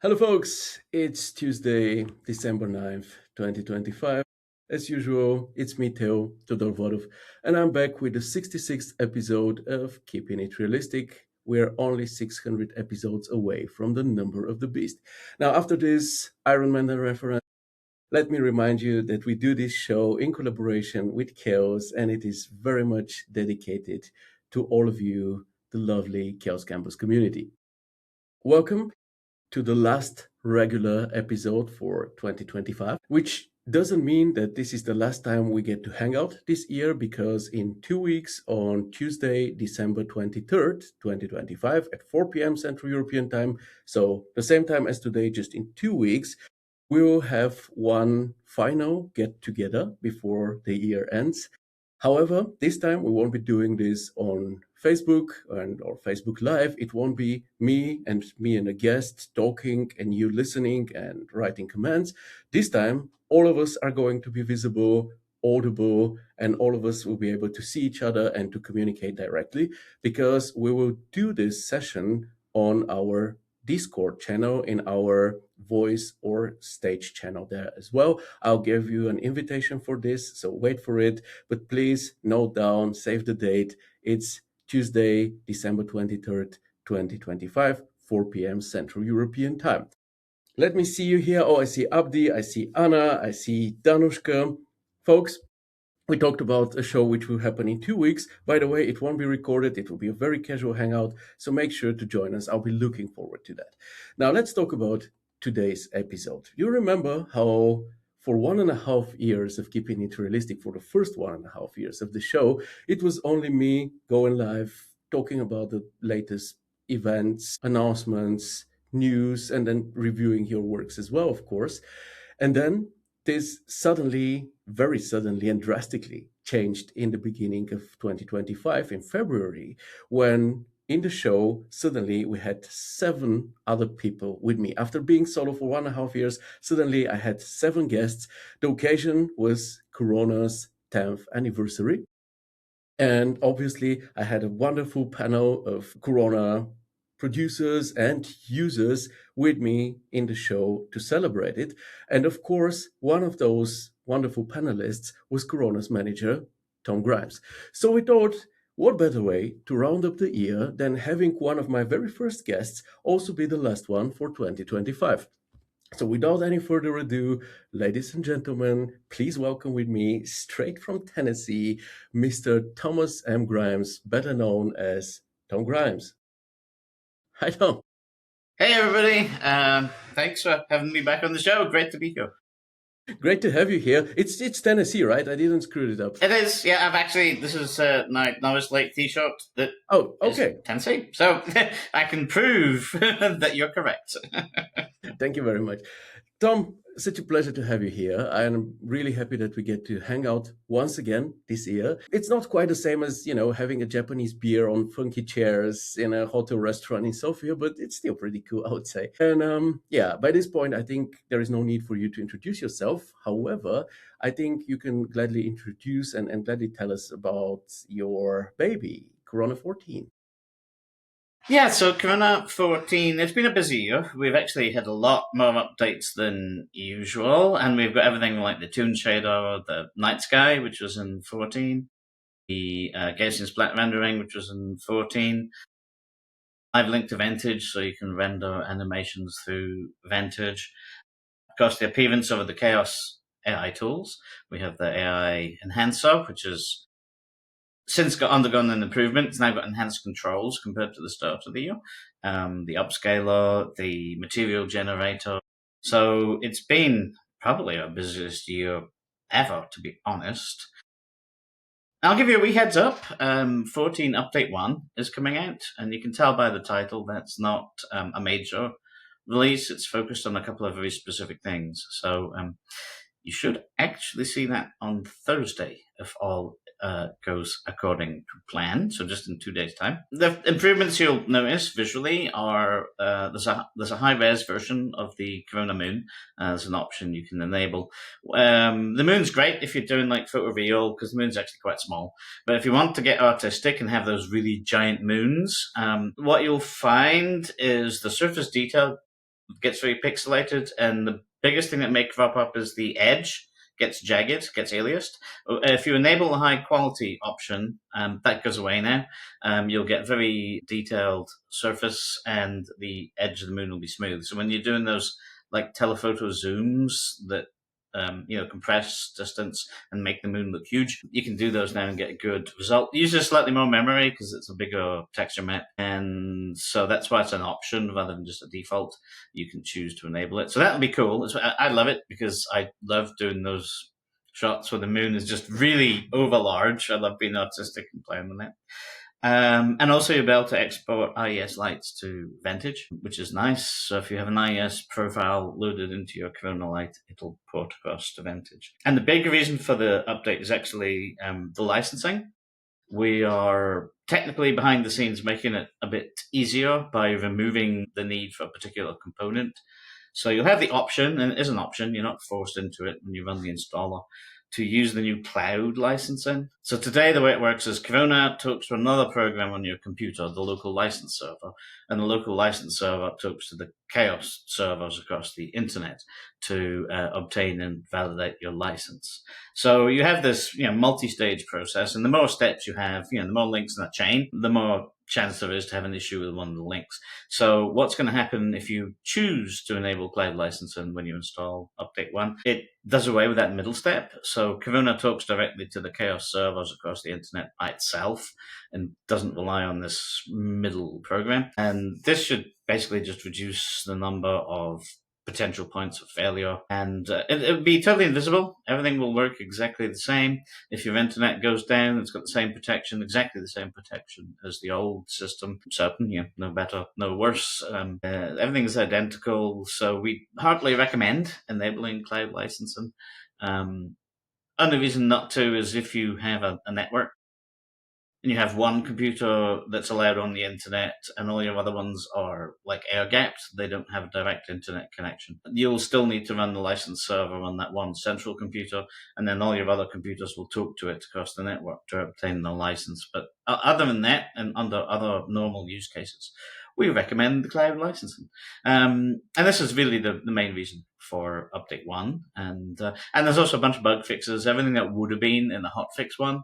Hello, folks. It's Tuesday, December 9th, 2025. As usual, it's me, Theo Todorvodov, and I'm back with the 66th episode of Keeping It Realistic. We're only 600 episodes away from the number of the beast. Now, after this Iron Man reference, let me remind you that we do this show in collaboration with Chaos, and it is very much dedicated to all of you, the lovely Chaos Campus community. Welcome to the last regular episode for 2025, which doesn't mean that this is the last time we get to hang out this year, because in 2 weeks, on Tuesday, December 23rd, 2025, at 4 p.m. Central European Time, so the same time as today, just in 2 weeks, we will have one final get together before the year ends. However, this time we won't be doing this on Facebook and or Facebook Live. It won't be me and a guest talking and you listening and writing comments. This time, all of us are going to be visible, audible, and all of us will be able to see each other and to communicate directly, because we will do this session on our Discord channel, in our voice or stage channel there as well. I'll give you an invitation for this, so wait for it. But please note down, save the date. It's Tuesday, December 23rd, 2025, 4 p.m. Central European Time. Let me see you here. Oh, I see Abdi, I see Anna, I see Danushka. Folks, we talked about a show which will happen in 2 weeks. By the way, it won't be recorded. It will be a very casual hangout. So make sure to join us. I'll be looking forward to that. Now, let's talk about today's episode. You remember how for 1.5 years of Keeping It Realistic, for the first 1.5 years of the show, it was only me going live, talking about the latest events, announcements, news, and then reviewing your works as well, of course. And then this suddenly, very suddenly and drastically changed in the beginning of 2025 in February, when in the show, suddenly we had 7 other people with me. After being solo for 1.5 years, suddenly I had 7 guests. The occasion was Corona's 10th anniversary. And obviously, I had a wonderful panel of Corona producers and users with me in the show to celebrate it. And of course, one of those wonderful panelists was Corona's manager, Tom Grimes. So we thought, what better way to round up the year than having one of my very first guests also be the last one for 2025? So, without any further ado, ladies and gentlemen, please welcome with me, straight from Tennessee, Mr. Thomas M. Grimes, better known as Tom Grimes. Hi, Tom. Hey everybody! Thanks for having me back on the show. Great to be here. Great to have you here. It's Tennessee, right? I didn't screw it up. It is. Yeah, I've actually. This is my Novice Lake T-shirt that Oh, is okay. Tennessee, so I can prove that you're correct. Thank you very much. Tom, such a pleasure to have you here. I'm really happy that we get to hang out once again this year. It's not quite the same as, having a Japanese beer on funky chairs in a hotel restaurant in Sofia, but it's still pretty cool, I would say. And yeah, by this point, I think there is no need for you to introduce yourself. However, I think you can gladly introduce and gladly tell us about your baby, Corona 14. Yeah, so Corona 14, it's been a busy year. We've actually had a lot more updates than usual, and we've got everything like the Toon Shader, the Night Sky, which was in 14, the Gaussian Splat Rendering, which was in 14. I've linked to Vantage, so you can render animations through Vantage. Of course, the appearance of the Chaos AI tools. We have the AI Enhancer, which has since undergone an improvement. It's now got enhanced controls compared to the start of the year. The upscaler, the material generator. So it's been probably our busiest year ever, to be honest. I'll give you a wee heads up. 14 Update 1 is coming out, and you can tell by the title that's not a major release. It's focused on a couple of very specific things. So you should actually see that on Thursday if all goes according to plan. So just in 2 days' time. The improvements you'll notice visually are there's a high res version of the Corona Moon as an option you can enable. The moon's great if you're doing like photo real, because the moon's actually quite small. But if you want to get artistic and have those really giant moons, what you'll find is the surface detail gets very pixelated, and the biggest thing that may crop up is the edge gets jagged, gets aliased. If you enable the high quality option, that goes away now. You'll get very detailed surface, and the edge of the moon will be smooth. So when you're doing those like telephoto zooms that compress distance and make the moon look huge, you can do those now and get a good result. Uses slightly more memory because it's a bigger texture map, and so that's why it's an option rather than just a default. You can choose to enable it, so that would be cool. I love it because I love doing those shots where the moon is just really over large. I love being artistic and playing with it. And also you'll be able to export IES lights to Vantage, which is nice. So if you have an IES profile loaded into your Corona light, it'll port across to Vantage. And the big reason for the update is actually the licensing. We are technically behind the scenes making it a bit easier by removing the need for a particular component. So you'll have the option, and it is an option, you're not forced into it when you run the installer, to use the new cloud licensing. So today the way it works is Corona talks to another program on your computer, the local license server, and the local license server talks to the Chaos servers across the internet to obtain and validate your license. So you have this multi-stage process, and the more steps you have, the more links in that chain, the more chance there is to have an issue with one of the links. So what's going to happen if you choose to enable cloud licensing when you install Update 1? It does away with that middle step. So Corona talks directly to the Chaos servers across the internet by itself and doesn't rely on this middle program. And this should basically just reduce the number of potential points of failure, and it'll be totally invisible. Everything will work exactly the same. If your internet goes down, it's got the same protection, exactly the same protection as the old system. Certain, no better, no worse. Everything is identical, so we heartily recommend enabling cloud licensing. Only reason not to is if you have a network and you have one computer that's allowed on the internet and all your other ones are like air gapped, they don't have a direct internet connection. You'll still need to run the license server on that one central computer, and then all your other computers will talk to it across the network to obtain the license. But other than that, and under other normal use cases, we recommend the cloud licensing. And this is really the main reason for Update 1. And there's also a bunch of bug fixes. Everything that would have been in the hotfix one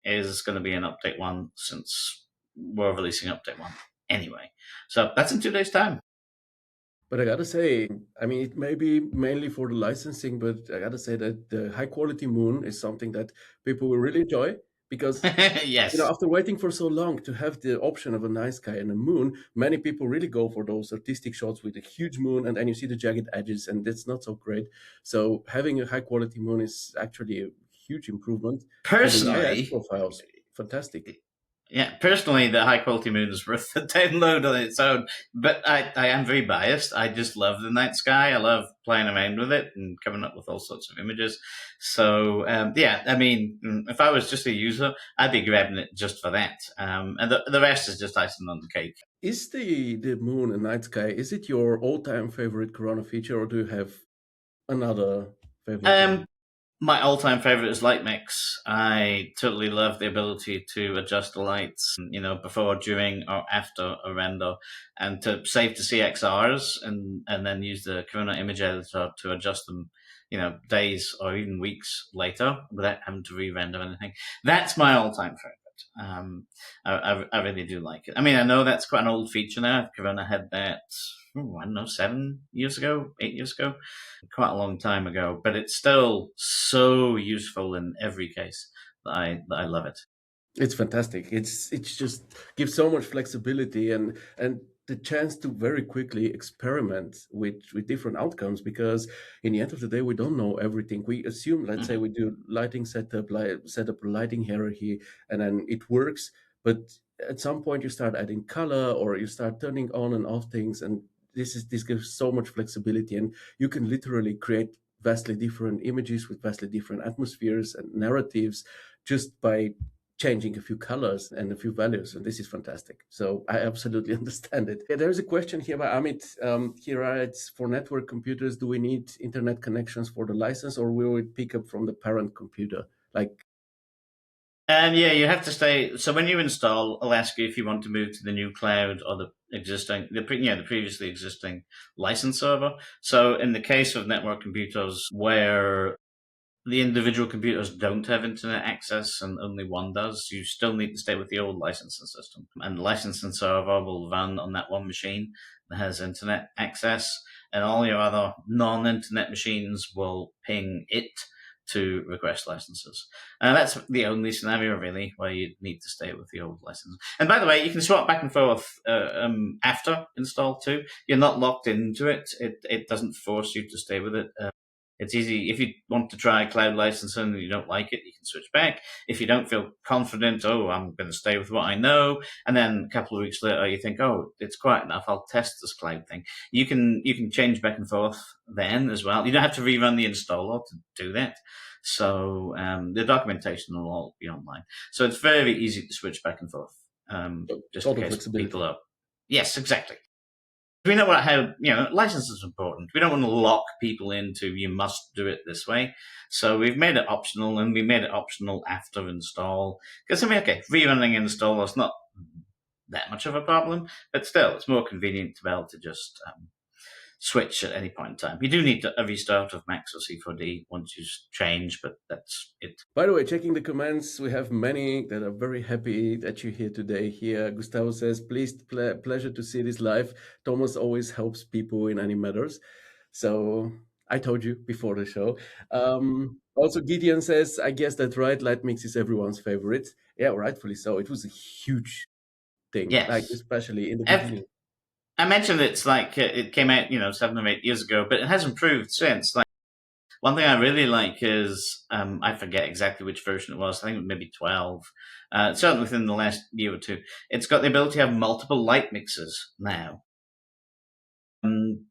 is going to be in Update 1 since we're releasing Update 1 anyway. So that's in 2 days' time. But I gotta say, I mean, it may be mainly for the licensing, but I gotta say that the high quality moon is something that people will really enjoy because Yes. after waiting for so long to have the option of a night sky and a moon, many people really go for those artistic shots with a huge moon, and then you see the jagged edges, and that's not so great. So having a high quality moon is actually a huge improvement. And the IS Personally, profiles, fantastic. yeah, personally, the high quality moon is worth the download on its own. But I am very biased. I just love the night sky. I love playing around with it and coming up with all sorts of images. So, yeah, I mean, if I was just a user, I'd be grabbing it just for that. And the rest is just icing on the cake. Is the moon and night sky, is it your all-time favorite Corona feature, or do you have another favorite one? Um, My all-time favorite is Light Mix. I totally love the ability to adjust the lights, before, during, or after a render, and to save to CXRs and then use the Corona image editor to adjust them, days or even weeks later without having to re-render anything. That's my all-time favorite. I really do like it. I mean, I know that's quite an old feature now. Corona had that, I don't know, 7 years ago, 8 years ago, quite a long time ago, but it's still so useful in every case that I love it. It's fantastic. It's just gives so much flexibility and the chance to very quickly experiment with different outcomes, because in the end of the day we don't know everything. We assume, let's say we do lighting setup, set up a lighting hierarchy, and then it works. But at some point you start adding color or you start turning on and off things, and this gives so much flexibility, and you can literally create vastly different images with vastly different atmospheres and narratives just by changing a few colors and a few values, and this is fantastic. So I absolutely understand it. Yeah, there's a question here by Amit. He writes, for network computers, do we need internet connections for the license, or will it pick up from the parent computer? Like, Yeah, you have to stay. So when you install, it'll ask you if you want to move to the new cloud or the previously existing license server. So in the case of network computers where the individual computers don't have internet access and only one does, you still need to stay with the old licensing system. And the licensing server will run on that one machine that has internet access, and all your other non internet machines will ping it to request licenses. And that's the only scenario, really, where you need to stay with the old license. And by the way, you can swap back and forth after install too. You're not locked into it. It doesn't force you to stay with it. It's easy. If you want to try cloud licensing and you don't like it, you can switch back. If you don't feel confident, oh, I'm going to stay with what I know, and then a couple of weeks later you think, oh, it's quiet enough, I'll test this cloud thing. You can change back and forth then as well. You don't have to rerun the installer to do that. So the documentation will all be online. So it's very easy to switch back and forth. Just in Total case people flexibility. are. Yes, exactly. We know how license is important. We don't want to lock people into you must do it this way. So we've made it optional, and we made it optional after install. Because okay, rerunning install is not that much of a problem, but still, it's more convenient to be able to just switch at any point in time. You do need a restart of Max or C4D once you change, but that's it. By the way, checking the comments, we have many that are very happy that you're here today. Here, Gustavo says, please, pleasure to see this live. Thomas always helps people in any matters. So I told you before the show. Also, Gideon says, I guess that's right. Light Mix is everyone's favorite. Yeah, rightfully so. It was a huge thing, like Yes. especially in the Ev- beginning. I mentioned it's like it came out, 7 or 8 years ago, but it has improved since. Like one thing I really like is I forget exactly which version it was. I think it was maybe 12. Certainly within the last year or two, it's got the ability to have multiple light mixes now.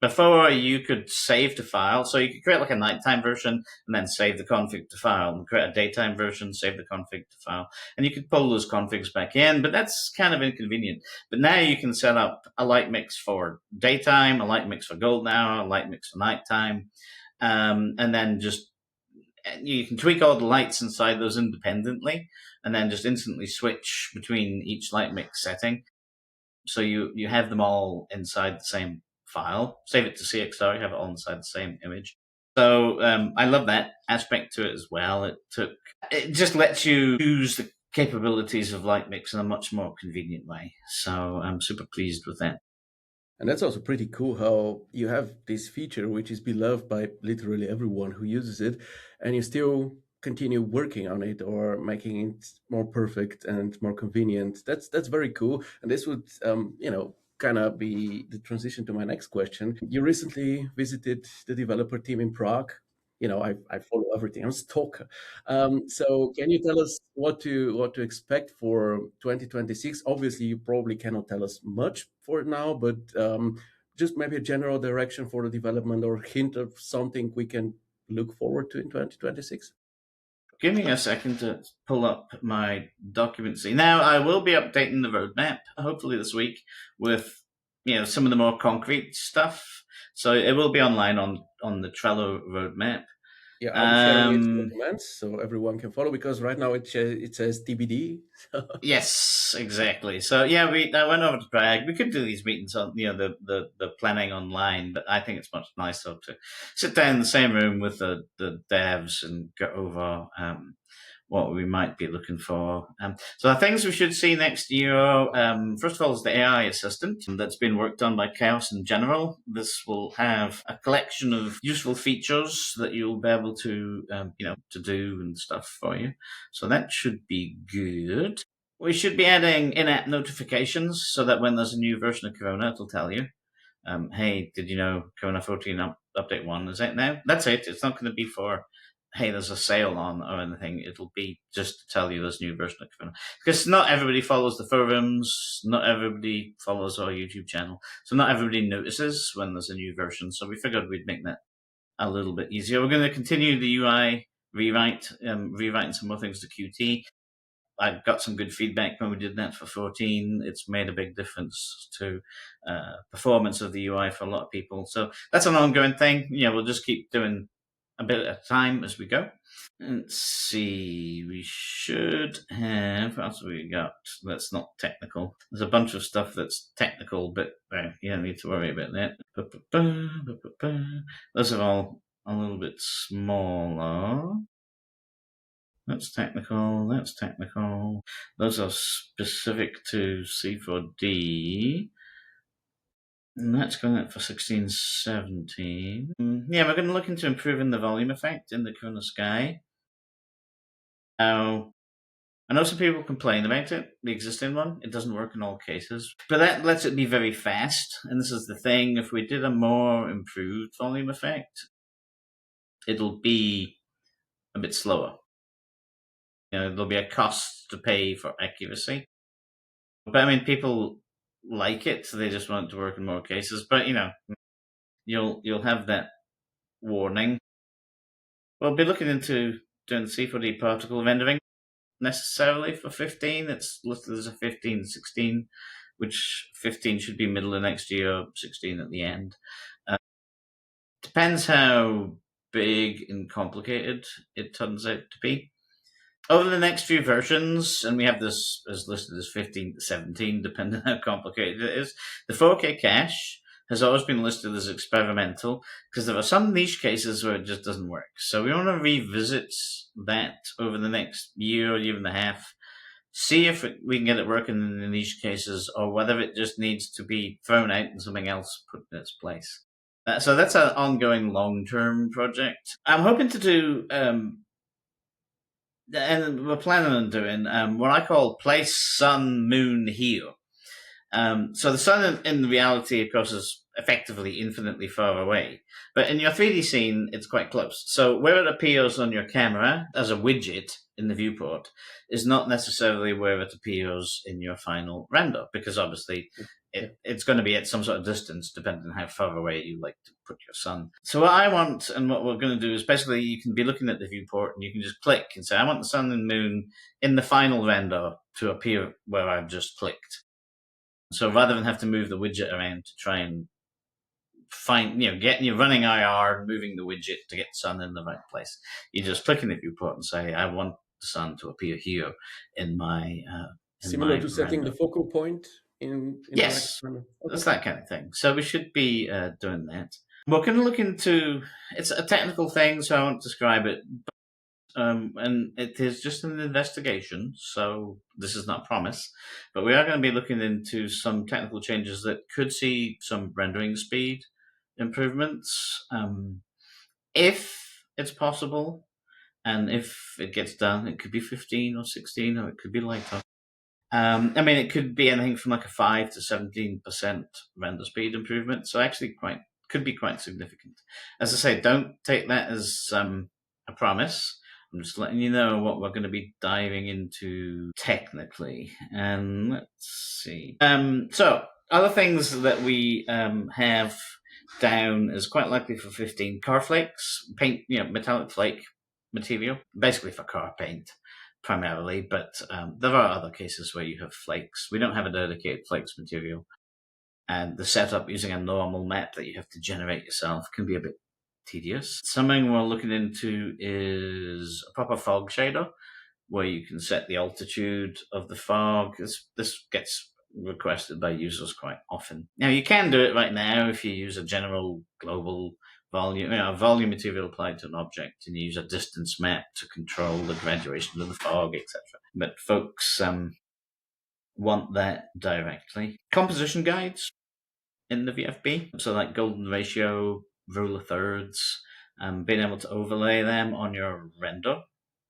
Before you could save the file, so you could create like a nighttime version and then save the config to file, and create a daytime version, save the config to file, and you could pull those configs back in. But that's kind of inconvenient. But now you can set up a light mix for daytime, a light mix for golden hour, a light mix for nighttime, and then just you can tweak all the lights inside those independently, and then just instantly switch between each light mix setting. So you have them all inside the same file. Save it to CXR, you have it all inside the same image. So I love that aspect to it as well. It just lets you use the capabilities of Lightmix in a much more convenient way. So I'm super pleased with that. And that's also pretty cool how you have this feature, which is beloved by literally everyone who uses it, and you still continue working on it or making it more perfect and more convenient. That's very cool. And this would, kind of be the transition to my next question. You recently visited the developer team in Prague. I follow everything. I'm a stalker. So can you tell us what to expect for 2026? Obviously, you probably cannot tell us much for now, but just maybe a general direction for the development or hint of something we can look forward to in 2026. Give me a second to pull up my documents. Now I will be updating the roadmap, hopefully this week, with some of the more concrete stuff. So it will be online on the Trello roadmap. Yeah, I'll be sharing it in the Um, comments so everyone can follow because right now it says TBD. Yes, exactly. So yeah, I went over to Prague. We could do these meetings on the planning online, but I think it's much nicer to sit down in the same room with the devs and go over what we might be looking for. So the things we should see next year, first of all, is the AI assistant that's been worked on by Chaos in general. This will have a collection of useful features that you'll be able to to do and stuff for you. So that should be good. We should be adding in-app notifications so that when there's a new version of Corona, it'll tell you, hey, did you know Corona 14 update 1 is out now? That's it. It's not going to be for, hey, there's a sale on or anything. It'll be just to tell you there's a new version of Corona. Because not everybody follows the forums, not everybody follows our YouTube channel, so not everybody notices when there's a new version. So we figured we'd make that a little bit easier. We're going to continue the UI rewrite, rewriting some more things to Qt. I got some good feedback when we did that for 14. It's made a big difference to performance of the UI for a lot of people. So that's an ongoing thing. We'll just keep doing a bit at a time as we go. Let's see. We should have. What else have we got? That's not technical. There's a bunch of stuff that's technical, but you don't need to worry about that. Those are all a little bit smaller. That's technical. That's technical. Those are specific to C4D. And that's going up for 1617. Yeah, we're going to look into improving the volume effect in the Corona Sky. Now, I know some people complain about it, the existing one. It doesn't work in all cases. But that lets it be very fast. And this is the thing, if we did a more improved volume effect, it'll be a bit slower. There'll be a cost to pay for accuracy. But I mean, people like it, so they just want it to work in more cases. But you'll have that warning. We'll be looking into doing C4D particle rendering necessarily for 15. It's listed as a 15, 16, which 15 should be middle of next year, 16 at the end. Depends how big and complicated it turns out to be. Over the next few versions, and we have this as listed as 15 to 17, depending on how complicated it is, the 4K cache has always been listed as experimental because there are some niche cases where it just doesn't work. So we want to revisit that over the next year and a half, see if we can get it working in the niche cases or whether it just needs to be thrown out and something else put in its place. So that's an ongoing long-term project. I'm hoping to do and we're planning on doing what I call place, sun, moon, here. So the sun in reality, of course, is effectively infinitely far away. But in your 3D scene, it's quite close. So where it appears on your camera as a widget in the viewport is not necessarily where it appears in your final render, because obviously it's going to be at some sort of distance depending on how far away you like to put your sun. So what I want and what we're going to do is basically you can be looking at the viewport and you can just click and say, I want the sun and moon in the final render to appear where I've just clicked. So rather than have to move the widget around to try and find, getting your running IR, moving the widget to get the sun in the right place, you just click in the viewport and say, I want the sun to appear here in my Similar to setting the focal point in yes, the right okay. That's that kind of thing. So we should be doing that. We're going to look into, it's a technical thing, so I won't describe it. And it is just an investigation, so this is not a promise. But we are going to be looking into some technical changes that could see some rendering speed improvements, if it's possible. And if it gets done, it could be 15 or 16, or it could be later. I mean, it could be anything from like a 5 to 17% render speed improvement. So actually could be quite significant. As I say, don't take that as a promise. I'm just letting you know what we're going to be diving into technically. And let's see. So other things that we have down is quite likely for 15 car flakes, paint, metallic flake material, basically for car paint primarily, but there are other cases where you have flakes. We don't have a dedicated flakes material, and the setup using a normal map that you have to generate yourself can be a bit tedious. Something we're looking into is a proper fog shader, where you can set the altitude of the fog. This gets requested by users quite often. Now, you can do it right now if you use a general global volume, volume material applied to an object, and you use a distance map to control the graduation of the fog, etc. But folks want that directly. Composition guides in the VFB, so like golden ratio, rule of thirds, being able to overlay them on your render.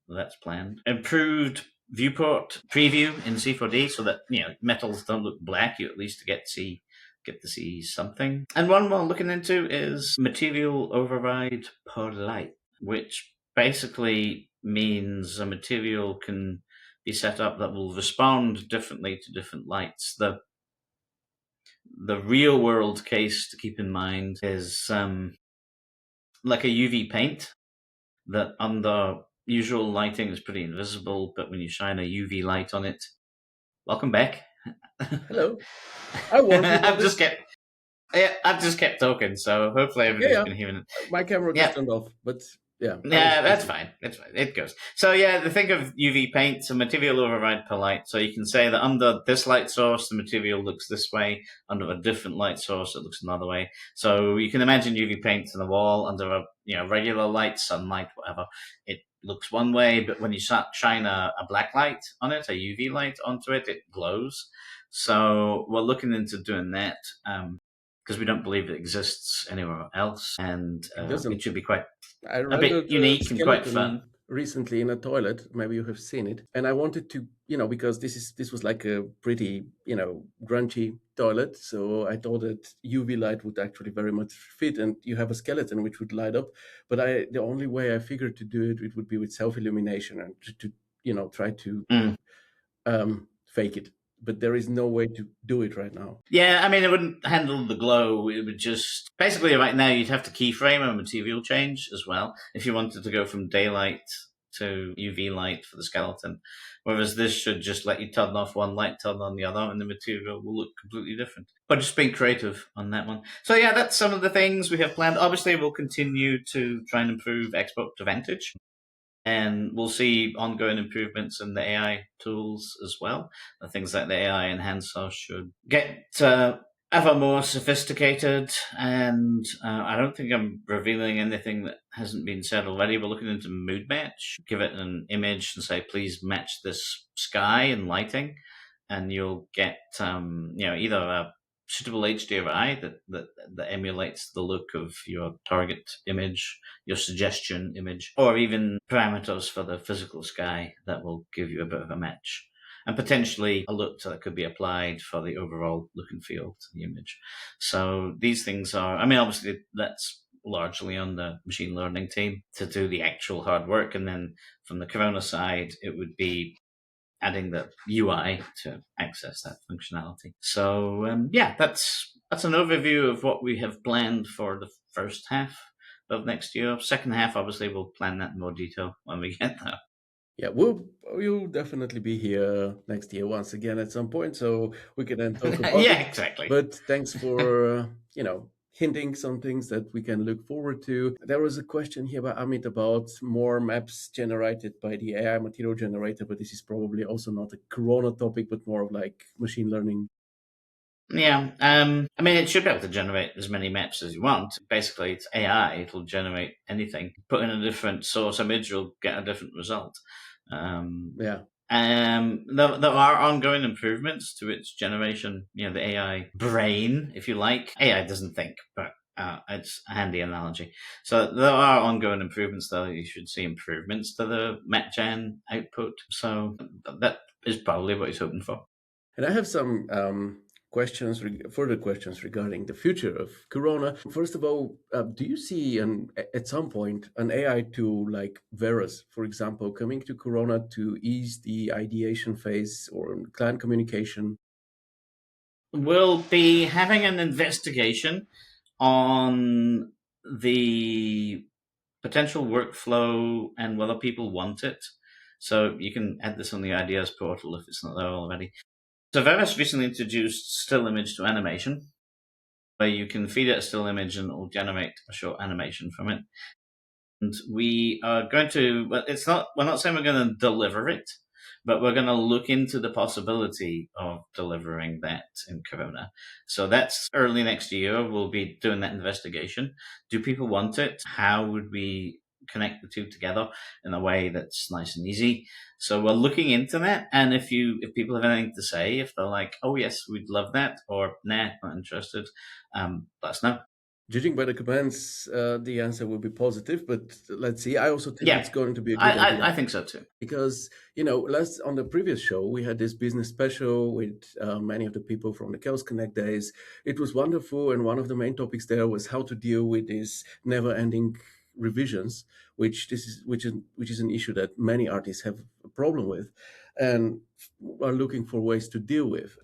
That's planned. Improved viewport preview in C4D so that metals don't look black. You at least get to see something. And one we're looking into is material override per light, which basically means a material can be set up that will respond differently to different lights. The real world case to keep in mind is like a UV paint that under usual lighting is pretty invisible, but when you shine a UV light on it, welcome back. Hello. I warned you about I've just kept talking, so hopefully everybody's been hearing it. My camera just turned off, but Yeah, I was Yeah, that's busy. fine. It's fine. It goes. So yeah, the think of UV paint, so material override per light. So you can say that under this light source, the material looks this way. Under a different light source, it looks another way. So you can imagine UV paint on the wall under a regular light, sunlight, whatever. It looks one way, but when you shine a black light on it, a UV light onto it, it glows. So we're looking into doing that. Because we don't believe it exists anywhere else, and It it doesn't. should be quite I a bit rendered a unique and quite fun. skeleton recently in a toilet. Maybe you have seen it. And I wanted to, because this was like a pretty, grungy toilet. So I thought that UV light would actually very much fit, and you have a skeleton which would light up. But the only way I figured to do it would be with self illumination and to try to Mm. fake it. But there is no way to do it right now. Yeah, I mean, it wouldn't handle the glow. It would just basically right now you'd have to keyframe a material change as well if you wanted to go from daylight to UV light for the skeleton. Whereas this should just let you turn off one light, turn on the other, and the material will look completely different. But just being creative on that one. So yeah, that's some of the things we have planned. Obviously, we'll continue to try and improve export to Vantage. And we'll see ongoing improvements in the AI tools as well. The things like the AI enhancer should get ever more sophisticated. And I don't think I'm revealing anything that hasn't been said already. We're looking into mood match. Give it an image and say, please match this sky and lighting. And you'll get, either a suitable HDRI that emulates the look of your target image, your suggestion image, or even parameters for the physical sky that will give you a bit of a match. And potentially a look that could be applied for the overall look and feel to the image. So these things are, I mean, obviously that's largely on the machine learning team to do the actual hard work. And then from the Corona side, it would be adding the UI to access that functionality. So yeah, that's an overview of what we have planned for the first half of next year. Second half, obviously, we'll plan that in more detail when we get there. Yeah, we'll definitely be here next year once again at some point, so we can then talk about Yeah, it. exactly. But thanks for hinting some things that we can look forward to. There was a question here by Amit about more maps generated by the AI material generator, but this is probably also not a Corona topic, but more of like machine learning. Yeah, I mean, it should be able to generate as many maps as you want. Basically, it's AI; it'll generate anything. Put in a different source image, you'll get a different result. Yeah. There are ongoing improvements to its generation. The AI brain, if you like. AI doesn't think, but it's a handy analogy. So there are ongoing improvements, though. You should see improvements to the MatGen output. So that is probably what he's hoping for. And I have some further questions regarding the future of Corona. First of all, do you see at some point an AI tool like Verus, for example, coming to Corona to ease the ideation phase or client communication? We'll be having an investigation on the potential workflow and whether people want it. So you can add this on the ideas portal if it's not there already. So Verus recently introduced still image to animation, where you can feed it a still image and it will generate a short animation from it. And we are going to, well, we're not saying we're going to deliver it, but we're going to look into the possibility of delivering that in Corona. So that's early next year. We'll be doing that investigation. Do people want it? How would we connect the two together in a way that's nice and easy? So we're looking into that. And if people have anything to say, if they're like, oh yes, we'd love that, or nah, not interested, let us know. Judging by the comments, the answer will be positive, but let's see. I also think it's Yeah, going to be a I, good idea. I think so too. Because last on the previous show we had this business special with many of the people from the Chaos Connect days. It was wonderful, and one of the main topics there was how to deal with these never-ending revisions, which is an issue that many artists have a problem with and are looking for ways to deal with.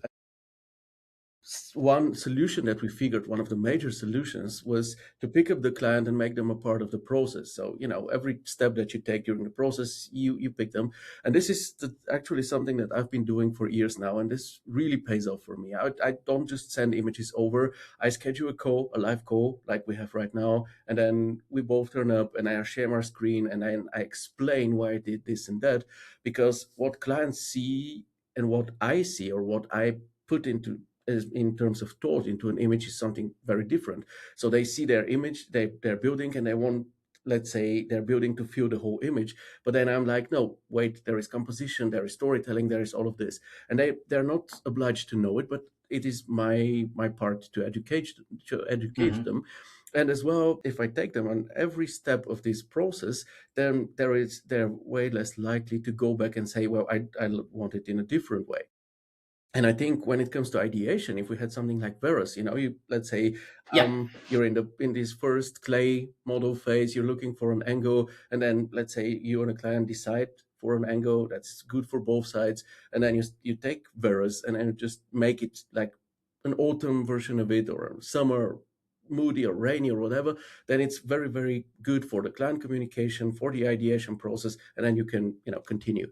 one solution that we figured, one of the major solutions, was to pick up the client and make them a part of the process. So, every step that you take during the process, you pick them. And this is actually something that I've been doing for years now, and this really pays off for me. I don't just send images over. I schedule a call, a live call like we have right now, and then we both turn up and I share my screen and then I explain why I did this and that, because what clients see and what I see, or what I put into in terms of thought into an image, is something very different. So they see their image, they're building, and they want, let's say, they're building to fill the whole image. But then I'm like, no, wait, there is composition, there is storytelling, there is all of this, and they're not obliged to know it, but it is my part to educate Mhm. them. And as well, if I take them on every step of this process, then they're way less likely to go back and say, well, I want it in a different way. And I think when it comes to ideation, if we had something like Verus, let's say, Yeah. you're in this first clay model phase, you're looking for an angle, and then let's say you and a client decide for an angle that's good for both sides, and then you take Verus and then just make it like an autumn version of it, or a summer, moody or rainy or whatever. Then it's very, very good for the client communication, for the ideation process, and then you can continue.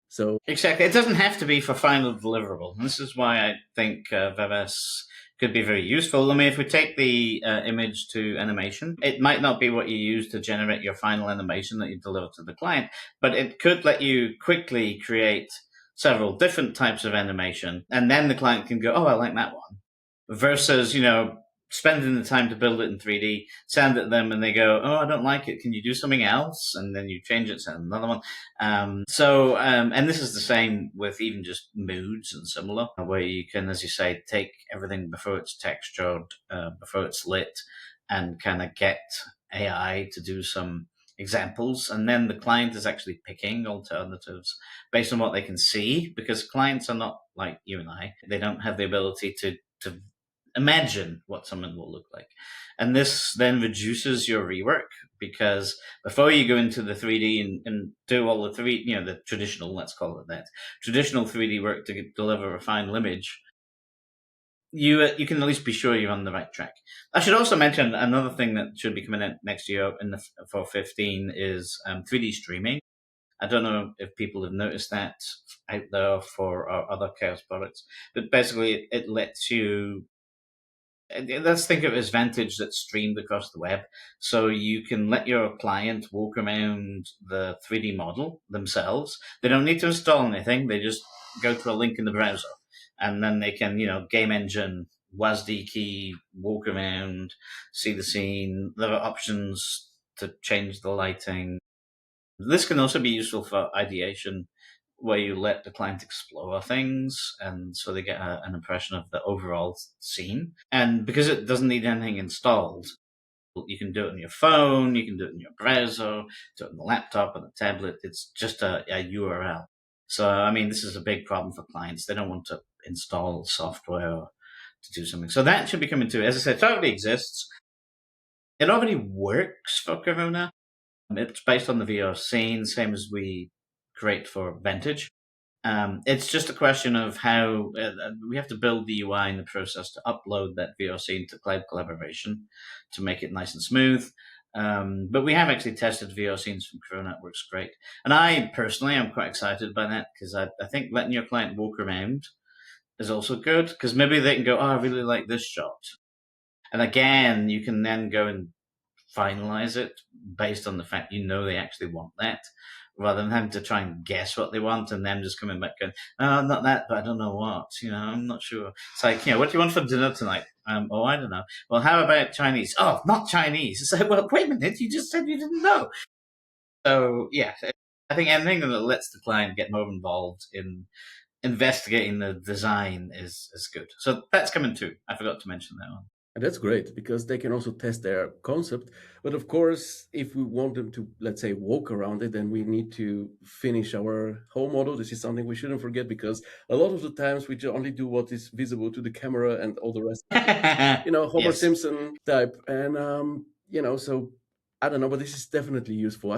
So Exactly. It doesn't have to be for final deliverable. And this is why I think VMS could be very useful. I mean, if we take the image to animation, it might not be what you use to generate your final animation that you deliver to the client, but it could let you quickly create several different types of animation. And then the client can go, oh, I like that one. Versus, spending the time to build it in 3D, send it to them, and they go, "Oh, I don't like it. Can you do something else?" And then you change it, send another one. And this is the same with even just moods and similar, where you can, as you say, take everything before it's textured, before it's lit, and kind of get AI to do some examples, and then the client is actually picking alternatives based on what they can see, because clients are not like you and I; they don't have the ability to imagine what someone will look like. And this then reduces your rework, because before you go into the 3D and do all the the traditional, let's call it that, traditional 3D work to deliver a final image, you can at least be sure you're on the right track. I should also mention another thing that should be coming out next year for 15 is 3D streaming. I don't know if people have noticed that out there for our other Chaos products, but basically it lets you, let's think of it as Vantage that's streamed across the web. So you can let your client walk around the 3D model themselves. They don't need to install anything. They just go to a link in the browser, and then they can, game engine, WASD key, walk around, see the scene. There are options to change the lighting. This can also be useful for ideation, where you let the client explore things, and so they get an impression of the overall scene. And because it doesn't need anything installed, you can do it on your phone, you can do it in your browser, do it on the laptop, on the tablet. It's just a URL. So, I mean, this is a big problem for clients. They don't want to install software to do something. So that should be coming too. As I said, it already exists. It already works for Corona. It's based on the VR scene, same as we create for Vantage. It's just a question of how we have to build the UI in the process to upload that VR scene to cloud collaboration to make it nice and smooth. But we have actually tested VR scenes from Corona. It works great. And I personally am quite excited by that, because I think letting your client walk around is also good, because maybe they can go, oh, I really like this shot. And again, you can then go and finalize it based on the fact they actually want that, rather than having to try and guess what they want and then just coming back going, oh, not that, but I don't know what. I'm not sure. It's like, what do you want for dinner tonight? Oh, I don't know. Well, how about Chinese? Oh, not Chinese. It's like, well, wait a minute, you just said you didn't know. So, yeah, I think anything that lets the client get more involved in investigating the design is good. So that's coming too. I forgot to mention that one. And that's great because they can also test their concept. But of course, if we want them to, let's say, walk around it, then we need to finish our whole model. This is something we shouldn't forget, because a lot of the times we only do what is visible to the camera, and all the rest, Homer Yes. Simpson type. And, so I don't know, but this is definitely useful.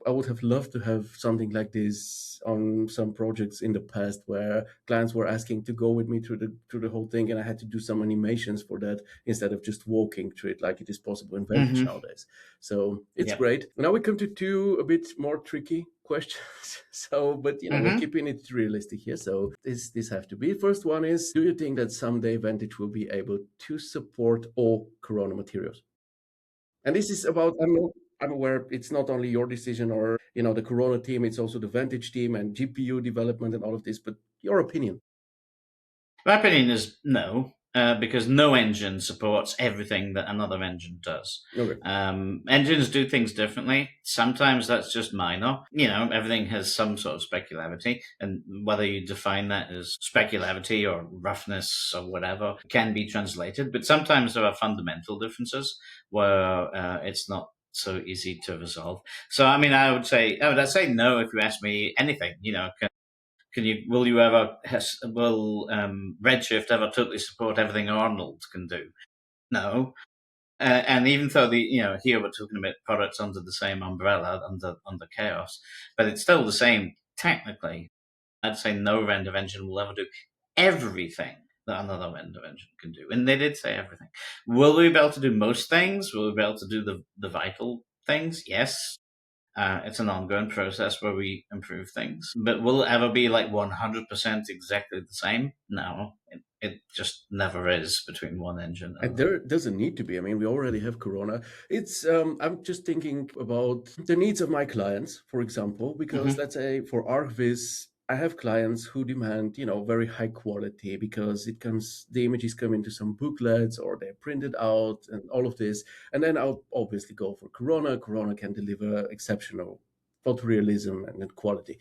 I would have loved to have something like this on some projects in the past where clients were asking to go with me through the whole thing, and I had to do some animations for that instead of just walking through it like it is possible in Vantage Hmm. nowadays. So it's Yep. great. Now we come to two a bit more tricky questions. So, but we're Hmm. keeping it realistic here. So this have to be. First one is: do you think that someday Vantage will be able to support all Corona materials? And this is about, I'm aware it's not only your decision or the Corona team, it's also the Vantage team and GPU development and all of this, but your opinion. My opinion is no, because no engine supports everything that another engine does. Okay. Engines do things differently. Sometimes that's just minor. Everything has some sort of specularity, and whether you define that as specularity or roughness or whatever can be translated. But sometimes there are fundamental differences where it's not so easy to resolve. So, I mean, I'd say no if you ask me anything. Will you ever will Redshift ever totally support everything Arnold can do? No. And even though here we're talking about products under the same umbrella under Chaos, but it's still the same technically. I'd say no render engine will ever do everything that another render engine can do, and they did say everything. Will we be able to do most things? Will we be able to do the vital things? Yes. It's an ongoing process where we improve things. But will it ever be like 100% exactly the same? No. It just never is between one engine and And another. there doesn't need to be. I mean, we already have Corona. It's I'm just thinking about the needs of my clients, for example, because Hmm. let's say for ArcViz, I have clients who demand, very high quality because the images come into some booklets or they're printed out and all of this. And then I'll obviously go for Corona. Corona can deliver exceptional photorealism and quality.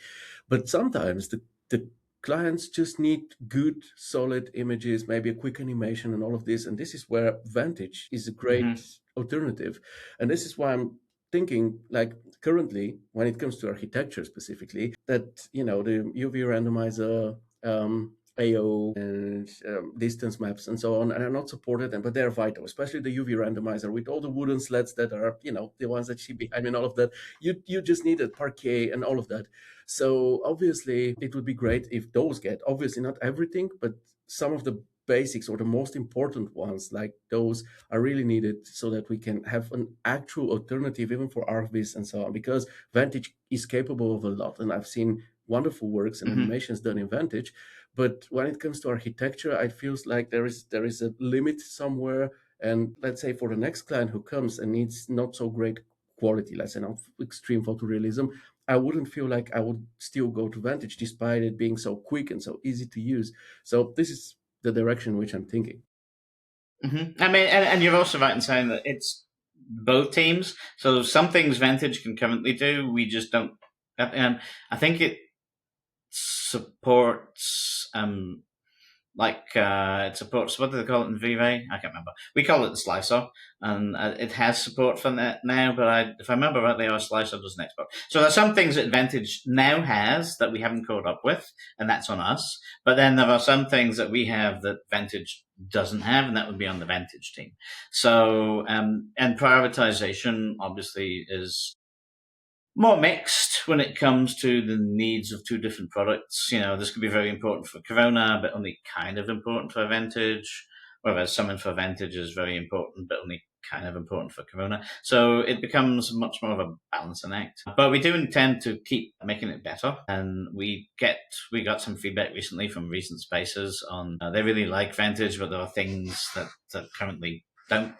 But sometimes the clients just need good, solid images, maybe a quick animation and all of this. And this is where Vantage is a great Hmm. alternative. And this is why I'm thinking, like currently, when it comes to architecture specifically, that, the UV randomizer, AO and distance maps and so on, and are not supported, but they're vital, especially the UV randomizer with all the wooden sleds that are, the ones that she behind and all of that. You just need a parquet and all of that. So obviously, it would be great if those get, obviously not everything, but some of the basics or the most important ones, like those, are really needed so that we can have an actual alternative even for ArcViz and so on. Because Vantage is capable of a lot, and I've seen wonderful works and Hmm. animations done in Vantage. But when it comes to architecture, it feels like there is a limit somewhere. And let's say for the next client who comes and needs not so great quality, let's say not extreme photorealism, I wouldn't feel like I would still go to Vantage despite it being so quick and so easy to use. So this is the direction which I'm thinking. Hmm. I mean, and you're also right in saying that it's both teams. So some things Vantage can currently do, we just don't. I think it supports it supports, what do they call it in V-Ray? I can't remember. We call it the slicer, and it has support for that now. But if I remember rightly, our slicer doesn't export. So there's some things that Vantage now has that we haven't caught up with, and that's on us. But then there are some things that we have that Vantage doesn't have, and that would be on the Vantage team. So and prioritization obviously is more mixed when it comes to the needs of two different products. This could be very important for Corona, but only kind of important for Vantage. Whereas Summon for Vantage is very important, but only kind of important for Corona. So it becomes much more of a balancing act. But we do intend to keep making it better. And we got some feedback recently from recent spaces on they really like Vantage, but there are things that currently don't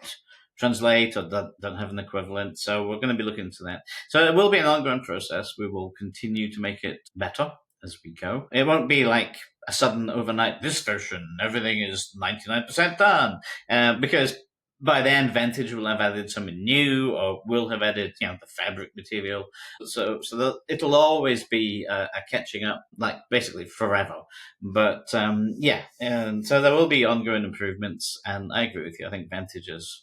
translate or don't have an equivalent. So we're going to be looking into that. So it will be an ongoing process. We will continue to make it better as we go. It won't be like a sudden overnight, this version, everything is 99% done. Because by then, Vantage will have added something new or will have added, the fabric material. So it'll always be a catching up, like basically forever. But yeah, and so there will be ongoing improvements. And I agree with you. I think Vantage is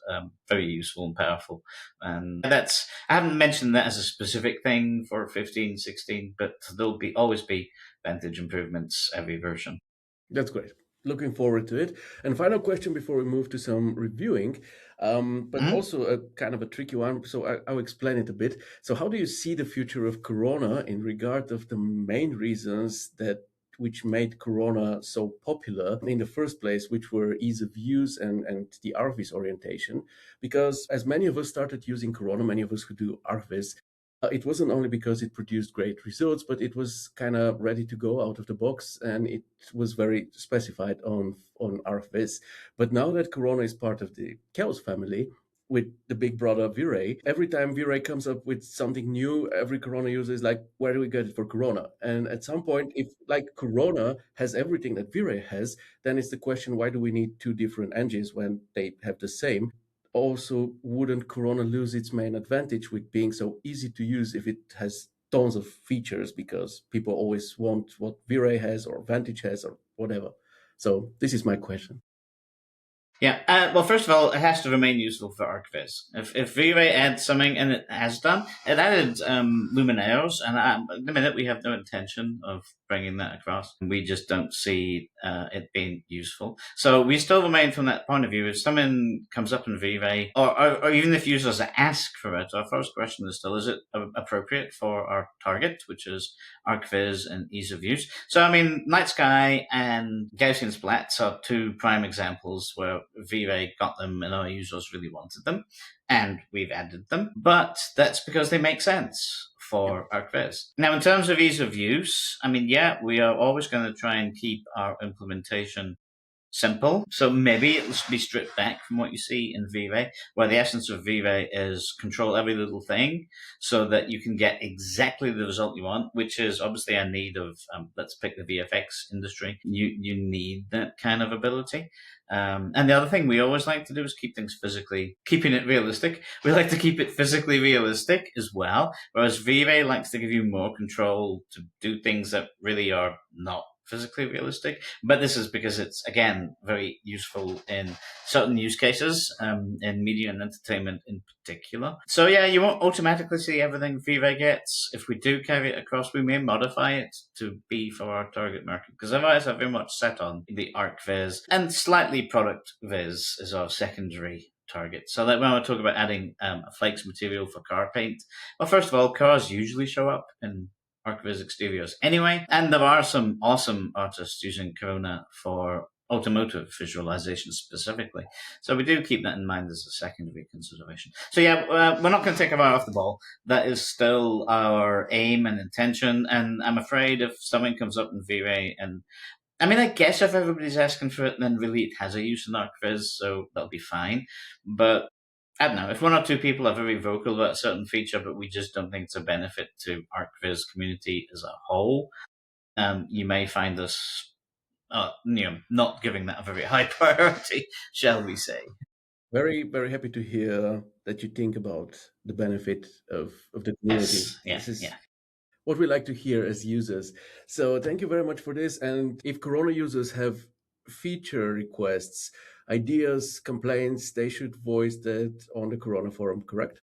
very useful and powerful. And I haven't mentioned that as a specific thing for 15, 16, but there'll always be Vantage improvements every version. That's great. Looking forward to it. And final question before we move to some reviewing. But also a kind of a tricky one. So I'll explain it a bit. So how do you see the future of Corona in regard of the main reasons that which made Corona so popular in the first place, which were ease of use and the ARVIS orientation? Because as many of us started using Corona, many of us who do ARVIS, it wasn't only because it produced great results, but it was kind of ready to go out of the box, and it was very specified on ARVIS. But now that Corona is part of the Chaos family, with the big brother V-Ray, every time V-Ray comes up with something new, every Corona user is like, where do we get it for Corona? And at some point, if like Corona has everything that V-Ray has, then it's the question, why do we need two different engines when they have the same? Also, wouldn't Corona lose its main advantage with being so easy to use if it has tons of features, because people always want what V-Ray has or Vantage has or whatever? So this is my question. Yeah, well, first of all, it has to remain useful for ArcViz. If V-Ray adds something, and it has done, it added luminaires, and at the minute we have no intention of bringing that across. We just don't see it being useful. So we still remain from that point of view. If someone comes up in V-Ray, or even if users ask for it, our first question is still, is it appropriate for our target, which is ArcViz and ease of use? So, I mean, Night Sky and Gaussian Splats are two prime examples where V-Ray got them and our users really wanted them, and we've added them. But that's because they make sense for ArcViz. Now, in terms of ease of use, I mean, yeah, we are always going to try and keep our implementation simple. So maybe it'll be stripped back from what you see in V-Ray, where the essence of V-Ray is control every little thing so that you can get exactly the result you want, which is obviously a need of, let's pick the VFX industry. You need that kind of ability. And the other thing we always like to do is keep things keeping it realistic. We like to keep it physically realistic as well, whereas V-Ray likes to give you more control to do things that really are not physically realistic. But this is because it's, again, very useful in certain use cases, in media and entertainment in particular. So yeah, you won't automatically see everything V-Ray gets. If we do carry it across, we may modify it to be for our target market, because otherwise I'm very much set on the ArcViz, and slightly product viz is our secondary target. So that when I talk about adding a flakes material for car paint, well, first of all, cars usually show up in ArcViz exteriors anyway, and there are some awesome artists using Corona for automotive visualization specifically. So we do keep that in mind as a secondary consideration. So yeah, we're not going to take our eye off the ball. That is still our aim and intention, and I'm afraid if something comes up in V-Ray, and I mean, I guess if everybody's asking for it, then really it has a use in ArcViz, so that'll be fine. But I don't know, if one or two people are very vocal about a certain feature, but we just don't think it's a benefit to ArcViz community as a whole, you may find us, not giving that a very high priority, shall we say. Very, very happy to hear that you think about the benefit of the community. Yes, yeah, This is yeah. what we like to hear as users. So thank you very much for this. And if Corona users have feature requests, ideas, complaints, they should voice that on the Corona forum, correct?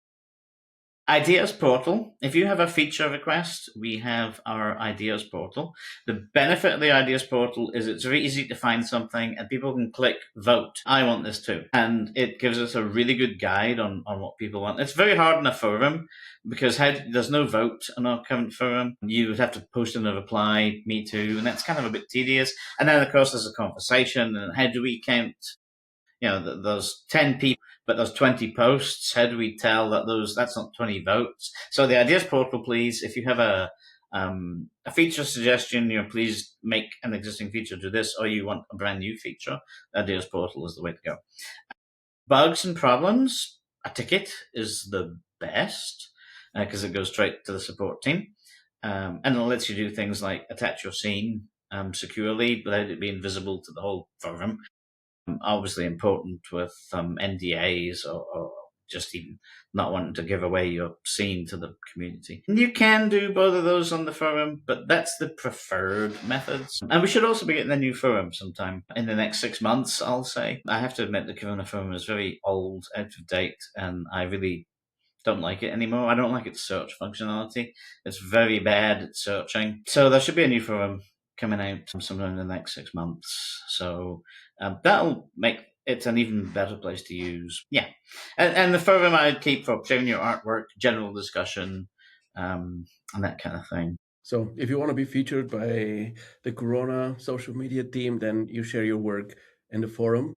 Ideas portal. If you have a feature request, we have our ideas portal. The benefit of the ideas portal is it's very easy to find something and people can click vote. I want this too. And it gives us a really good guide on what people want. It's very hard in a forum because there's no vote on our current forum. You would have to post in a reply, me too, and that's kind of a bit tedious. And then of course there's a conversation, and how do we count, there's 10 people, but there's 20 posts. How do we tell that that's not 20 votes? So the ideas portal, please, if you have a feature suggestion, please make an existing feature do this, or you want a brand new feature, ideas portal is the way to go. Bugs and problems, a ticket is the best because it goes straight to the support team. And it lets you do things like attach your scene securely without it being visible to the whole forum. Obviously important with NDAs or just even not wanting to give away your scene to the community. And you can do both of those on the forum, but that's the preferred methods. And we should also be getting a new forum sometime in the next 6 months, I'll say. I have to admit the Corona forum is very old, out of date, and I really don't like it anymore. I don't like its search functionality. It's very bad at searching. So there should be a new forum coming out sometime in the next 6 months. So that'll make it's an even better place to use. Yeah. And the forum I'd keep for sharing your artwork, general discussion, and that kind of thing. So if you want to be featured by the Corona social media team, then you share your work in the forum.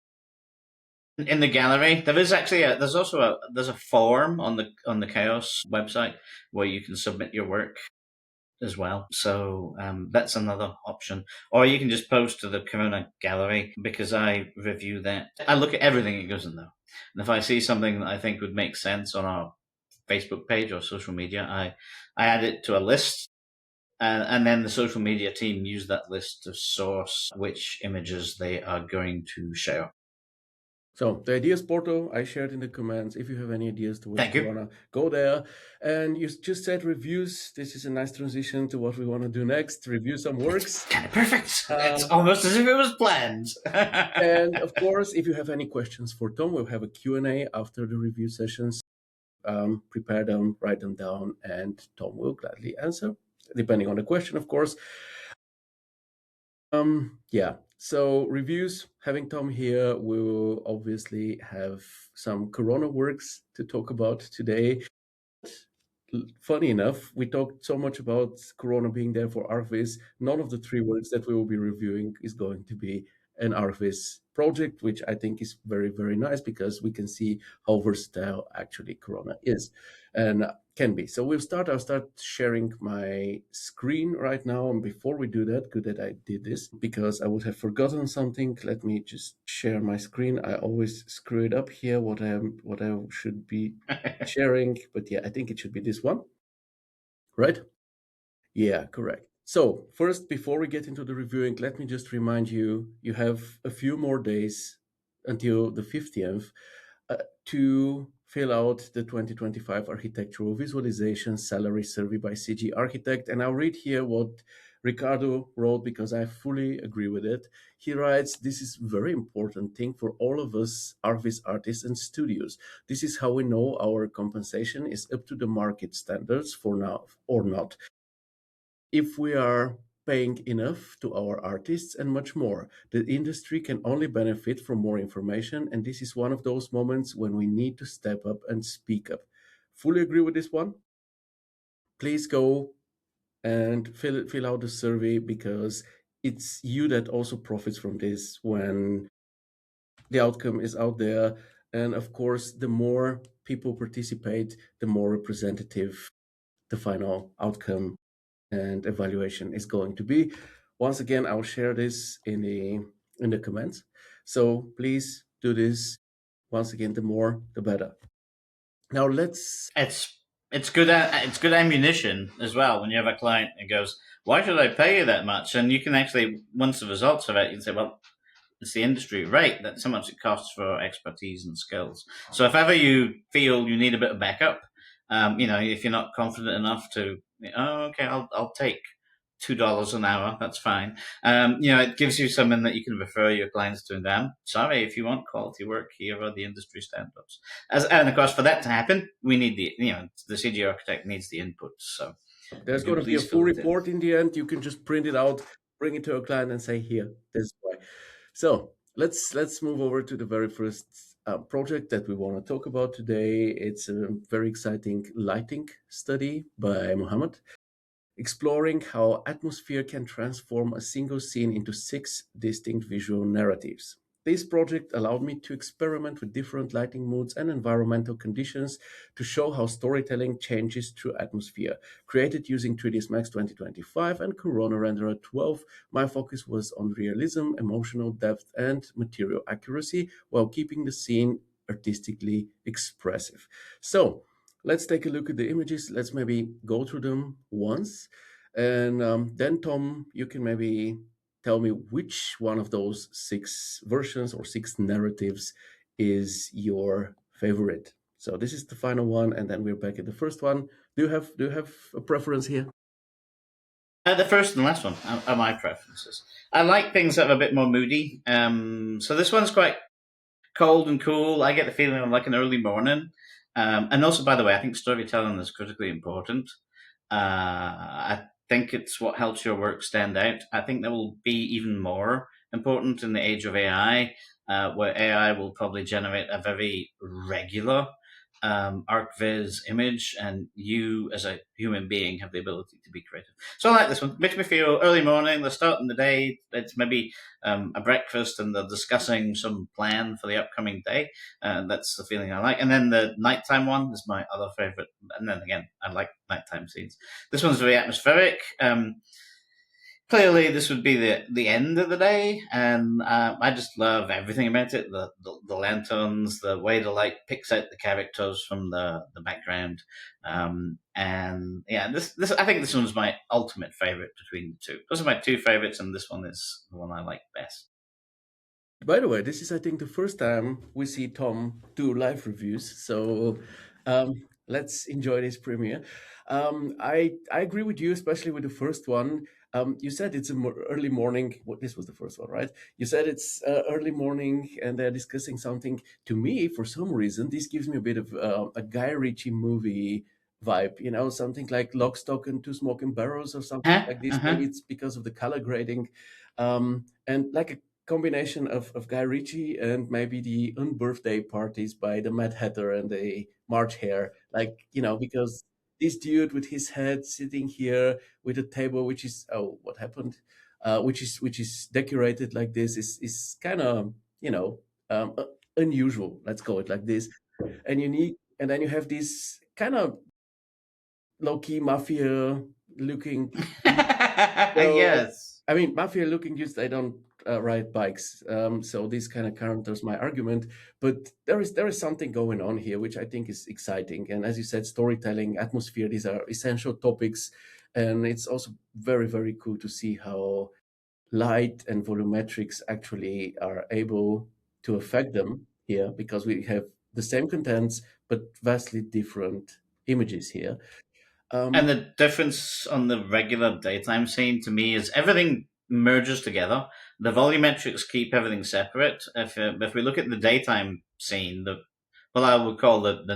In the gallery, there is actually there's also a form on the Chaos website where you can submit your work as well. So that's another option. Or you can just post to the Corona gallery, because I review that. I look at everything that goes in there. And if I see something that I think would make sense on our Facebook page or social media, I add it to a list. And then the social media team use that list to source which images they are going to share. So the ideas portal I shared in the comments. If you have any ideas towards Thank you. Corona, go there. And you just said reviews. This is a nice transition to what we want to do next. Review some works. Kind of perfect. It's almost as if it was planned. And of course, if you have any questions for Tom, we'll have a Q&A after the review sessions. Prepare them, write them down, and Tom will gladly answer, depending on the question, of course. Yeah, so reviews, having Tom here, we will obviously have some Corona works to talk about today. Funny enough, we talked so much about Corona being there for ArchViz. None of the three works that we will be reviewing is going to be an ArchViz project, which I think is very, very nice, because we can see how versatile actually Corona is and can be. So I'll start sharing my screen right now. And before we do that, good that I did this, because I would have forgotten something. Let me just share my screen. I always screw it up here, what I should be sharing, but yeah, I think it should be this one, right? Yeah, correct. So first, before we get into the reviewing, let me just remind you, you have a few more days until the 15th to fill out the 2025 Architectural Visualization Salary Survey by CG Architect. And I'll read here what Ricardo wrote, because I fully agree with it. He writes, "This is a very important thing for all of us ArchViz artists and studios. This is how we know our compensation is up to the market standards for now or not. If we are paying enough to our artists and much more. The industry can only benefit from more information, and this is one of those moments when we need to step up and speak up." Fully agree with this one. Please go and fill out the survey, because it's you that also profits from this when the outcome is out there. And of course, the more people participate, the more representative the final outcome and evaluation is going to be. Once again, I'll share this in the comments. So please do this. Once again, the more, the better. Now let's. It's good ammunition as well when you have a client that goes, "Why should I pay you that much?" And you can actually, once the results are out, you can say, "Well, it's the industry rate. That's how much it costs for expertise and skills." So if ever you feel you need a bit of backup, if you're not confident enough to, okay, I'll take $2 an hour. That's fine. It gives you something that you can refer your clients to. And sorry, if you want quality work, here are the industry standards. And of course, for that to happen, we need the CG architect needs the inputs. So there's going to be a full report in the end. You can just print it out, bring it to a client, and say, "Here, this is why." So let's move over to the very first project that we want to talk about today. It's a very exciting lighting study by Mohammed, exploring how atmosphere can transform a single scene into 6 distinct visual narratives. This project allowed me to experiment with different lighting moods and environmental conditions to show how storytelling changes through atmosphere. Created using 3ds Max 2025 and Corona Renderer 12, my focus was on realism, emotional depth, and material accuracy, while keeping the scene artistically expressive. So, let's take a look at the images. Let's maybe go through them once. And then, Tom, you can maybe tell me which one of those 6 versions or 6 narratives is your favorite. So this is the final one, and then we're back at the first one. Do you have a preference here? The first and last one are my preferences. I like things that are a bit more moody. So this one's quite cold and cool. I get the feeling of like an early morning. And also, by the way, I think storytelling is critically important. I think it's what helps your work stand out. I think there will be even more important in the age of AI, where AI will probably generate a very regular ArcViz image, and you as a human being have the ability to be creative. So I like this one. Makes me feel early morning. They're starting the day. It's maybe a breakfast, and they're discussing some plan for the upcoming day. That's the feeling I like. And then the nighttime one is my other favorite. And then again, I like nighttime scenes. This one's very atmospheric. Clearly, this would be the end of the day, and I just love everything about it. The lanterns, the way the light picks out the characters from the background, and yeah, this I think this one's my ultimate favorite between the two. Those are my two favorites, and this one is the one I like best. By the way, this is, I think, the first time we see Tom do live reviews. So let's enjoy this premiere. I agree with you, especially with the first one. You said it's early morning. Well, this was the first one, right? You said it's early morning and they're discussing something. To me, for some reason, this gives me a bit of a Guy Ritchie movie vibe, something like Lock, Stock, and Two Smoking Barrels or something Huh? like this. Uh huh. Maybe it's because of the color grading. And like a combination of Guy Ritchie and maybe the unbirthday parties by the Mad Hatter and the March Hare. Like, because this dude with his head sitting here with a table which is, oh, what happened? Which is decorated like this is kind of, unusual. Let's call it like this. And then you have this kind of low key mafia looking. So, Yes. I mean, mafia looking dudes, they don't ride bikes. So this kind of counters my argument. But there is something going on here, which I think is exciting. And as you said, storytelling, atmosphere, these are essential topics. And it's also very, very cool to see how light and volumetrics actually are able to affect them here, because we have the same contents, but vastly different images here. And Um, the difference on the regular daytime scene to me is everything merges together. The volumetrics keep everything separate. If we look at the daytime scene, I would call the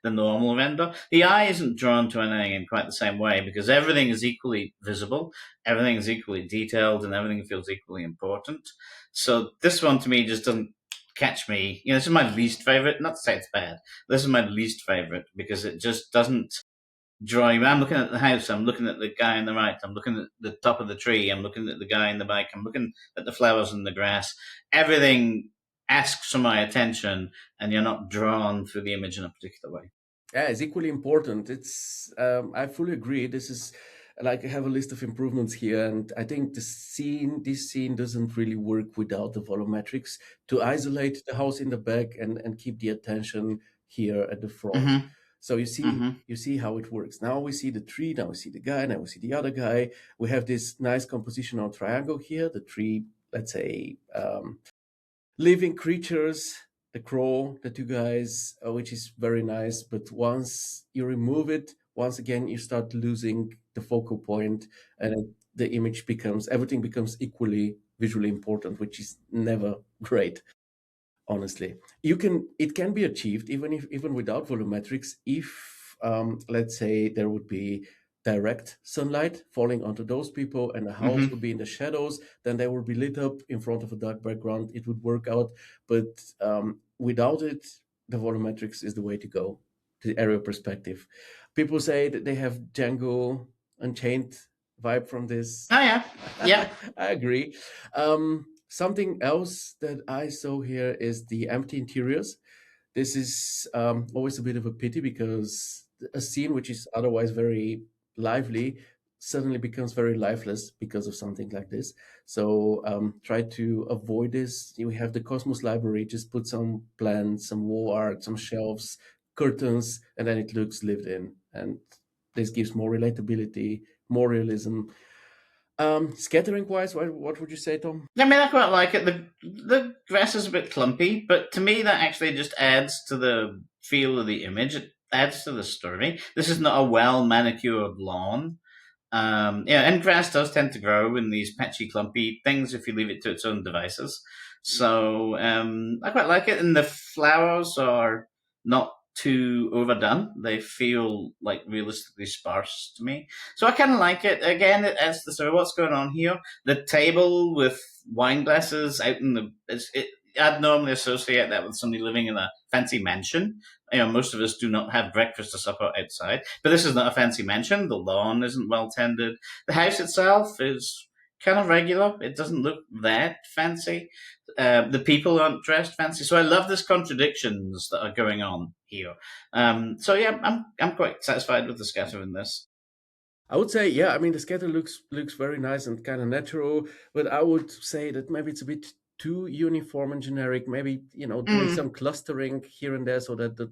normal render. The eye isn't drawn to anything in quite the same way because everything is equally visible, everything is equally detailed, and everything feels equally important. So this one to me just doesn't catch me. This is my least favorite. Not to say it's bad. This is my least favorite because it just doesn't drawing. I'm looking at the house. I'm looking at the guy on the right. I'm looking at the top of the tree. I'm looking at the guy in the bike. I'm looking at the flowers and the grass. Everything asks for my attention, and you're not drawn through the image in a particular way. Yeah, it's equally important. It's I fully agree. This is like I have a list of improvements here, and I think this scene doesn't really work without the volumetrics to isolate the house in the back and keep the attention here at the front. Mm-hmm. So you see how it works. Now we see the tree, now we see the guy, now we see the other guy. We have this nice compositional triangle here. The tree, let's say, living creatures, the crow, the two guys, which is very nice. But once you remove it, once again, you start losing the focal point, and the image everything becomes equally visually important, which is never great. Honestly, it can be achieved even without volumetrics if, let's say, there would be direct sunlight falling onto those people and the house Mm-hmm. would be in the shadows, then they would be lit up in front of a dark background. It would work out. But without it, the volumetrics is the way to go, the aerial perspective. People say that they have Django Unchained vibe from this. Oh yeah, yeah. I agree. Something else that I saw here is the empty interiors. This is always a bit of a pity because a scene which is otherwise very lively suddenly becomes very lifeless because of something like this. So try to avoid this. You have the Cosmos library, just put some plants, some wall art, some shelves, curtains, and then it looks lived in. And this gives more relatability, more realism. Scattering wise, what would you say, Tom? I mean, I quite like it. The grass is a bit clumpy, but to me, that actually just adds to the feel of the image. It adds to the story. This is not a well manicured lawn. Yeah, and grass does tend to grow in these patchy, clumpy things if you leave it to its own devices. So I quite like it, and the flowers are not too overdone. They feel like realistically sparse to me. So I kind of like it. Again, as the sort of what's going on here. The table with wine glasses out in the. I'd normally associate that with somebody living in a fancy mansion. Most of us do not have breakfast or supper outside, but this is not a fancy mansion. The lawn isn't well tended. The house itself is kind of regular. It doesn't look that fancy. The people aren't dressed fancy, so I love these contradictions that are going on here. So yeah, I'm quite satisfied with the scatter in this. I would say, yeah. I mean, the scatter looks very nice and kind of natural, but I would say that maybe it's a bit too uniform and generic. Maybe doing some Mm. clustering here and there so that the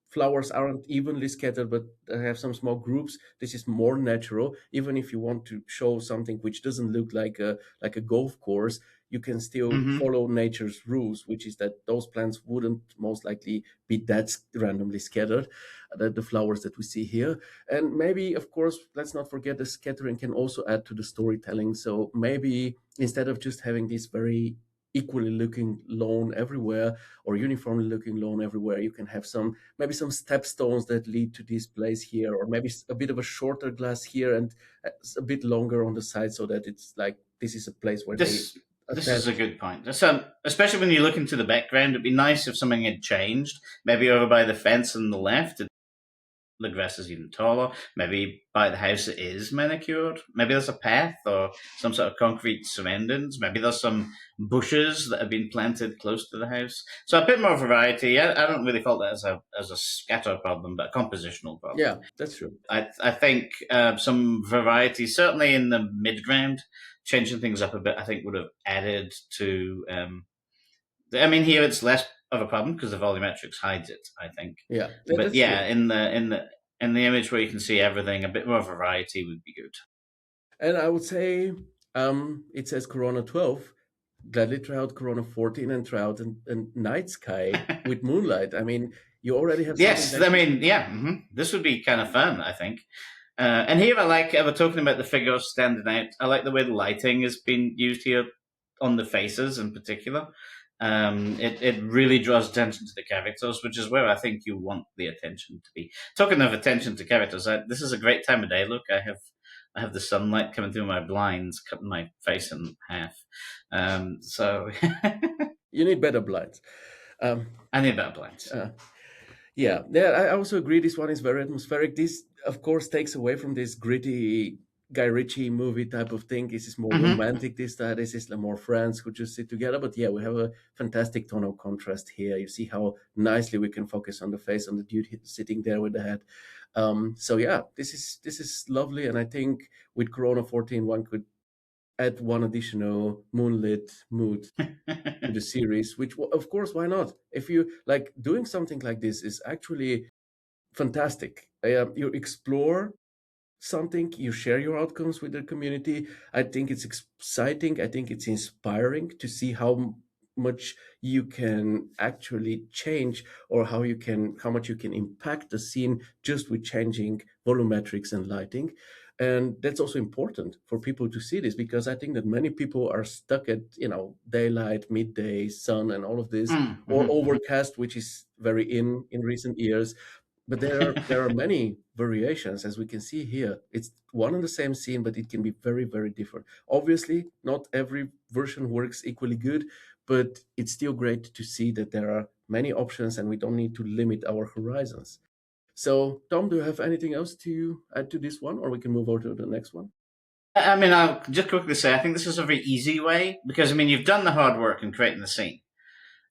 flowers aren't evenly scattered, but they have some small groups. This is more natural. Even if you want to show something which doesn't look like a golf course, you can still Hmm. follow nature's rules, which is that those plants wouldn't most likely be that randomly scattered. The flowers that we see here. And maybe, of course, let's not forget the scattering can also add to the storytelling. So maybe instead of just having this very equally looking lawn everywhere or uniformly looking lawn everywhere, you can have some stepstones that lead to this place here, or maybe a bit of a shorter glass here and a bit longer on the side, so that it's like this is a place where they This is a attach. good point. Especially when you look into the background, it'd be nice if something had changed. Maybe over by the fence on the left, the grass is even taller. Maybe by the house it is manicured. Maybe there's a path or some sort of concrete surroundings. Maybe there's some bushes that have been planted close to the house. So a bit more variety. I don't really fault that as a scatter problem, but a compositional problem. Yeah, that's true. I think some variety, certainly in the mid ground, changing things up a bit, I think would have added to. I mean, here it's less of a problem because the volumetrics hides it. I think, Yeah, but that's yeah, true. in the image where you can see everything, a bit more variety would be good. And I would say it says Corona 12. Gladly try out Corona 14 and try out a night sky with moonlight. I mean, you already have something Yes, like I this. mean, yeah, this would be kind of fun. I think. And here I like, we're talking about the figures standing out. I like the way the lighting has been used here on the faces in particular. It really draws attention to the characters, which is where I think you want the attention to be. Talking of attention to characters, this is a great time of day. Look, I have the sunlight coming through my blinds, cutting my face in half. So You need better blinds. Um, I need better blinds. uh, yeah, I also agree. This one is very atmospheric. This, of course, takes away from this gritty Guy Ritchie movie type of thing. This is more Hmm. romantic. This is like more friends who just sit together. But yeah, we have a fantastic tonal contrast here. You see how nicely we can focus on the face on the dude sitting there with the head. So yeah, this is lovely. And I think with Corona 14, one could add one additional moonlit mood to the series, which of course, why not? If you like, doing something like this is actually fantastic. You explore something, you share your outcomes with the community. I think it's exciting. I think it's inspiring to see how much you can actually change, or how much you can impact the scene just with changing volumetrics and lighting. And that's also important for people to see this, because I think that many people are stuck at daylight, midday, sun, and all of this, or Mm-hmm. overcast, which is very in recent years. But there are many variations, as we can see here. It's one and the same scene, but it can be very, very different. Obviously, not every version works equally good, but it's still great to see that there are many options and we don't need to limit our horizons. So, Tom, do you have anything else to add to this one, or we can move on to the next one? I mean, I'll just quickly say I think this is a very easy way because I mean you've done the hard work in creating the scene.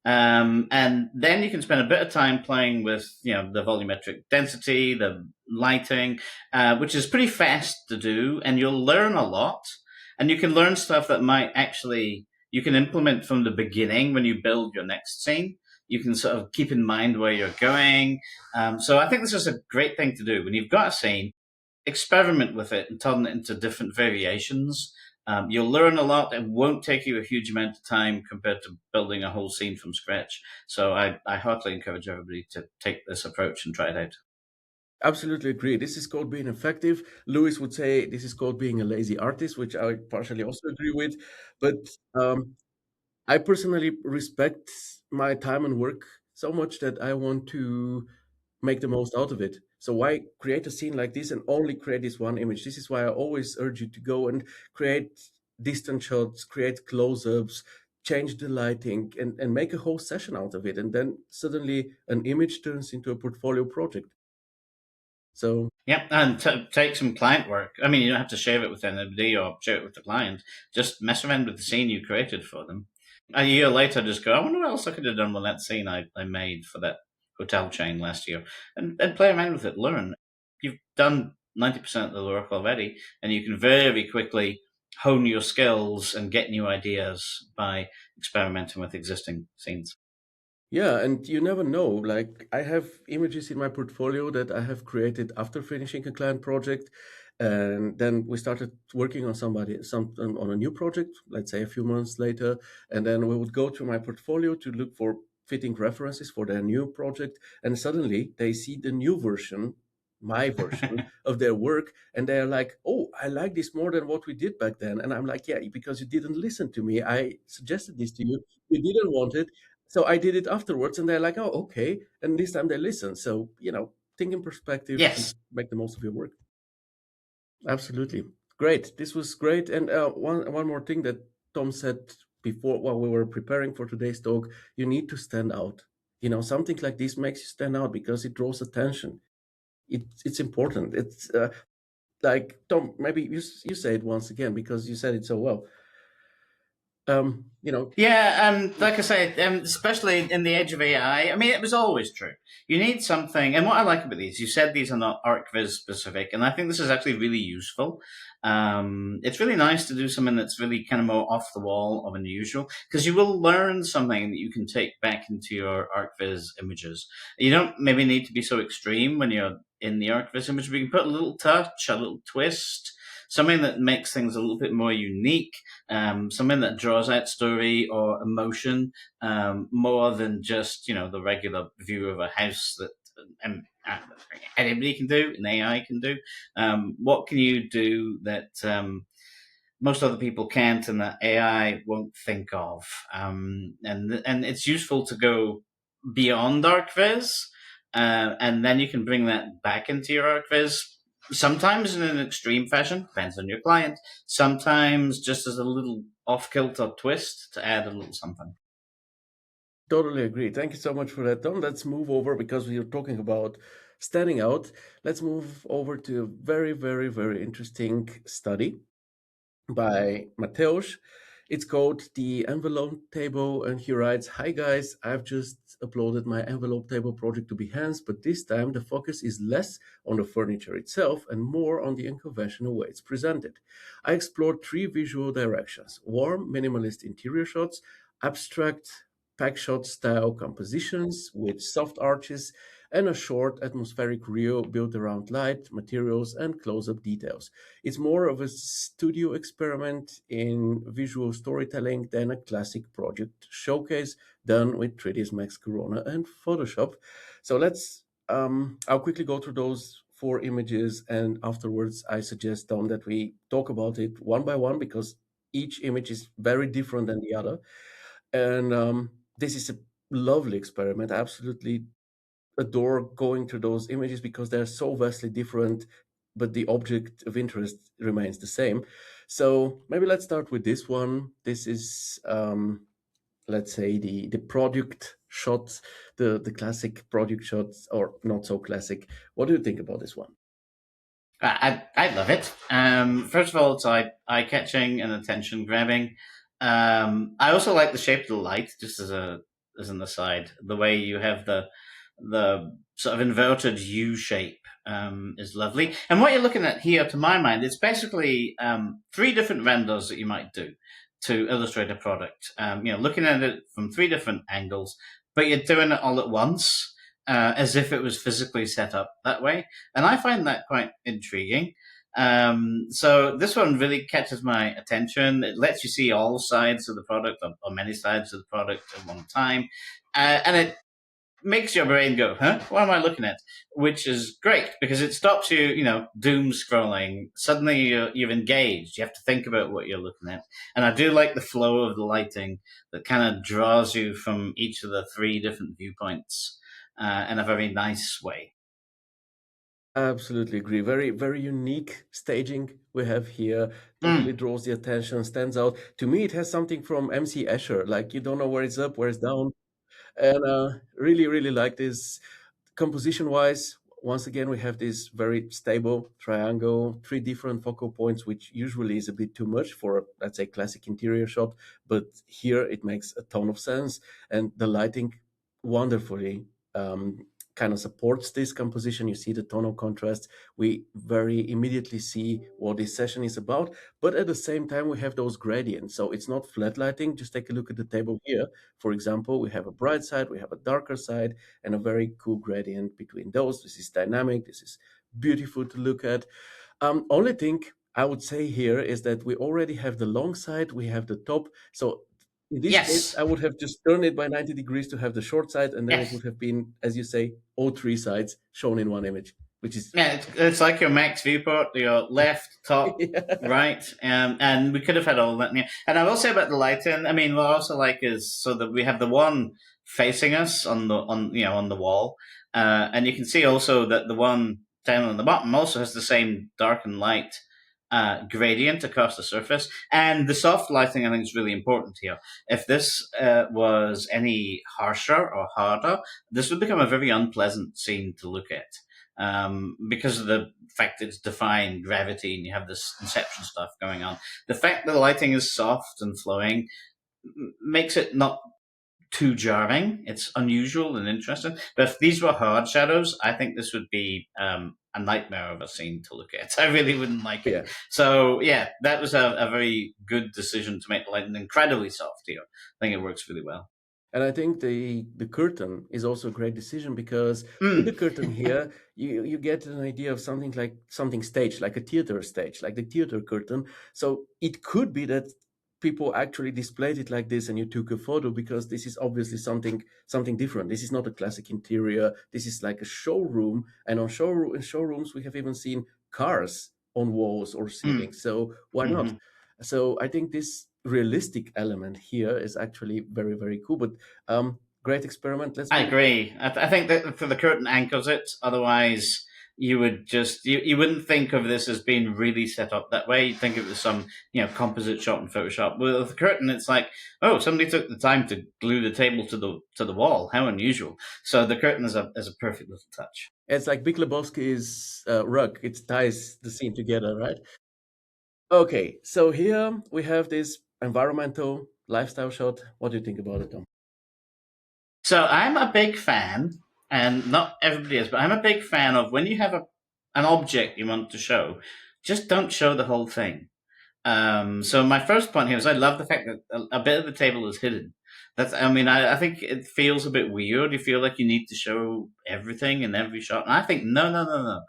And then you can spend a bit of time playing with, the volumetric density, the lighting, which is pretty fast to do, and you'll learn a lot. And you can learn stuff that might actually you can implement from the beginning when you build your next scene. You can sort of keep in mind where you're going. So I think this is a great thing to do when you've got a scene, experiment with it and turn it into different variations. You'll learn a lot. It won't take you a huge amount of time compared to building a whole scene from scratch. So I heartily encourage everybody to take this approach and try it out. Absolutely agree. This is called being effective. Lewis would say this is called being a lazy artist, which I partially also agree with. But um, I personally respect my time and work so much that I want to make the most out of it. So why create a scene like this and only create this one image? This is why I always urge you to go and create distant shots, create close-ups, change the lighting, and make a whole session out of it. And then suddenly an image turns into a portfolio project. So Yep, and take some client work. I mean, you don't have to share it with anybody or share it with the client. Just mess around with the scene you created for them. A year later, just go, I wonder what else I could have done with that scene I made for that hotel chain last year. And play around with it, learn. You've done 90% of the work already, and you can very quickly hone your skills and get new ideas by experimenting with existing scenes. yeah, and you never know. Like I have images in my portfolio that I have created after finishing a client project, and then we started working on on a new project, let's say a few months later, and then we would go to my portfolio to look for fitting references for their new project, and suddenly they see the new version, my version of their work, and they're like, "Oh, I like this more than what we did back then." And I'm like, "Yeah, because you didn't listen to me. I suggested this to you. You didn't want it, so I did it afterwards, and they're like, "Oh, okay." And this time they listen. So think in perspective and Yes. make the most of your work. Absolutely, great. This was great. And one more thing that Tom said before while we were preparing for today's talk: you need to stand out. Something like this makes you stand out because it draws attention. It's important. It's like Tom. Maybe you say it once again because you said it so well. Um, you know, Yeah, like I say, especially in the age of AI, I mean, it was always true. You need something, and what I like about these, you said these are not ArcViz specific, and I think this is actually really useful. It's really nice to do something that's really kind of more off the wall or unusual, because you will learn something that you can take back into your ArcViz images. You don't maybe need to be so extreme when you're in the ArcViz image, but you can put a little touch, a little twist, something that makes things a little bit more unique, something that draws out story or emotion more than just the regular view of a house that anybody can do, an AI can do. What can you do that most other people can't, and that AI won't think of? And it's useful to go beyond ArcViz, and then you can bring that back into your ArcViz. Sometimes in an extreme fashion, depends on your client. Sometimes just as a little off kilter twist to add a little something. totally agree. Thank you so much for that, Tom. Let's move over because we are talking about standing out. Let's move over to a very, very, very interesting study by Mateusz. It's called The Envelope Table, and he writes, "Hi guys, I've just uploaded my envelope table project to Behance, but this time the focus is less on the furniture itself and more on the unconventional way it's presented. I explored three visual directions: warm, minimalist interior shots, abstract pack shot style compositions with soft arches, and a short atmospheric reel built around light, materials, and close-up details. It's more of a studio experiment in visual storytelling than a classic project showcase done with 3ds Max Corona and Photoshop." So I'll quickly go through those four images, and afterwards I suggest, Tom, that we talk about it one by one because each image is very different than the other. And this is a lovely experiment. I absolutely adore going through those images because they're so vastly different, but the object of interest remains the same. So maybe let's start with this one. This is, let's say, the product shots, the classic product shots, or not so classic. What do you think about this one? I love it. First of all, it's eye catching and attention grabbing. I also like the shape of the light, just as an aside. The way you have the sort of inverted U shape is lovely. And what you're looking at here, to my mind, it's basically three different renders that you might do to illustrate a product. Looking at it from three different angles, but you're doing it all at once, as if it was physically set up that way. And I find that quite intriguing. So this one really catches my attention. It lets you see all sides of the product, or many sides of the product at one time. And it makes your brain go, huh? What am I looking at? Which is great because it stops you, doom scrolling. Suddenly you're engaged. You have to think about what you're looking at. And I do like the flow of the lighting that kind of draws you from each of the three different viewpoints. in a very nice way. Absolutely agree. Very, very unique staging we have here. Totally Mm. draws the attention, stands out. To me, it has something from MC Escher. Like you don't know where it's up, where it's down. And really, really like this. Composition wise, once again, we have this very stable triangle, three different focal points, which usually is a bit too much for, let's say, classic interior shot. But here it makes a ton of sense. And the lighting wonderfully kind of supports this composition. You see the tonal contrast. We very immediately see what this session is about. But at the same time, we have those gradients. So it's not flat lighting. Just take a look at the table here. For example, we have a bright side, we have a darker side, and a very cool gradient between those. This is dynamic. This is beautiful to look at. Only thing I would say here is that we already have the long side, we have the top. So in this case, Yes. I would have just turned it by 90 degrees to have the short side, and then it Yes. would have been, as you say, all three sides shown in one image, which is Yeah, it's like your max viewport, your left, top, yeah, right, and we could have had all that. Yeah. And I will say about the lighting. I mean, what I also like is so that we have the one facing us on the wall, and you can see also that the one down on the bottom also has the same dark and light gradient across the surface. And the soft lighting, I think, is really important here. If this was any harsher or harder, this would become a very unpleasant scene to look at because of the fact it's defying gravity and you have this inception stuff going on. The fact that the lighting is soft and flowing makes it not too jarring. It's unusual and interesting. But if these were hard shadows, I think this would be a nightmare of a scene to look at. I really wouldn't like it. yeah. So yeah, that was a very good decision to make the lighting incredibly soft here. I think it works really well. And I think the curtain is also a great decision because with the Mm. curtain here, you get an idea of something like something staged, like a theater stage, like the theater curtain. So it could be that people actually displayed it like this and you took a photo because this is obviously something different. This is not a classic interior. This is like a showroom. And in showrooms, we have even seen cars on walls or Mm. ceilings. So why not? Hmm. So I think this realistic element here is actually very, very cool. But great experiment. Let's I move. agree. I think that for the curtain anchors it. Otherwise, you would just you wouldn't think of this as being really set up that way. You'd think it was some composite shot in Photoshop. With the curtain, it's like, oh, somebody took the time to glue the table to the wall. How unusual! So the curtain is a perfect little touch. It's like Big Lebowski's rug. It ties the scene together, right? Okay, so here we have this environmental lifestyle shot. What do you think about it, Tom? So I'm a big fan, and not everybody is, but I'm a big fan of when you have an object you want to show, just don't show the whole thing. So my first point here is I love the fact that a bit of the table is hidden. I think it feels a bit weird. You feel like you need to show everything in every shot. And I think, no, no, no, no.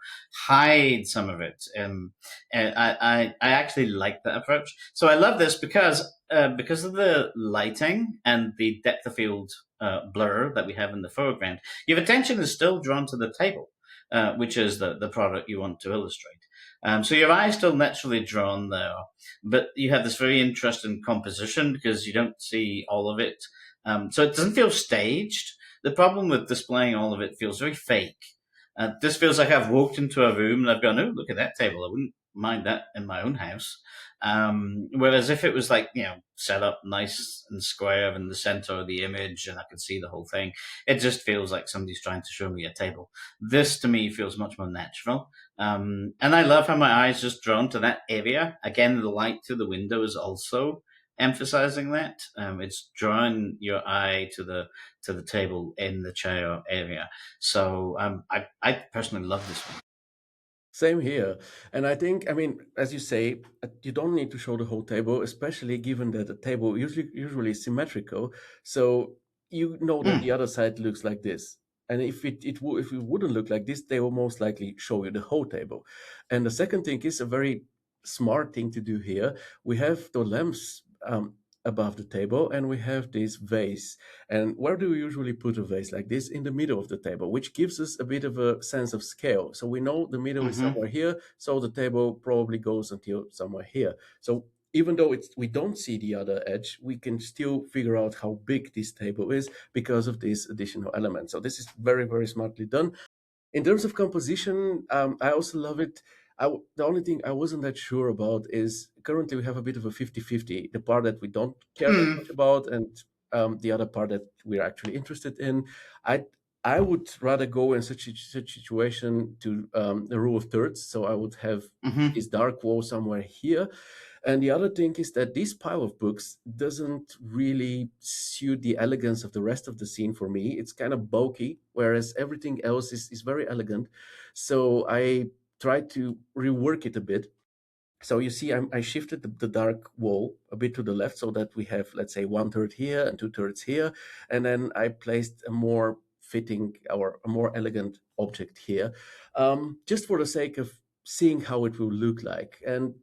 Hide some of it. And I actually like that approach. So I love this because of the lighting and the depth of field blur that we have in the foreground. Your attention is still drawn to the table, which is the product you want to illustrate. So your eye is still naturally drawn there, but you have this very interesting composition because you don't see all of it. So it doesn't feel staged. The problem with displaying all of it feels very fake. This feels like I've walked into a room and I've gone, oh, look at that table. I wouldn't mind that in my own house. Whereas if it was like, set up nice and square in the center of the image and I could see the whole thing, it just feels like somebody's trying to show me a table. This to me feels much more natural. And I love how my eye is just drawn to that area. Again, the light through the window is also emphasizing that. It's drawing your eye to the table in the chair area. So I personally love this one. Same here. And I think, I mean, as you say, you don't need to show the whole table, especially given that the table usually is symmetrical. So you know that the Mm. other side looks like this. And if it wouldn't look like this, they will most likely show you the whole table. And the second thing is a very smart thing to do here. We have the lamps above the table and we have this vase. And where do we usually put a vase like this? In the middle of the table, which gives us a bit of a sense of scale. So we know the middle is Hmm. somewhere here, so the table probably goes until somewhere here. So even though we don't see the other edge, we can still figure out how big this table is because of this additional element. So this is very, very smartly done. In terms of composition, I also love it. The only thing I wasn't that sure about is currently we have a bit of a 50-50, the part that we don't care that Hmm. much about, and the other part that we're actually interested in. I I would rather go in such situation to the rule of thirds. So I would have Hmm. this dark wall somewhere here, and the other thing is that this pile of books doesn't really suit the elegance of the rest of the scene for me. It's kind of bulky, whereas everything else is very elegant. So I tried to rework it a bit. So you see, I shifted the dark wall a bit to the left so that we have, let's say, one third here and two thirds here. And then I placed a more fitting or a more elegant object here, just for the sake of seeing how it will look like. And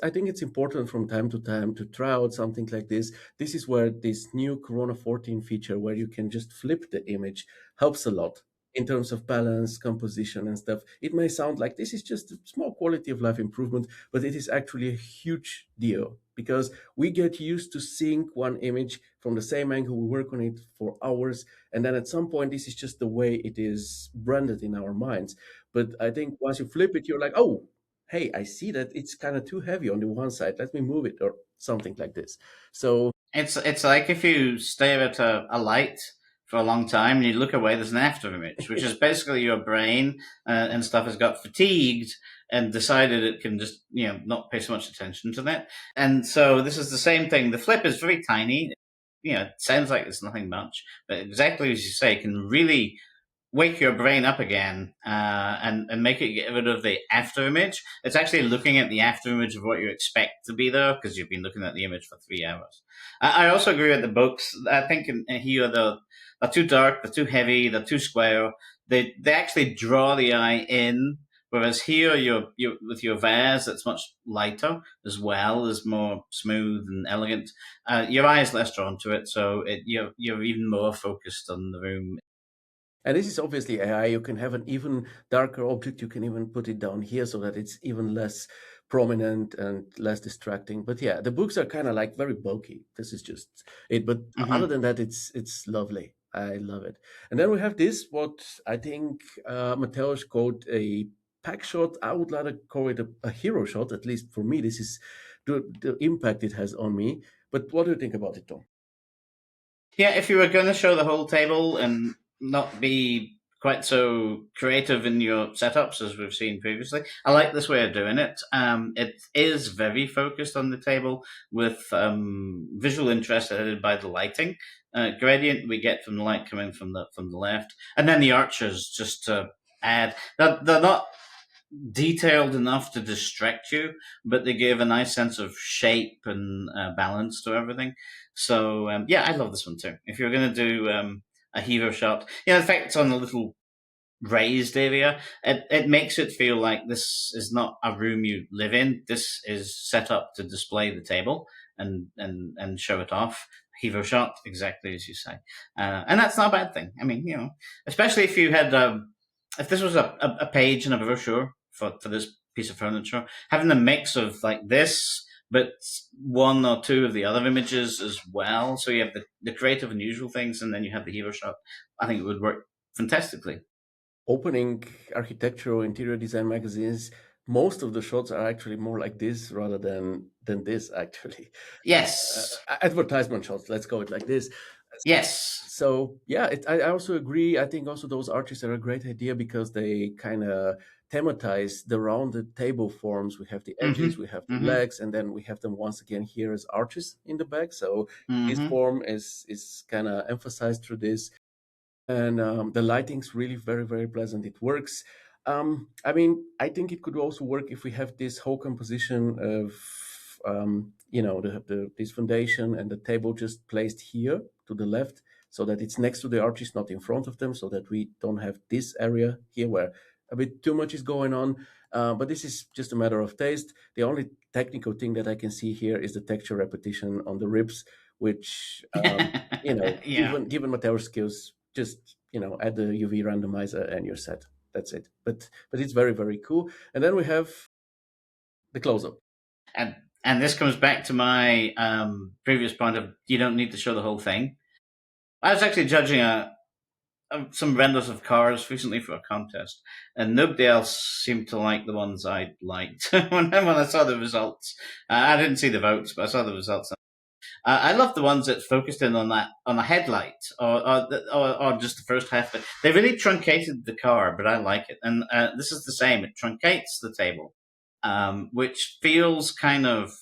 I think it's important from time to time to try out something like this. This is where this new Corona 14 feature, where you can just flip the image, helps a lot in terms of balance, composition, and stuff. It may sound like this is just a small quality of life improvement, but it is actually a huge deal because we get used to seeing one image from the same angle. We work on it for hours, and then at some point, this is just the way it is branded in our minds. But I think once you flip it, you're like, oh, hey, I see that it's kind of too heavy on the one side. Let me move it or something like this. So It's like if you stare at a light for a long time and you look away, there's an after image, which is basically your brain and stuff has got fatigued and decided it can just not pay so much attention to that. And so this is the same thing. The flip is very tiny. It sounds like it's nothing much, but exactly as you say, can really wake your brain up again and make it get rid of the after image. It's actually looking at the after image of what you expect to be there because you've been looking at the image for 3 hours. I also agree with the books. I think in here they're too dark, they're too heavy, they're too square. They actually draw the eye in. Whereas here, you're with your vase, that's much lighter as well, is more smooth and elegant. Your eye is less drawn to it, so you're even more focused on the room. and this is obviously AI. You can have an even darker object. You can even put it down here so that it's even less prominent and less distracting. But yeah, the books are kind of like very bulky. This is just it. But other Hmm. than that, it's lovely. I love it. And then we have this, what I think Mateusz called a pack shot. I would rather call it a hero shot. At least for me, this is the impact it has on me. But what do you think about it, Tom? Yeah, if you were going to show the whole table and not be quite so creative in your setups as we've seen previously, I like this way of doing it. It is very focused on the table with visual interest added by the lighting gradient we get from the light coming from the left, and then the arches just to add. They're not detailed enough to distract you, but they give a nice sense of shape and balance to everything. So yeah, I love this one too. If you're going to do a hero shot, in fact, it's on a little raised area. It makes it feel like this is not a room you live in. This is set up to display the table and show it off. Hero shot, exactly as you say, and that's not a bad thing. I mean, especially if you had if this was a page in a brochure for this piece of furniture, having a mix of like this, but one or two of the other images as well. So you have the creative and usual things, and then you have the hero shot. I think it would work fantastically. Opening architectural interior design magazines, most of the shots are actually more like this rather than this actually. Yes. Advertisement shots, let's go it like this. Yes. So yeah, I also agree. I think also those arches are a great idea because they kind of thematize the rounded table forms. We have the edges, Mm-hmm. we have the Mm-hmm. legs, and then we have them once again here as arches in the back. So this Mm-hmm. form is kind of emphasized through this, and the lighting's really very, very pleasant. It works. I mean, I think it could also work if we have this whole composition of this foundation and the table just placed here to the left, so that it's next to the arches, not in front of them, so that we don't have this area here where a bit too much is going on. But this is just a matter of taste. The only technical thing that I can see here is the texture repetition on the ribs, which Yeah. given Mateusz's skills, just add the UV randomizer and you're set. That's it. But it's very, very cool. And then we have the close up. And this comes back to my previous point of you don't need to show the whole thing. I was actually judging some renders of cars recently for a contest, and nobody else seemed to like the ones I liked when I saw the results. I didn't see the votes, but I saw the results. I love the ones that focused in on that on a headlight or just the first half. They really truncated the car, but I like it. And this is the same; it truncates the table, which feels kind of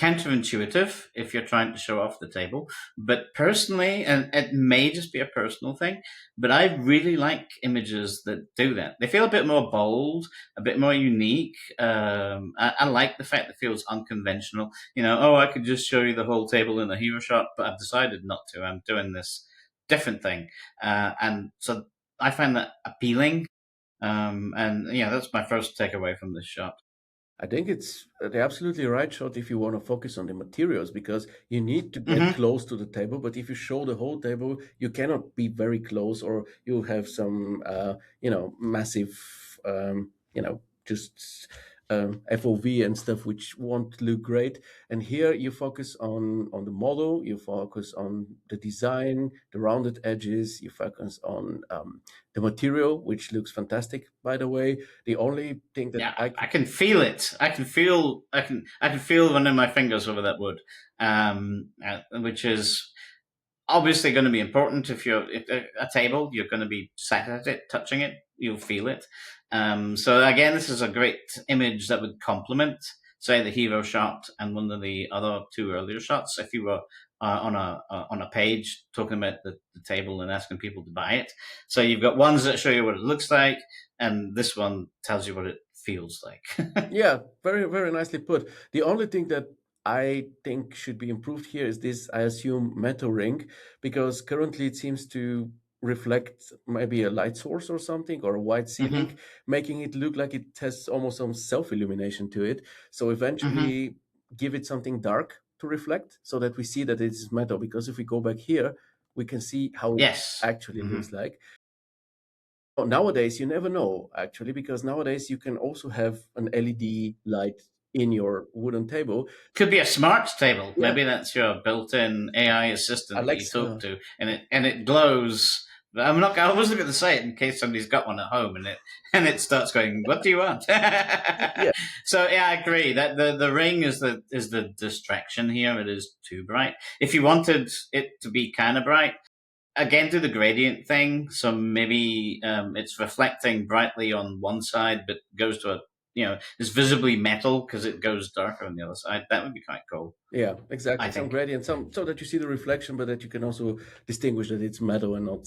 counterintuitive if you're trying to show off the table. But personally, and it may just be a personal thing, but I really like images that do that. They feel a bit more bold, a bit more unique. I like the fact that it feels unconventional. Oh, I could just show you the whole table in a hero shot, but I've decided not to. I'm doing this different thing. And so I find that appealing. And yeah, that's my first takeaway from this shot. I think it's the absolutely right shot if you want to focus on the materials because you need to get Mm-hmm. close to the table. But if you show the whole table, you cannot be very close, or you have some, massive, just FOV and stuff which won't look great. And here you focus on the model, you focus on the design, the rounded edges, you focus on the material, which looks fantastic, by the way. The only thing that Yeah, I I can feel it. I can feel running my fingers over that wood, which is obviously going to be important if a table you're going to be sat at it, touching it, you'll feel it. So again, this is a great image that would complement, say, the hero shot and one of the other two earlier shots. If you were on a page talking about the table and asking people to buy it, so you've got ones that show you what it looks like, and this one tells you what it feels like. Yeah, very, very nicely put. The only thing that I think should be improved here is this, I assume, metal ring, because currently it seems to reflect maybe a light source or something, or a white ceiling, hmm making it look like it has almost some self-illumination to it. So hmm eventually give it something dark to reflect so that we see that it is metal. Because if we go back here, we can see how it Yes. actually hmm looks like. Nowadays, you never know actually, because nowadays you can also have an LED light in your wooden table. Could be a smart table. Yeah, Maybe that's your built-in AI assistant that you talk Alexa. to, and it glows. I'm not. I wasn't going to say it in case somebody's got one at home, and it starts going. What do you want? Yeah, So yeah, I agree that the ring is the distraction here. It is too bright. If you wanted it to be kind of bright, again do the gradient thing. So maybe it's reflecting brightly on one side, but goes to it's visibly metal because it goes darker on the other side. That would be quite cool, yeah, I exactly. Some think. gradient, some so that you see the reflection, but that you can also distinguish that it's metal and not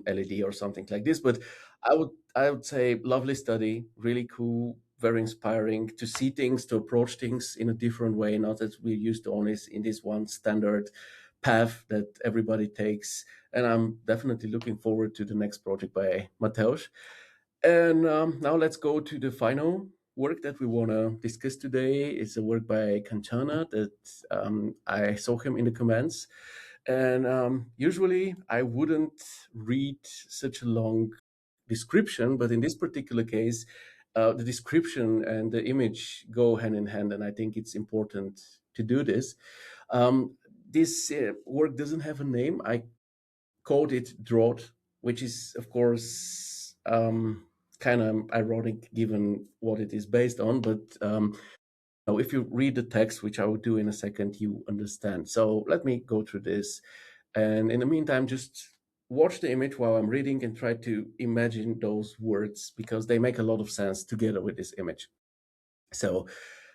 LED or something like this. But I would say lovely study, really cool, very inspiring to see things, to approach things in a different way, not that we're used to only in this one standard path that everybody takes. And I'm definitely looking forward to the next project by Mateusz. And now let's go to the final work that we want to discuss today. It's a work by Kanchana that I saw him in the comments. And usually I wouldn't read such a long description, but in this particular case, the description and the image go hand in hand, and I think it's important to do this. This work doesn't have a name. I called it Drought, which is, of course, kind of ironic given what it is based on. But now if you read the text, which I will do in a second, you understand. So let me go through this. And in the meantime, just watch the image while I'm reading and try to imagine those words because they make a lot of sense together with this image. So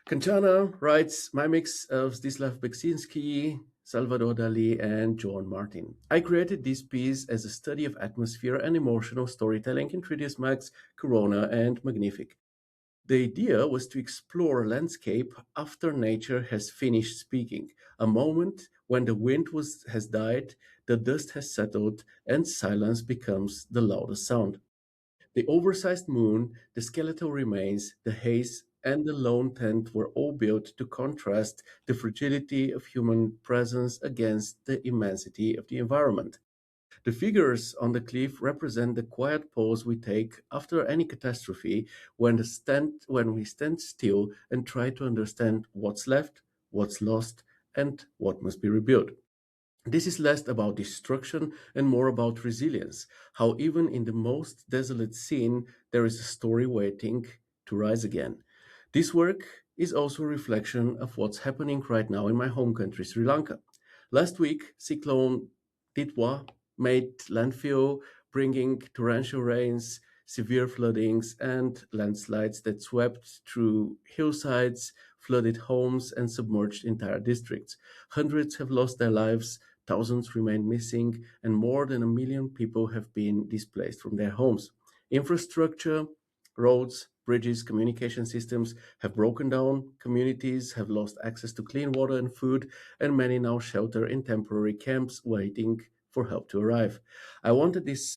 Kanchana writes, my mix of Zdzislaw Beksinski, Salvador Dali, and John Martin. I created this piece as a study of atmosphere and emotional storytelling in 3ds Max, Corona, and Magnific. The idea was to explore landscape after nature has finished speaking, a moment when the has died, the dust has settled, and silence becomes the loudest sound. The oversized moon, the skeletal remains, the haze, and the lone tent were all built to contrast the fragility of human presence against the immensity of the environment. The figures on the cliff represent the quiet pause we take after any catastrophe when we stand still and try to understand what's left, what's lost, and what must be rebuilt. This is less about destruction and more about resilience, how even in the most desolate scene, there is a story waiting to rise again. This work is also a reflection of what's happening right now in my home country, Sri Lanka. Last week, Cyclone Titwa made landfill, bringing torrential rains, severe floodings, and landslides that swept through hillsides, flooded homes, and submerged entire districts. Hundreds have lost their lives, thousands remain missing, and more than 1 million people have been displaced from their homes. Infrastructure, roads, bridges, communication systems have broken down, communities have lost access to clean water and food, and many now shelter in temporary camps waiting for help to arrive. I wanted this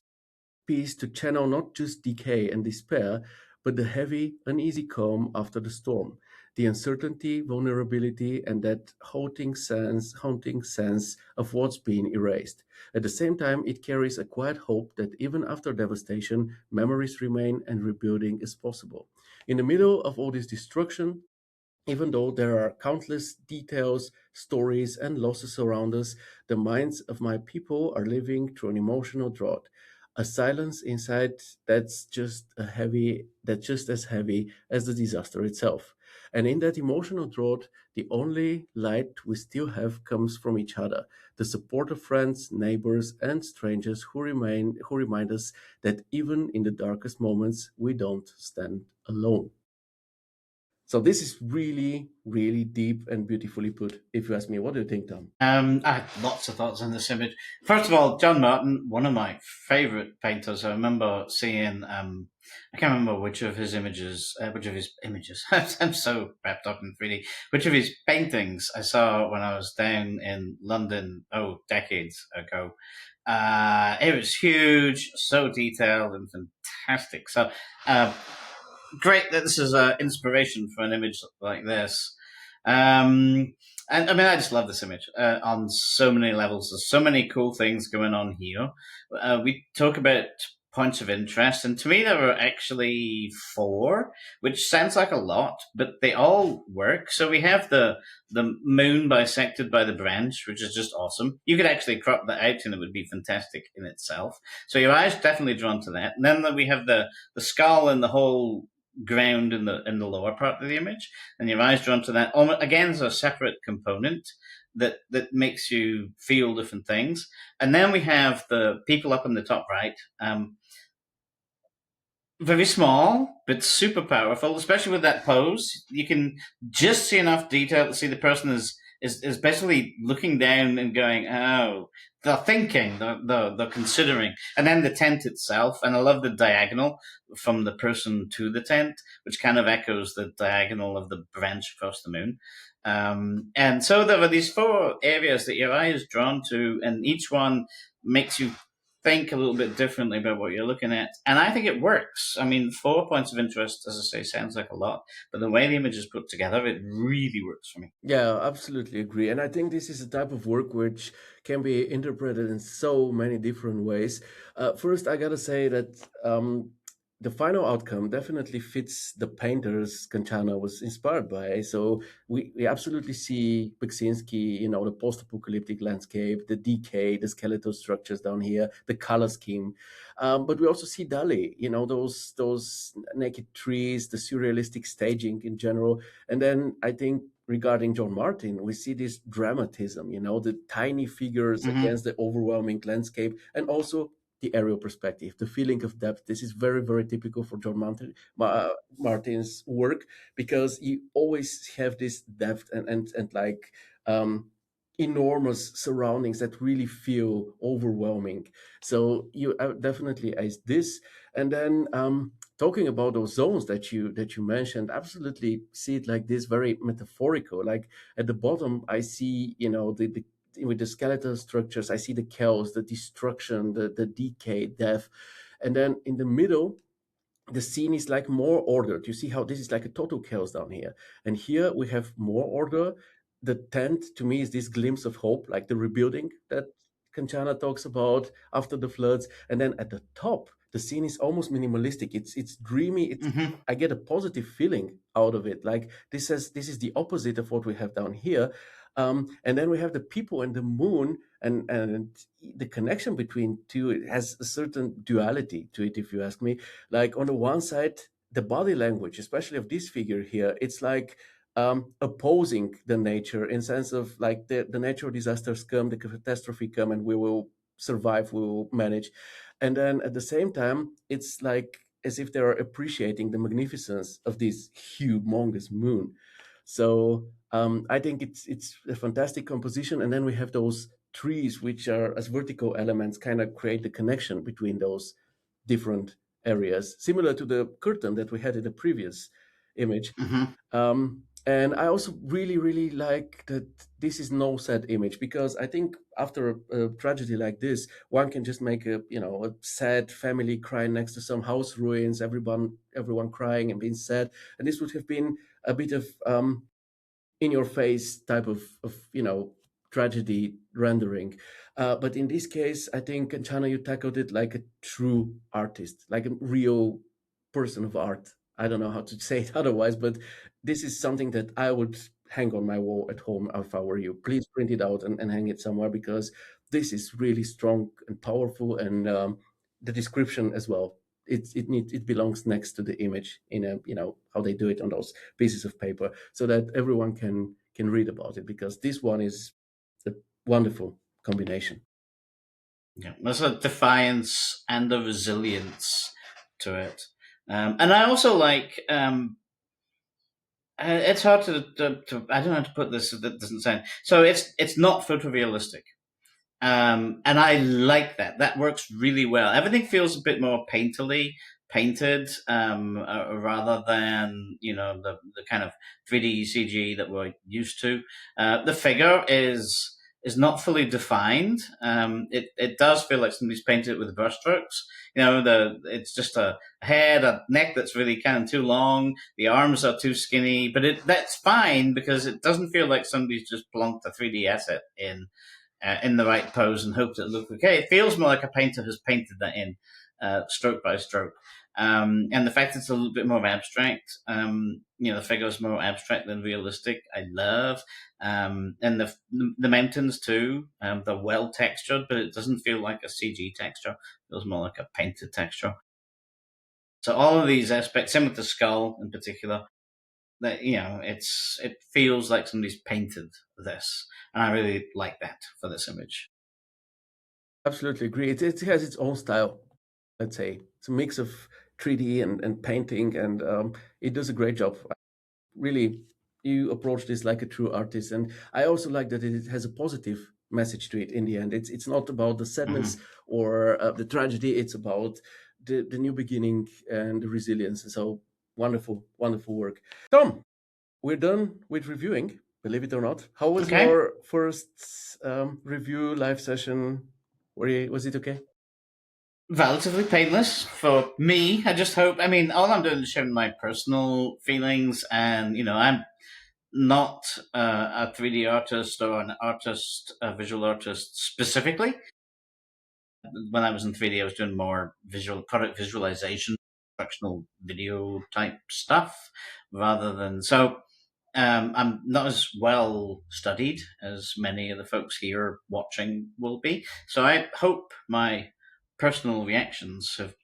piece to channel not just decay and despair, but the heavy, uneasy calm after the storm, the uncertainty, vulnerability, and that haunting sense of what's been erased. At the same time, it carries a quiet hope that even after devastation, memories remain and rebuilding is possible. In the middle of all this destruction, even though there are countless details, stories, and losses around us, the minds of my people are living through an emotional drought, a silence inside that's just as heavy as the disaster itself. And in that emotional drought, the only light we still have comes from each other, the support of friends, neighbors, and strangers who remind us that even in the darkest moments, we don't stand alone. So this is really, really deep and beautifully put. If you ask me, what do you think, Tom? I had lots of thoughts on this image. First of all, John Martin, one of my favourite painters. I remember seeing, I can't remember which of his images, I'm so wrapped up in 3D, which of his paintings I saw when I was down in London, decades ago. It was huge, so detailed and fantastic. So, uh, great that this is inspiration for an image like this. And I mean, I just love this image on so many levels. There's so many cool things going on here. We talk about points of interest, and to me, there were actually four, which sounds like a lot, but they all work. So we have the moon bisected by the branch, which is just awesome. You could actually crop that out, and it would be fantastic in itself. So your eyes definitely drawn to that. And then we have the skull and the whole ground in the lower part of the image, and your eyes drawn to that. Again, as a separate component that makes you feel different things. And then we have the people up in the top right. Very small, but super powerful, especially with that pose. You can just see enough detail to see the person is basically looking down and going, oh, they're thinking, they're considering. And then the tent itself, and I love the diagonal from the person to the tent, which kind of echoes the diagonal of the branch across the moon. And so there are these four areas that your eye is drawn to, and each one makes you think a little bit differently about what you're looking at. And I think it works. I mean, 4 points of interest, as I say, sounds like a lot, but the way the image is put together, it really works for me. Yeah, absolutely agree. And I think this is a type of work which can be interpreted in so many different ways. First, I gotta say that the final outcome definitely fits the painters Kanchana was inspired by. So we absolutely see Beksinski, the post-apocalyptic landscape, the decay, the skeletal structures down here, the color scheme. But we also see Dali, those naked trees, the surrealistic staging in general. And then I think regarding John Martin, we see this dramatism, the tiny figures Mm-hmm. against the overwhelming landscape, and also the aerial perspective, the feeling of depth. This is very, very typical for Martin's work, because you always have this depth and like enormous surroundings that really feel overwhelming. So you definitely ace this. And then talking about those zones that you mentioned, absolutely see it like this, very metaphorical. Like at the bottom, I see the with the skeletal structures, I see the chaos, the destruction, the decay, death, and then in the middle, the scene is like more ordered. You see how this is like a total chaos down here, and here we have more order. The tent to me is this glimpse of hope, like the rebuilding Kanchana talks about after the floods, and then at the top, the scene is almost minimalistic. It's dreamy. It's Hmm. I get a positive feeling out of it. Like this is the opposite of what we have down here. And then we have the people and the moon, and the connection between two. It has a certain duality to it, if you ask me. Like on the one side, the body language, especially of this figure here, it's like opposing the nature in sense of like the natural disasters come, the catastrophe come, and we will survive, we will manage. And then at the same time, it's like as if they are appreciating the magnificence of this humongous moon. So I think it's a fantastic composition. And then we have those trees, which are as vertical elements, kind of create the connection between those different areas, similar to the curtain that we had in the previous image. Hmm. And I also really, really like that this is no sad image, because I think after a tragedy like this, one can just make a sad family crying next to some house ruins, everyone crying and being sad, and this would have been a bit of in your face type of tragedy rendering. But in this case, I think Kanchana, you tackled it like a true artist, like a real person of art. I don't know how to say it otherwise, but this is something that I would hang on my wall at home if I were you. Please print it out and hang it somewhere, because this is really strong and powerful, and the description as well. It belongs next to the image in a how they do it on those pieces of paper, so that everyone can read about it, because this one is a wonderful combination. Yeah, there's a defiance and a resilience to it, and I also like. It's hard to I don't know how to put this. That doesn't sound so. It's not photorealistic. And I like that. That works really well. Everything feels a bit more painted, rather than the kind of 3D CG that we're used to. The figure is not fully defined. It does feel like somebody's painted it with brushstrokes. It's just a head, a neck that's really kind of too long. The arms are too skinny, but that's fine because it doesn't feel like somebody's just plonked a 3D asset in the right pose and hoped it looked okay. It feels more like a painter has painted that in, stroke by stroke. And the fact it's a little bit more abstract, the figure is more abstract than realistic. I love, and the mountains too. They're well textured, but it doesn't feel like a CG texture. It feels more like a painted texture. So all of these aspects, same with the skull in particular, that it feels like somebody's painted this, and I really like that for this image. Absolutely agree. It has its own style, let's say. It's a mix of 3D and painting, and it does a great job. Really, you approach this like a true artist, and I also like that it has a positive message to it in the end. It's not about the sadness Hmm. or the tragedy. It's about the new beginning and the resilience. And so wonderful, wonderful work. Tom, we're done with reviewing, believe it or not. How was Okay. your first review live session? Was it okay? Relatively painless for me. I just hope. I mean, all I'm doing is sharing my personal feelings, and I'm not a 3D artist or an artist, a visual artist specifically. When I was in 3D, I was doing more visual product visualization, instructional video type stuff, rather than so. I'm not as well studied as many of the folks here watching will be. So I hope my personal reactions have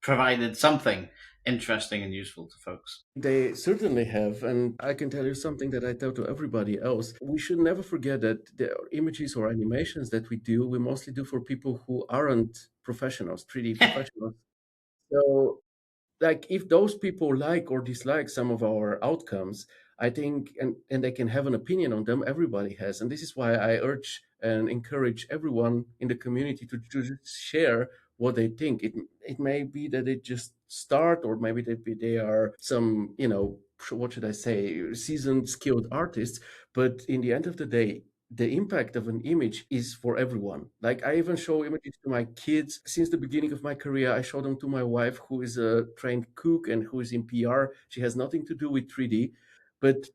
provided something interesting and useful to folks. They certainly have, and I can tell you something that I tell to everybody else. We should never forget that the images or animations that we mostly do for people who aren't professionals, 3D professionals. So like if those people like or dislike some of our outcomes, I think, and they can have an opinion on them, everybody has. And this is why I urge and encourage everyone in the community to just share what they think. It may be that they just start, or maybe they are some, what should I say, seasoned, skilled artists. But in the end of the day, the impact of an image is for everyone. Like I even show images to my kids since the beginning of my career. I show them to my wife, who is a trained cook and who is in PR. She has nothing to do with 3D, but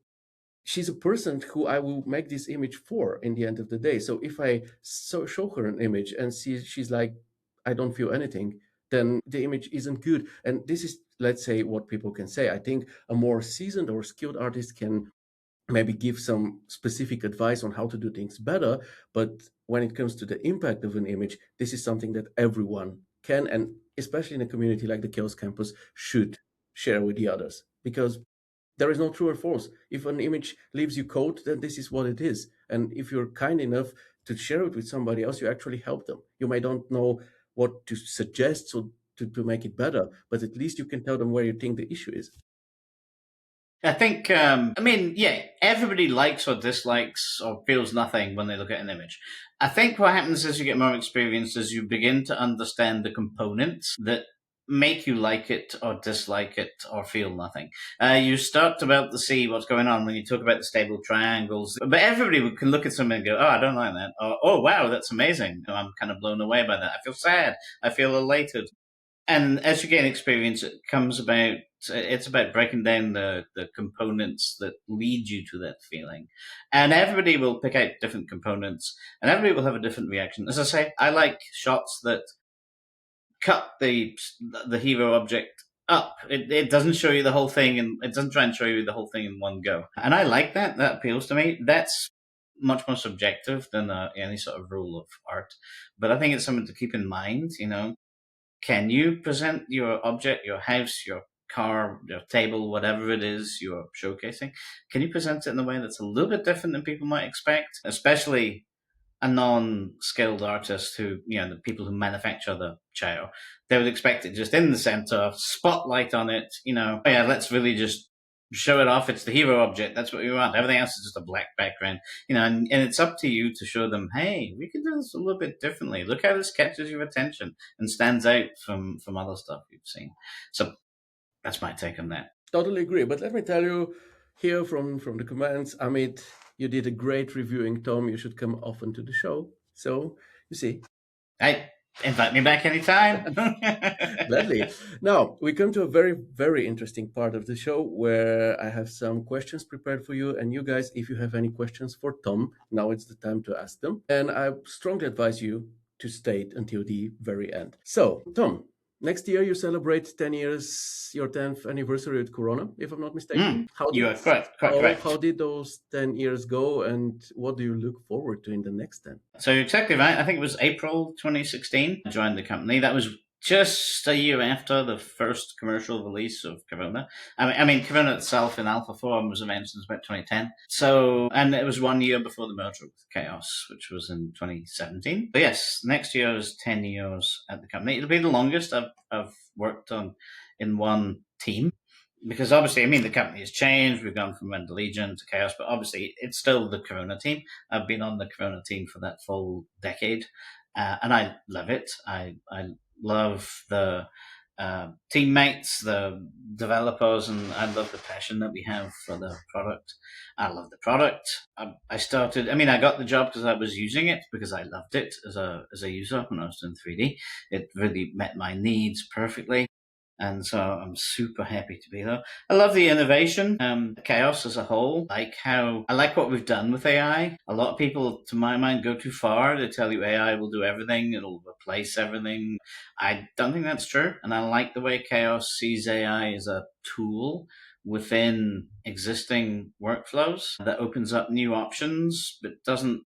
she's a person who I will make this image for in the end of the day. So if I show her an image and she's like, I don't feel anything, then the image isn't good. And this is, let's say, what people can say. I think a more seasoned or skilled artist can maybe give some specific advice on how to do things better. But when it comes to the impact of an image, this is something that everyone can, and especially in a community like the Chaos Campus, should share with the others. Because there is no true or false. If an image leaves you cold, then this is what it is. And if you're kind enough to share it with somebody else, you actually help them. You may don't know what to suggest so to make it better, but at least you can tell them where you think the issue is. I think, yeah, everybody likes or dislikes or feels nothing when they look at an image. I think what happens as you get more experience is you begin to understand the components that make you like it or dislike it or feel nothing. You start to be able to see what's going on when you talk about the stable triangles. But everybody can look at something and go, oh, I don't like that. Or, oh, wow, that's amazing. I'm kind of blown away by that. I feel sad. I feel elated. And as you gain experience, it comes about. It's about breaking down the components that lead you to that feeling, and everybody will pick out different components, and everybody will have a different reaction. As I say, I like shots that cut the hero object up. It doesn't show you the whole thing, and it doesn't try and show you the whole thing in one go. And I like that. That appeals to me. That's much more subjective than any sort of rule of art, but I think it's something to keep in mind. Can you present your object, your house, your car, your table, whatever it is you're showcasing? Can you present it in a way that's a little bit different than people might expect? Especially a non-skilled artist who, the people who manufacture the chair, they would expect it just in the center, spotlight on it, oh yeah, let's really just show it off. It's the hero object. That's what we want. Everything else is just a black background, and it's up to you to show them, hey, we can do this a little bit differently. Look how this catches your attention and stands out from other stuff you've seen. So that's my take on that. Totally agree. But let me tell you here from the comments, Amit, you did a great reviewing Tom. You should come often to the show. So you see. Hey, invite me back anytime. Gladly. Now, we come to a very, very interesting part of the show where I have some questions prepared for you. And you guys, if you have any questions for Tom, now it's the time to ask them. And I strongly advise you to stay until the very end. So, Tom, next year you celebrate 10 years, your 10th anniversary with Corona, if I'm not mistaken. You are correct. How did those 10 years go, and what do you look forward to in the next 10? So you're exactly right. I think it was April 2016 I joined the company. That was just a year after the first commercial release of Corona. I mean, Corona itself in alpha form was announced in about 2010. So, and it was 1 year before the merger with Chaos, which was in 2017. But yes, next year is 10 years at the company. It'll be the longest I've worked on in one team. Because obviously, I mean, the company has changed. We've gone from Red Legion to Chaos, but obviously, it's still the Corona team. I've been on the Corona team for that full decade, and I love it. I love the teammates, the developers, and I love the passion that we have for the product. I love the product. I started. I mean, I got the job because I was using it because I loved it as a user when I was doing 3D. It really met my needs perfectly. And so I'm super happy to be there. I love the innovation, Chaos as a whole. I like what we've done with AI. A lot of people, to my mind, go too far. They tell you AI will do everything. It'll replace everything. I don't think that's true. And I like the way Chaos sees AI as a tool within existing workflows that opens up new options, but doesn't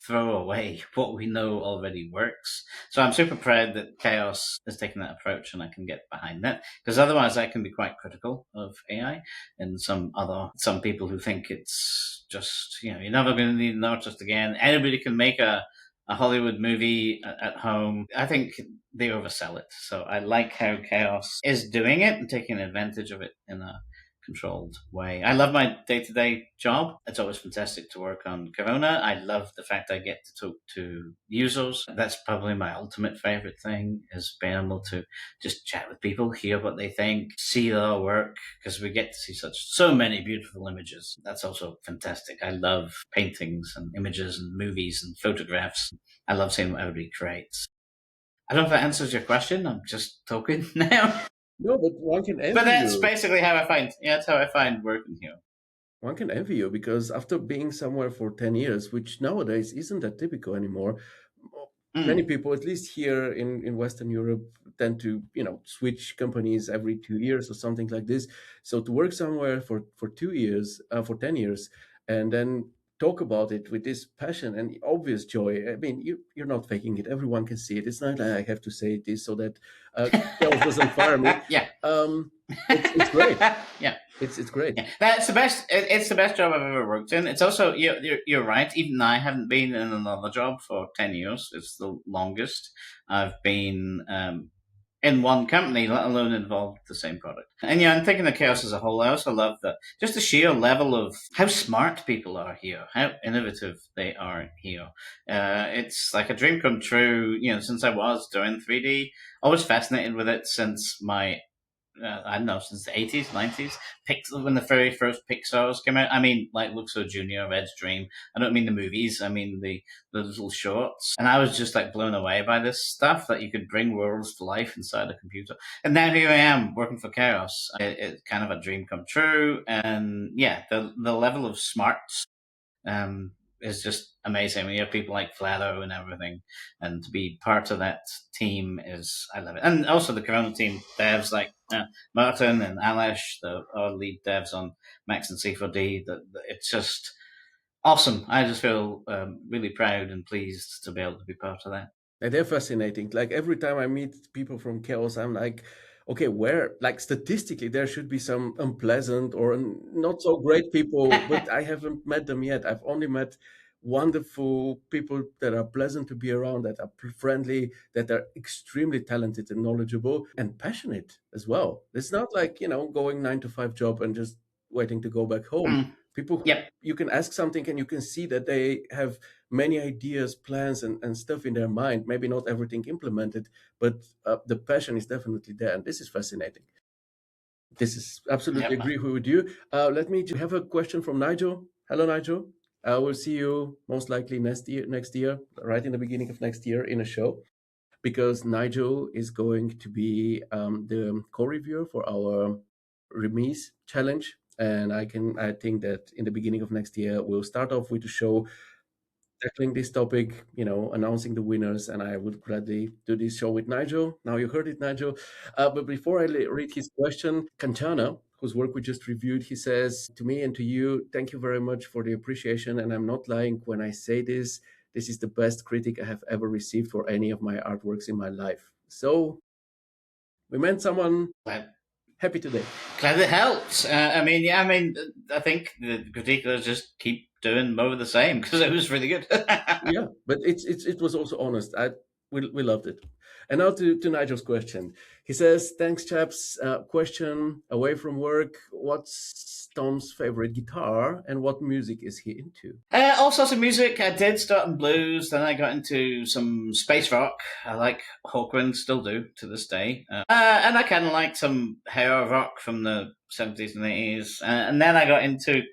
throw away what we know already works. So I'm super proud that Chaos has taken that approach and I can get behind that, because otherwise I can be quite critical of AI and some people who think it's just, you're never going to need an artist again. Anybody can make a Hollywood movie at home. I think they oversell it. So I like how Chaos is doing it and taking advantage of it in a controlled way. I love my day-to-day job. It's always fantastic to work on Corona. I love the fact I get to talk to users. That's probably my ultimate favorite thing, is being able to just chat with people, hear what they think, see their work, because we get to see so many beautiful images. That's also fantastic. I love paintings and images and movies and photographs. I love seeing what everybody creates. I don't know if that answers your question. I'm just talking now. No, but one can But answer that's you. basically how I find. Yeah, that's how I find working here. one can envy you, because after being somewhere for 10 years, which nowadays isn't that typical anymore, many Mm. people, at least here in Western Europe, tend to, switch companies every 2 years or something like this. So to work somewhere for 2 years, for 10 years, and then talk about it with this passion and obvious joy. I mean, you're not faking it. Everyone can see it. It's not like I have to say this so that Chaos doesn't fire me. Yeah. It's great. Yeah. It's great. Yeah, that's the best. It's the best job I've ever worked in. It's also you're right. Even I haven't been in another job for 10 years. It's the longest I've been in one company, let alone involved with the same product. And yeah, I'm thinking of Chaos as a whole. I also love that just the sheer level of how smart people are here, how innovative they are here. It's like a dream come true. Since I was doing 3D, always fascinated with it since my I don't know, since the 80s, 90s, when the very first Pixar's came out. I mean, like Luxo Jr., Red's Dream. I don't mean the movies, I mean the little shorts. And I was just like blown away by this stuff that you could bring worlds to life inside a computer. And now here I am working for Chaos. It's kind of a dream come true. And yeah, the level of smarts um, is just amazing. When you have people like Flado and everything, and to be part of that team I love it. And also the Corona team devs like Martin and Alish, our lead devs on Max and C4D. It's just awesome. I just feel really proud and pleased to be able to be part of that. And they're fascinating. Like every time I meet people from Chaos, I'm like, okay, where, like statistically, there should be some unpleasant or not so great people, but I haven't met them yet. I've only met wonderful people that are pleasant to be around, that are friendly, that are extremely talented and knowledgeable and passionate as well. It's not like, going 9 to 5 job and just waiting to go back home. Mm. People who Yep. you can ask something and you can see that they have many ideas, plans, and stuff in their mind. Maybe not everything implemented, but the passion is definitely there, and this is fascinating. This is absolutely Yep. agree with you. Let me just have a question from Nigel. Hello, Nigel. I will see you most likely next year, right in the beginning of next year, in a show, because Nigel is going to be the co-reviewer for our Remise challenge, and I think that in the beginning of next year we'll start off with the show tackling this topic, announcing the winners, and I would gladly do this show with Nigel. Now you heard it, Nigel. But before I read his question, Kanchana, whose work we just reviewed, he says to me and to you, thank you very much for the appreciation. And I'm not lying when I say this. This is the best critic I have ever received for any of my artworks in my life. So we meant someone happy today. Glad it helped. I think the critiquers just keep doing more of the same because it was really good. Yeah, but it was also honest. We loved it. And now to Nigel's question. He says, "Thanks, chaps. Question: away from work, what's Tom's favorite guitar, and what music is he into?" All sorts of music. I did start in blues, then I got into some space rock. I like Hawkwind, still do to this day. And I kind of like some hair rock from the 70s and 80s. And then I got into,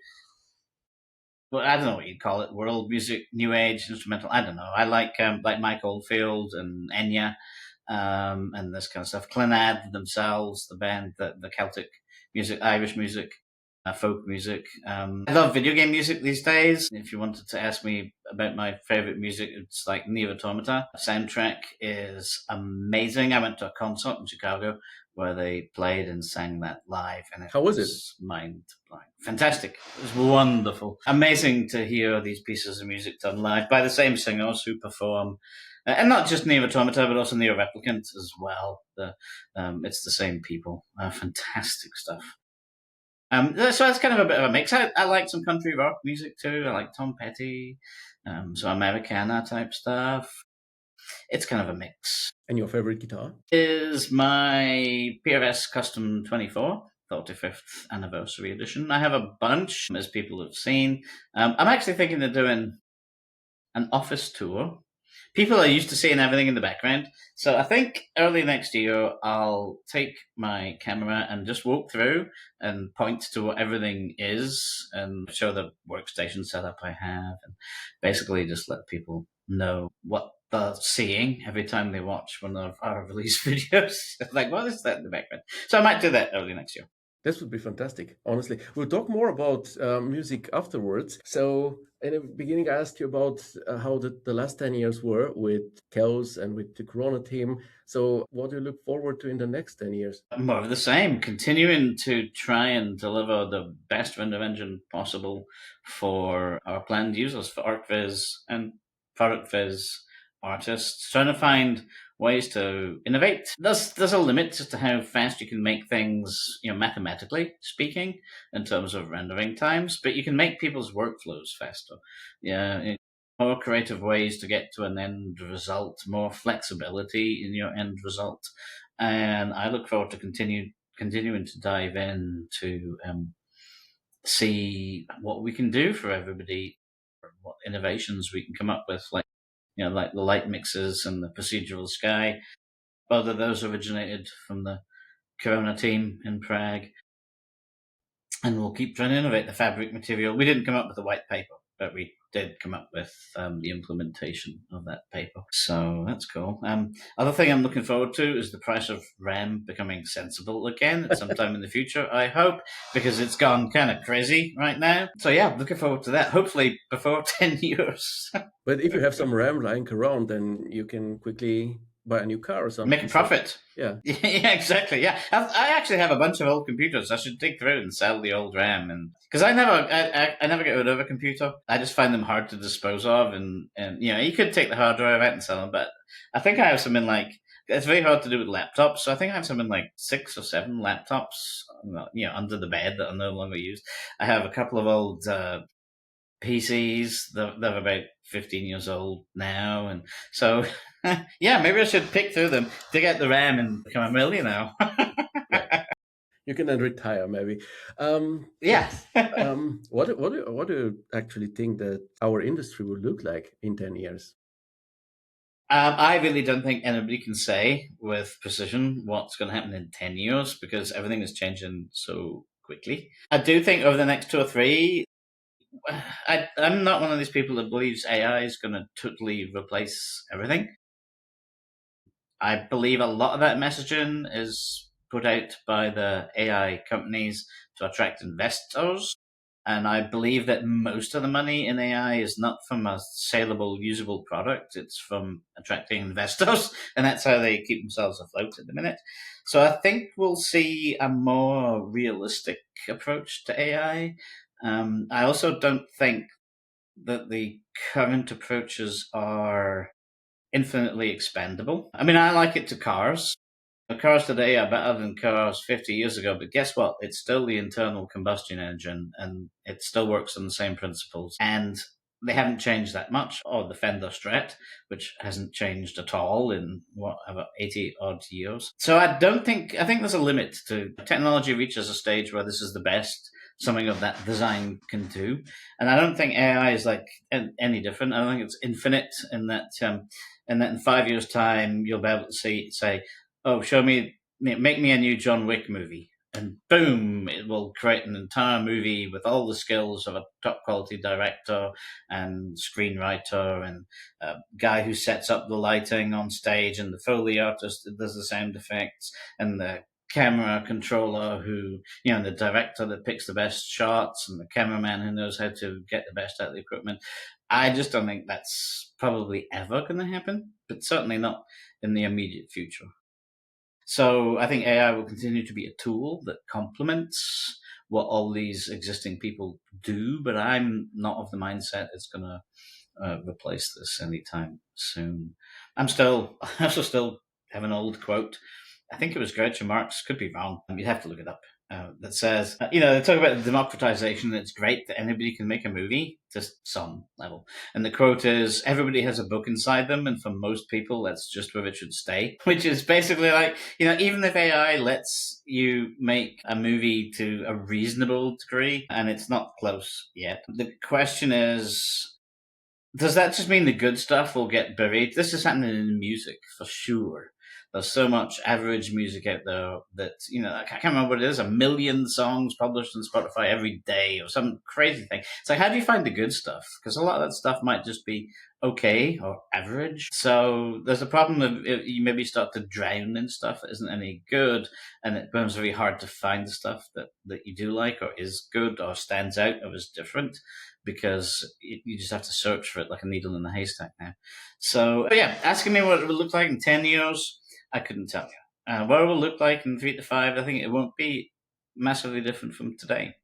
well, I don't know what you'd call it, world music, new age, instrumental. I don't know. I like Mike Oldfield and Enya, and this kind of stuff. Clannad themselves, the band, the Celtic music, Irish music, folk music. I love video game music these days. If you wanted to ask me about my favorite music, it's like Nier Automata. Soundtrack is amazing. I went to a concert in Chicago where they played and sang that live, and How was it? mind blowing. Fantastic. It was wonderful. Amazing to hear these pieces of music done live by the same singers who perform. And not just Nier Automata, but also Nier Replicant as well. It's the same people. Fantastic stuff. So that's kind of a bit of a mix. I like some country rock music too. I like Tom Petty, some Americana type stuff. It's kind of a mix. And your favorite guitar? Is my PRS Custom 24, 35th anniversary edition. I have a bunch, as people have seen. I'm actually thinking of doing an office tour. People are used to seeing everything in the background. So I think early next year, I'll take my camera and just walk through and point to what everything is and show the workstation setup I have, and basically just let people know what they're seeing every time they watch one of our release videos. Like, what is that in the background? So I might do that early next year. This would be fantastic, honestly. We'll talk more about music afterwards. So, in the beginning, I asked you about how the last 10 years were with Chaos and with the Corona team. So, what do you look forward to in the next 10 years? More of the same, continuing to try and deliver the best render engine possible for our planned users, for ArcViz and Product Viz artists, trying to find ways to innovate. There's a limit as to how fast you can make things, mathematically speaking, in terms of rendering times, but you can make people's workflows faster. Yeah, more creative ways to get to an end result, more flexibility in your end result. And I look forward to continuing to dive in to see what we can do for everybody, what innovations we can come up with, like the light mixes and the procedural sky. Both of those originated from the Corona team in Prague, and we'll keep trying to innovate the fabric material. We didn't come up with the white paper, but we did come up with the implementation of that paper. So that's cool. Other thing I'm looking forward to is the price of RAM becoming sensible again at some time in the future, I hope, because it's gone kind of crazy right now. So yeah, looking forward to that. Hopefully before 10 years. But if you have some RAM lying around, then you can quickly buy a new car or something. Make a profit. Yeah. Yeah, exactly. Yeah, I actually have a bunch of old computers. I should dig through and sell the old RAM, and because I never get rid of a computer. I just find them hard to dispose of, and you could take the hard drive out and sell them, but I think I have some in it's very hard to do with laptops. So I think I have some in 6 or 7 laptops, under the bed that are no longer used. I have a couple of old PCs. They're about 15 years old now, and so yeah, maybe I should pick through them, dig out the RAM, and become a millionaire. You can then retire, maybe. Yeah. What do you actually think that our industry will look like in 10 years? I really don't think anybody can say with precision what's going to happen in 10 years because everything is changing so quickly. I do think over the next 2 or 3, I'm not one of these people that believes AI is going to totally replace everything. I believe a lot of that messaging is put out by the AI companies to attract investors. And I believe that most of the money in AI is not from a saleable, usable product. It's from attracting investors. And that's how they keep themselves afloat at the minute. So I think we'll see a more realistic approach to AI. I also don't think that the current approaches are infinitely expandable. I mean, I like it to cars. The cars today are better than cars 50 years ago, but guess what? It's still the internal combustion engine and it still works on the same principles. And they haven't changed that much. Or the Fender Strat, which hasn't changed at all in about 80 odd years. So I think there's a limit to technology reaches a stage where this is the best something of that design can do. And I don't think AI is any different. I don't think it's infinite in 5 years' time you'll be able to say, oh, make me a new John Wick movie. And boom, it will create an entire movie with all the skills of a top quality director and screenwriter and a guy who sets up the lighting on stage and the Foley artist that does the sound effects and the camera controller and the director that picks the best shots and the cameraman who knows how to get the best out of the equipment. I just don't think that's probably ever going to happen, but certainly not in the immediate future. So I think AI will continue to be a tool that complements what all these existing people do, but I'm not of the mindset it's going to replace this anytime soon. I also still have an old quote. I think it was Groucho Marx, could be wrong. You'd have to look it up. That says, they talk about the democratization. It's great that anybody can make a movie to some level. And the quote is, everybody has a book inside them. And for most people, that's just where it should stay, which is basically even if AI lets you make a movie to a reasonable degree, and it's not close yet, the question is, does that just mean the good stuff will get buried? This is happening in music for sure. There's so much average music out there that, I can't remember what it is, 1 million songs published on Spotify every day or some crazy thing. It's like, how do you find the good stuff? Because a lot of that stuff might just be okay or average. So there's a problem of you maybe start to drown in stuff that isn't any good, and it becomes very hard to find the stuff that you do like or is good or stands out or is different, because you just have to search for it like a needle in a haystack now. So but yeah, asking me what it will look like in 10 years, I couldn't tell you. What it will look like in 3 to 5, I think it won't be massively different from today.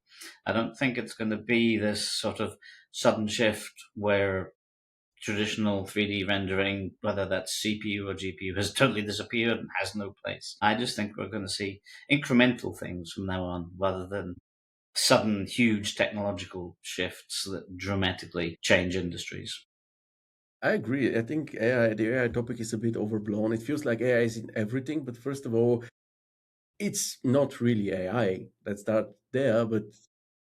I don't think it's going to be this sort of sudden shift where traditional 3D rendering, whether that's CPU or GPU, has totally disappeared and has no place. I just think we're going to see incremental things from now on, rather than sudden, huge technological shifts that dramatically change industries. I agree. I think the AI topic is a bit overblown. It feels like AI is in everything, but first of all, it's not really AI. Let's start there. But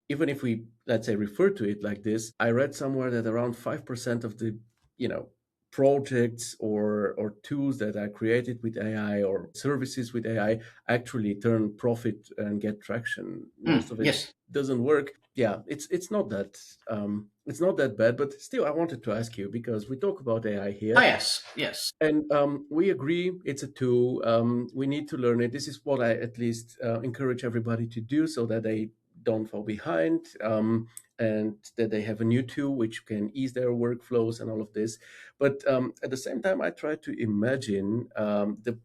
even if we, let's say, refer to it like this, I read somewhere that around 5% of the, you know, projects or tools that are created with AI or services with AI actually turn profit and get traction. Most of it Yes. doesn't work. Yeah, it's not that bad. But still, I wanted to ask you, because we talk about AI Oh, here, yes. Yes. and we agree it's a tool. We need to learn it. This is what I at least encourage everybody to do, so that they don't fall behind, and that they have a new tool which can ease their workflows and all of this. But at the same time, I try to imagine the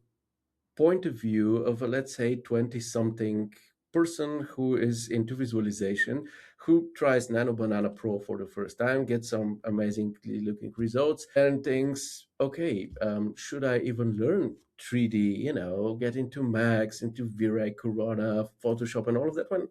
point of view of a, let's say, 20 something person who is into visualization, who tries Nano Banana Pro for the first time, gets some amazingly looking results, and thinks, okay, should I even learn 3D, get into Max, into V-Ray, Corona, Photoshop, and all of that? When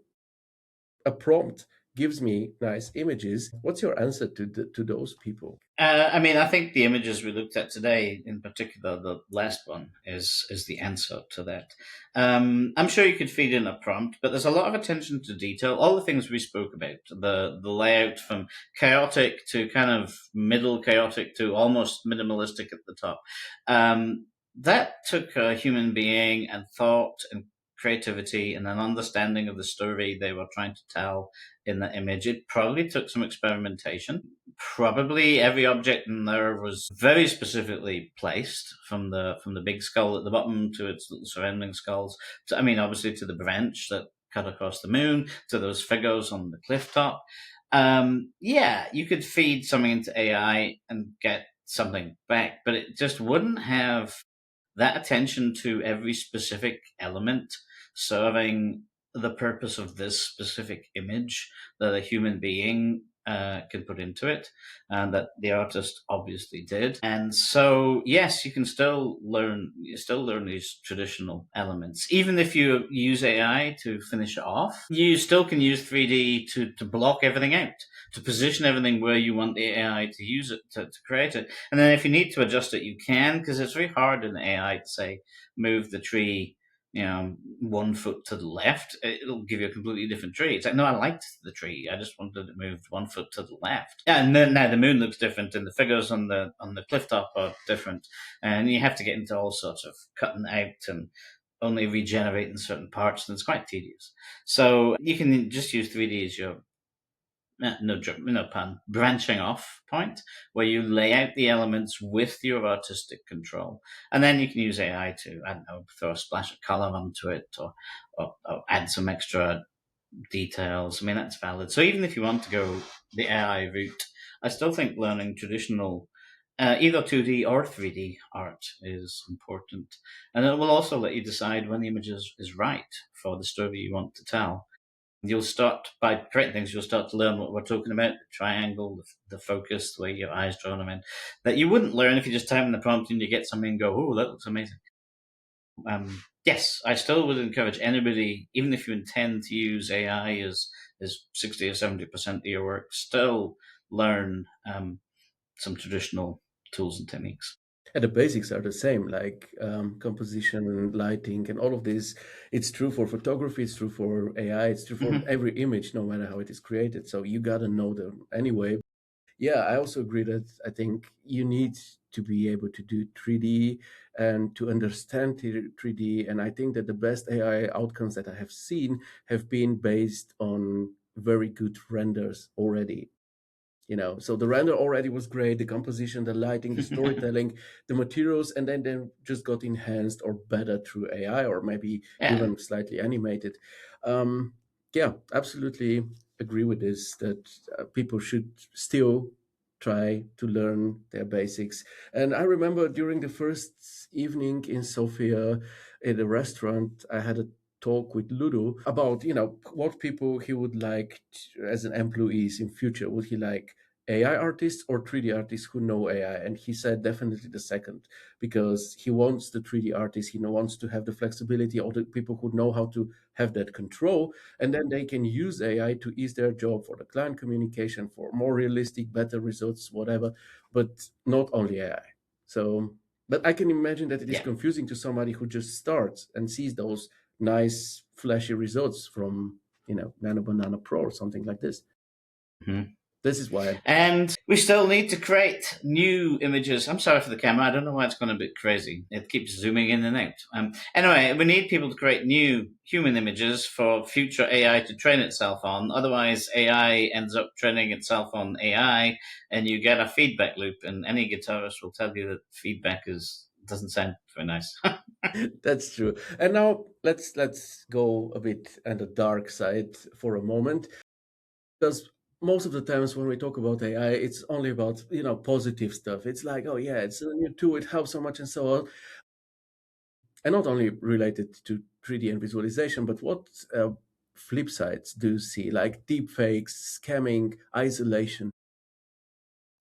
a prompt gives me nice images, what's your answer to those people? I mean, I think the images we looked at today, in particular, the last one, is the answer to that. I'm sure you could feed in a prompt, but there's a lot of attention to detail. All the things we spoke about, the layout from chaotic to kind of middle chaotic to almost minimalistic at the top, that took a human being and thought and creativity and an understanding of the story they were trying to tell in that image. It probably took some experimentation. Probably every object in there was very specifically placed, from the big skull at the bottom to its little surrounding skulls. I mean, obviously to the branch that cut across the moon, to those figures on the cliff top. Yeah, you could feed something into AI and get something back, but it just wouldn't have that attention to every specific element serving the purpose of this specific image that a human being can put into it, and that the artist obviously did. And so, yes, you still learn these traditional elements. Even if you use AI to finish it off, you still can use 3D to block everything out, to position everything where you want the AI to use it, to create it. And then if you need to adjust it, you can, because it's very hard in AI to say, move the tree, 1 foot to the left. It'll give you a completely different tree. It's like, no, I liked the tree. I just wanted it moved 1 foot to the left. Yeah, and then now the moon looks different, and the figures on the cliff top are different, and you have to get into all sorts of cutting out and only regenerating certain parts, and it's quite tedious. So you can just use 3D as your no pun, branching off point, where you lay out the elements with your artistic control. And then you can use AI to, I don't know, throw a splash of color onto it, or add some extra details. I mean, that's valid. So even if you want to go the AI route, I still think learning traditional either 2D or 3D art is important. And it will also let you decide when the image is right for the story you want to tell. You'll start, by creating things, you'll start to learn what we're talking about: the triangle, the focus, the way your eyes draw them in, that you wouldn't learn if you just type in the prompt and you get something and go, oh, that looks amazing. Yes, I still would encourage anybody, even if you intend to use AI as 60 or 70% of your work, still learn some traditional tools and techniques. And the basics are the same, like composition, lighting, and all of this. It's true for photography, it's true for AI, it's true for Mm-hmm. every image, no matter how it is created. So you gotta know them anyway. Yeah, I also agree that I think you need to be able to do 3D and to understand 3D. And I think that the best AI outcomes that I have seen have been based on very good renders already. So the render already was great, the composition, the lighting, the storytelling, the materials, and then they just got enhanced or better through AI, or maybe Yeah. even slightly animated. um, yeah, absolutely agree with this, that people should still try to learn their basics. And I remember during the first evening in Sofia at a restaurant, I had a talk with Ludo about, what people he would like as an employees in future. Would he like AI artists or 3D artists who know AI? And he said definitely the second, because he wants the 3D artists, he wants to have the flexibility, all the people who know how to have that control, and then they can use AI to ease their job for the client communication, for more realistic, better results, whatever, but not only AI. So, but I can imagine that it is Yeah. confusing to somebody who just starts and sees those nice, flashy results from, Nano Banana Pro or something like this. Mhm. This is why. And we still need to create new images. I'm sorry for the camera. I don't know why it's gone a bit crazy. It keeps zooming in and out. Anyway, we need people to create new human images for future AI to train itself on. Otherwise, AI ends up training itself on AI, and you get a feedback loop. And any guitarist will tell you that feedback doesn't sound very nice. That's true. And now let's go a bit on the dark side for a moment, because most of the times when we talk about AI, it's only about positive stuff. It's like, oh yeah, it's a new tool, it helps so much and so on, and not only related to 3D and visualization, but what flip sides do you see, like deep fakes, scamming, isolation?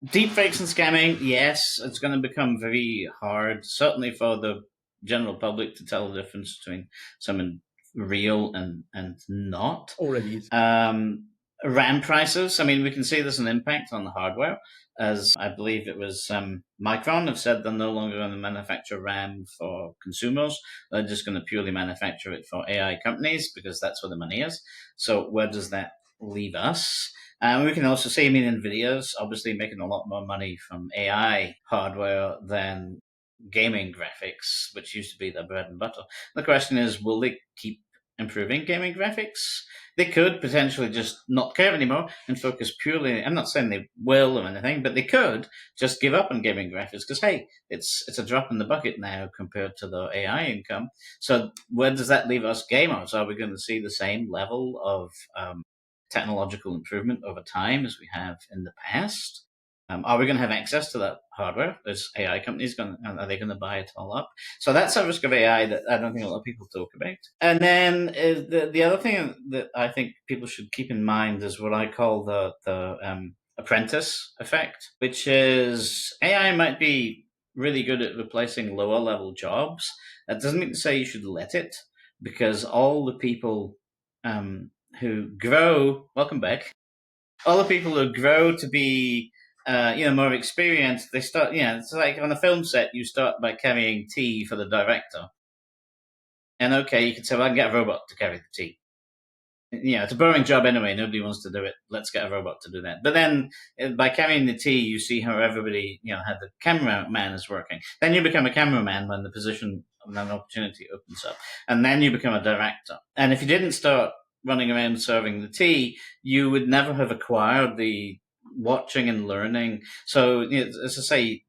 Deepfakes and scamming, yes, it's going to become very hard, certainly for the general public, to tell the difference between something real and not. Already is. RAM prices, I mean, we can see there's an impact on the hardware, as I believe it was Micron have said they're no longer going to manufacture RAM for consumers. They're just going to purely manufacture it for AI companies because that's where the money is. So where does that leave us? We can also see, I mean, NVIDIA's obviously making a lot more money from AI hardware than gaming graphics, which used to be their bread and butter. The question is, will they keep improving gaming graphics? They could potentially just not care anymore and focus purely. I'm not saying they will or anything, but they could just give up on gaming graphics because hey, it's a drop in the bucket now compared to the AI income. So where does that leave us gamers? Are we going to see the same level of technological improvement over time as we have in the past? Are we going to have access to that hardware? Is AI companies are they going to buy it all up? So that's a risk of AI that I don't think a lot of people talk about. And then the other thing that I think people should keep in mind is what I call the apprentice effect, which is AI might be really good at replacing lower level jobs. That doesn't mean to say you should let it, because all the people um, who grow, welcome back, all the people who grow to be more experienced, they start, it's like on a film set, you start by carrying tea for the director. And okay, you can say, well, I can get a robot to carry the tea. It's a boring job anyway. Nobody wants to do it. Let's get a robot to do that. But then by carrying the tea, you see how everybody, how the cameraman is working. Then you become a cameraman when the position, when an opportunity opens up. And then you become a director. And if you didn't start running around serving the tea, you would never have acquired the watching and learning. So, as I say,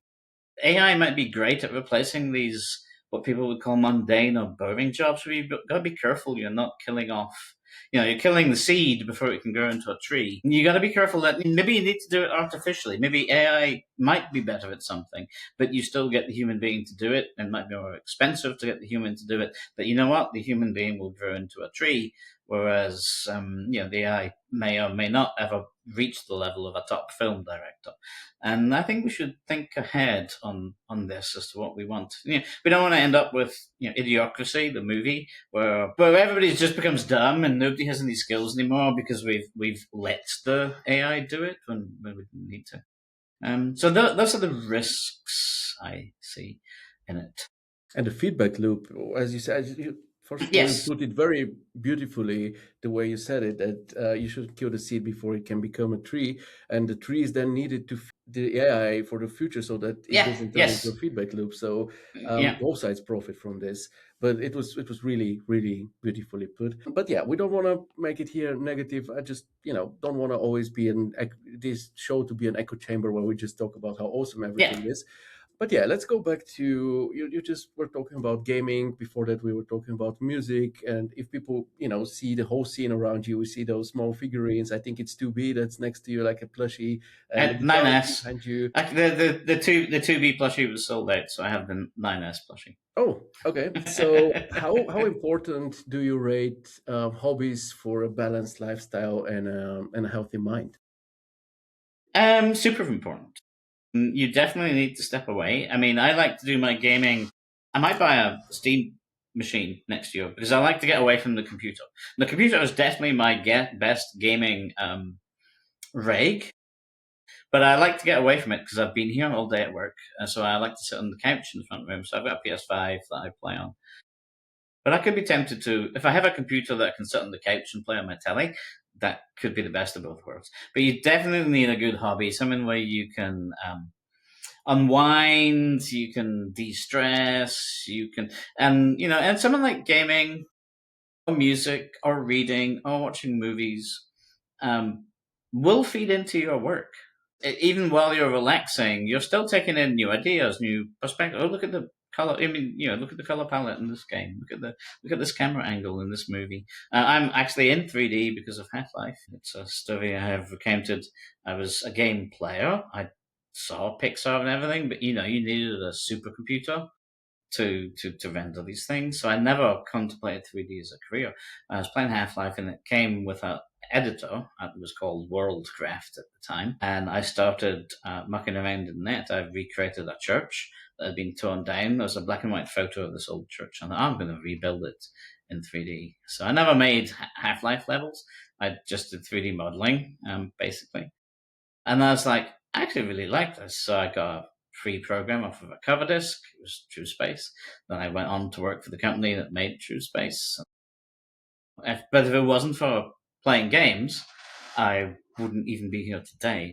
AI might be great at replacing these what people would call mundane or boring jobs, but you've got to be careful you're not killing off. You're killing the seed before it can grow into a tree. You got to be careful that maybe you need to do it artificially. Maybe AI might be better at something, but you still get the human being to do it, and it might be more expensive to get the human to do it. But you know what? The human being will grow into a tree, whereas the AI may or may not ever reach the level of a top film director. And I think we should think ahead on this as to what we want. We don't want to end up with Idiocracy, the movie, where everybody just becomes dumb and nobody has any skills anymore because we've let the AI do it when we didn't need to. So those are the risks I see in it. And the feedback loop, as you said, First of all, you Yes. put it very beautifully the way you said it, that you should kill the seed before it can become a tree. And the tree is then needed to feed the AI for the future so that it Yeah. doesn't turn into a Yes. feedback loop. So Yeah. both sides profit from this. But it was really, really beautifully put. But yeah, we don't want to make it here negative. I just, don't want to always be this show to be an echo chamber where we just talk about how awesome Yeah. everything is. But yeah, let's go back to you just were talking about gaming. Before that, we were talking about music. And if people, see the whole scene around you, we see those small figurines. I think it's 2B that's next to you like a plushie, and the At guitar 9S. behind you. The 2B plushie was sold out, so I have the 9S plushie. Oh, okay. So how important do you rate hobbies for a balanced lifestyle and a healthy mind? Super important. You definitely need to step away. I mean, I like to do my gaming. I might buy a Steam machine next year because I like to get away from the computer. The computer is definitely my best gaming rig, but I like to get away from it because I've been here all day at work, so I like to sit on the couch in the front room. So I've got a PS5 that I play on. But I could be tempted to, if I have a computer that I can sit on the couch and play on my telly, that could be the best of both worlds. But you definitely need a good hobby, something where you can unwind, you can de-stress, and something like gaming or music or reading or watching movies um, will feed into your work. Even while you're relaxing, you're still taking in new ideas, new perspective. Oh, look at the color. I mean, look at the color palette in this game. Look at this camera angle in this movie. I'm actually in 3D because of Half Life. It's a story I have recounted. I was a game player. I saw Pixar and everything, but you needed a supercomputer to render these things. So I never contemplated 3D as a career. I was playing Half Life, and it came with an editor. It was called Worldcraft at the time, and I started mucking around in that. I recreated a church that had been torn down. There was a black and white photo of this old church, and I'm going to rebuild it in 3D. So I never made Half Life levels. I just did 3D modeling, basically. And I was like, I actually really like this. So I got a free program off of a cover disk. It was True Space. Then I went on to work for the company that made True Space. But if it wasn't for playing games, I wouldn't even be here today.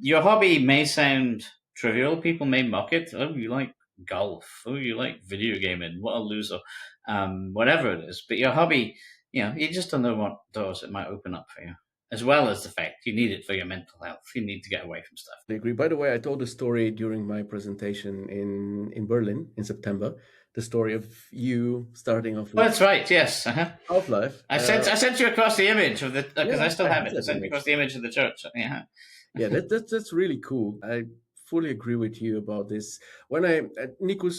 Your hobby may sound trivial. People may mock it. Oh, you like golf. Oh, you like video gaming. What a loser. Whatever it is. But your hobby, you just don't know what doors it might open up for you. As well as the fact you need it for your mental health. You need to get away from stuff. I agree. By the way, I told a story during my presentation in Berlin in September. The story of you starting off Oh, with that's right. Yes. Uh-huh. Half-Life. I sent you across the image of the because Yeah, I still I have have it. I that sent you image. across the image of the church. Yeah. Yeah, that's really cool. I fully agree with you about this. When Nikos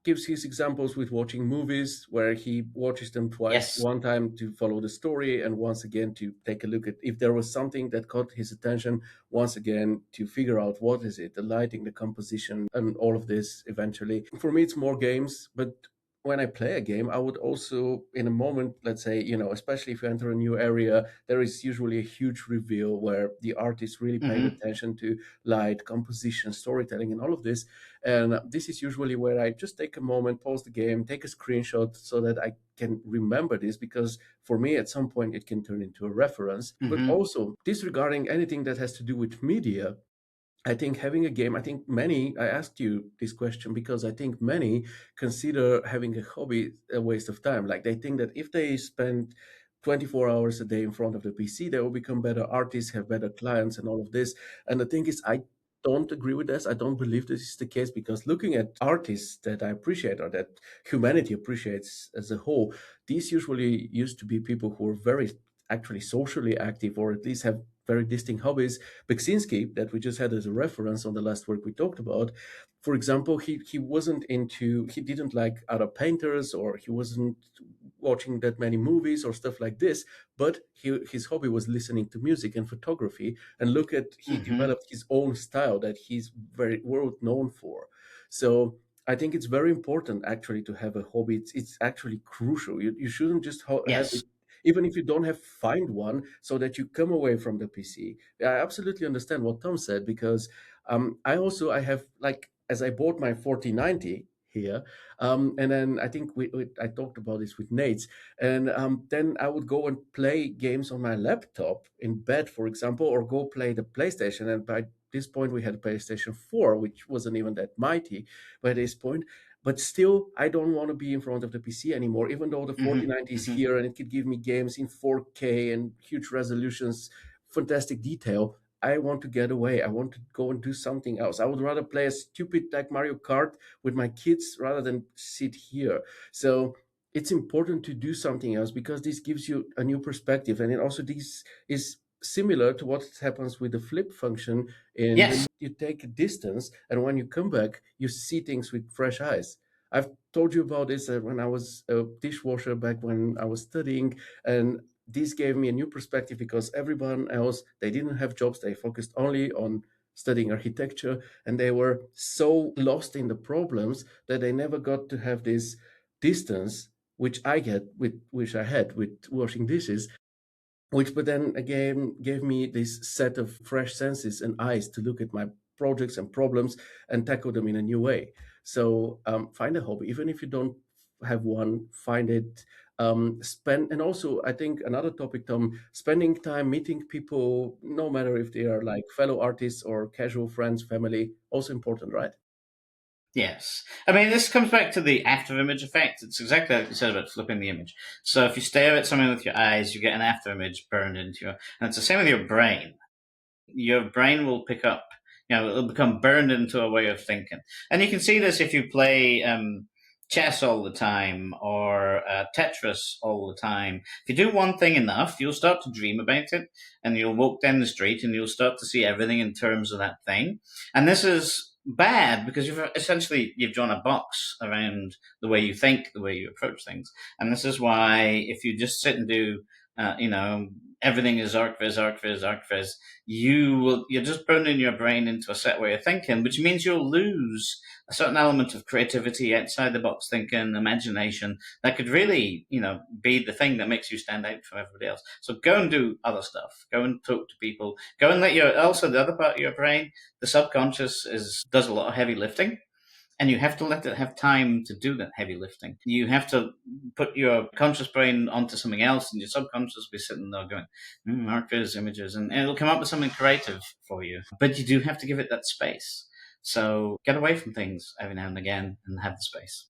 gives his examples with watching movies where he watches them twice, Yes. one time to follow the story and once again to take a look at if there was something that caught his attention, once again to figure out what is it, the lighting, the composition, and all of this eventually. For me, it's more games, but when I play a game, I would also, in a moment, let's say, especially if you enter a new area, there is usually a huge reveal where the artist really paying Mm-hmm. attention to light, composition, storytelling, and all of this. And this is usually where I just take a moment, pause the game, take a screenshot so that I can remember this, because for me, at some point, it can turn into a reference. But Mm-hmm. also, disregarding anything that has to do with media, I think having a game, I asked you this question because I think many consider having a hobby a waste of time. Like they think that if they spend 24 hours a day in front of the PC, they will become better artists, have better clients, and all of this. And the thing is, I don't agree with this. I don't believe this is the case, because looking at artists that I appreciate or that humanity appreciates as a whole, these usually used to be people who are very actually socially active, or at least have very distinct hobbies. Beksinski, that we just had as a reference on the last work we talked about, for example, he didn't like other painters, or he wasn't watching that many movies or stuff like this, but his hobby was listening to music and photography. And look at, he Mm-hmm. developed his own style that he's very world known for. So I think it's very important actually to have a hobby. It's actually crucial. You shouldn't just have Yes. it, even if you don't have, find one so that you come away from the PC. I absolutely understand what Tom said, because I have, like, as I bought my 4090 here. And then I think I talked about this with Nate. And then I would go and play games on my laptop in bed, for example, or go play the PlayStation. And by this point, we had a PlayStation 4, which wasn't even that mighty by this point. But still, I don't want to be in front of the PC anymore, even though the Hmm. 4090 is Hmm. here and it could give me games in 4K and huge resolutions, fantastic detail. I want to get away. I want to go and do something else. I would rather play a stupid like Mario Kart with my kids rather than sit here. So it's important to do something else because this gives you a new perspective. And it also this is similar to what happens with the flip function in Yes. when you take a distance and when you come back, you see things with fresh eyes. I've told you about this when I was a dishwasher back when I was studying, and this gave me a new perspective because everyone else they didn't have jobs, they focused only on studying architecture, and they were so lost in the problems that they never got to have this distance which I had with washing dishes, which but then again gave me this set of fresh senses and eyes to look at my projects and problems and tackle them in a new way. So find a hobby, even if you don't have one, find it. Spend, and also I think another topic, Tom, spending time meeting people, no matter if they are like fellow artists or casual friends, family, also important, right? Yes. I mean, this comes back to the after image effect. It's exactly like you said about flipping the image. So if you stare at something with your eyes, you get an after image burned into you. And it's the same with your brain. Your brain will pick up, it'll become burned into a way of thinking. And you can see this if you play chess all the time or Tetris all the time. If you do one thing enough, you'll start to dream about it and you'll walk down the street and you'll start to see everything in terms of that thing. And this is bad because you've drawn a box around the way you think, the way you approach things. And this is why if you just sit and do, everything is arcviz, arcviz, arcviz, you're just burning your brain into a set way of thinking, which means you'll lose a certain element of creativity, outside the box thinking, imagination that could really, be the thing that makes you stand out from everybody else. So go and do other stuff. Go and talk to people. Go and also the other part of your brain, the subconscious does a lot of heavy lifting. And you have to let it have time to do that heavy lifting. You have to put your conscious brain onto something else, and your subconscious will be sitting there going, markers, images, and it'll come up with something creative for you. But you do have to give it that space. So get away from things every now and again and have the space.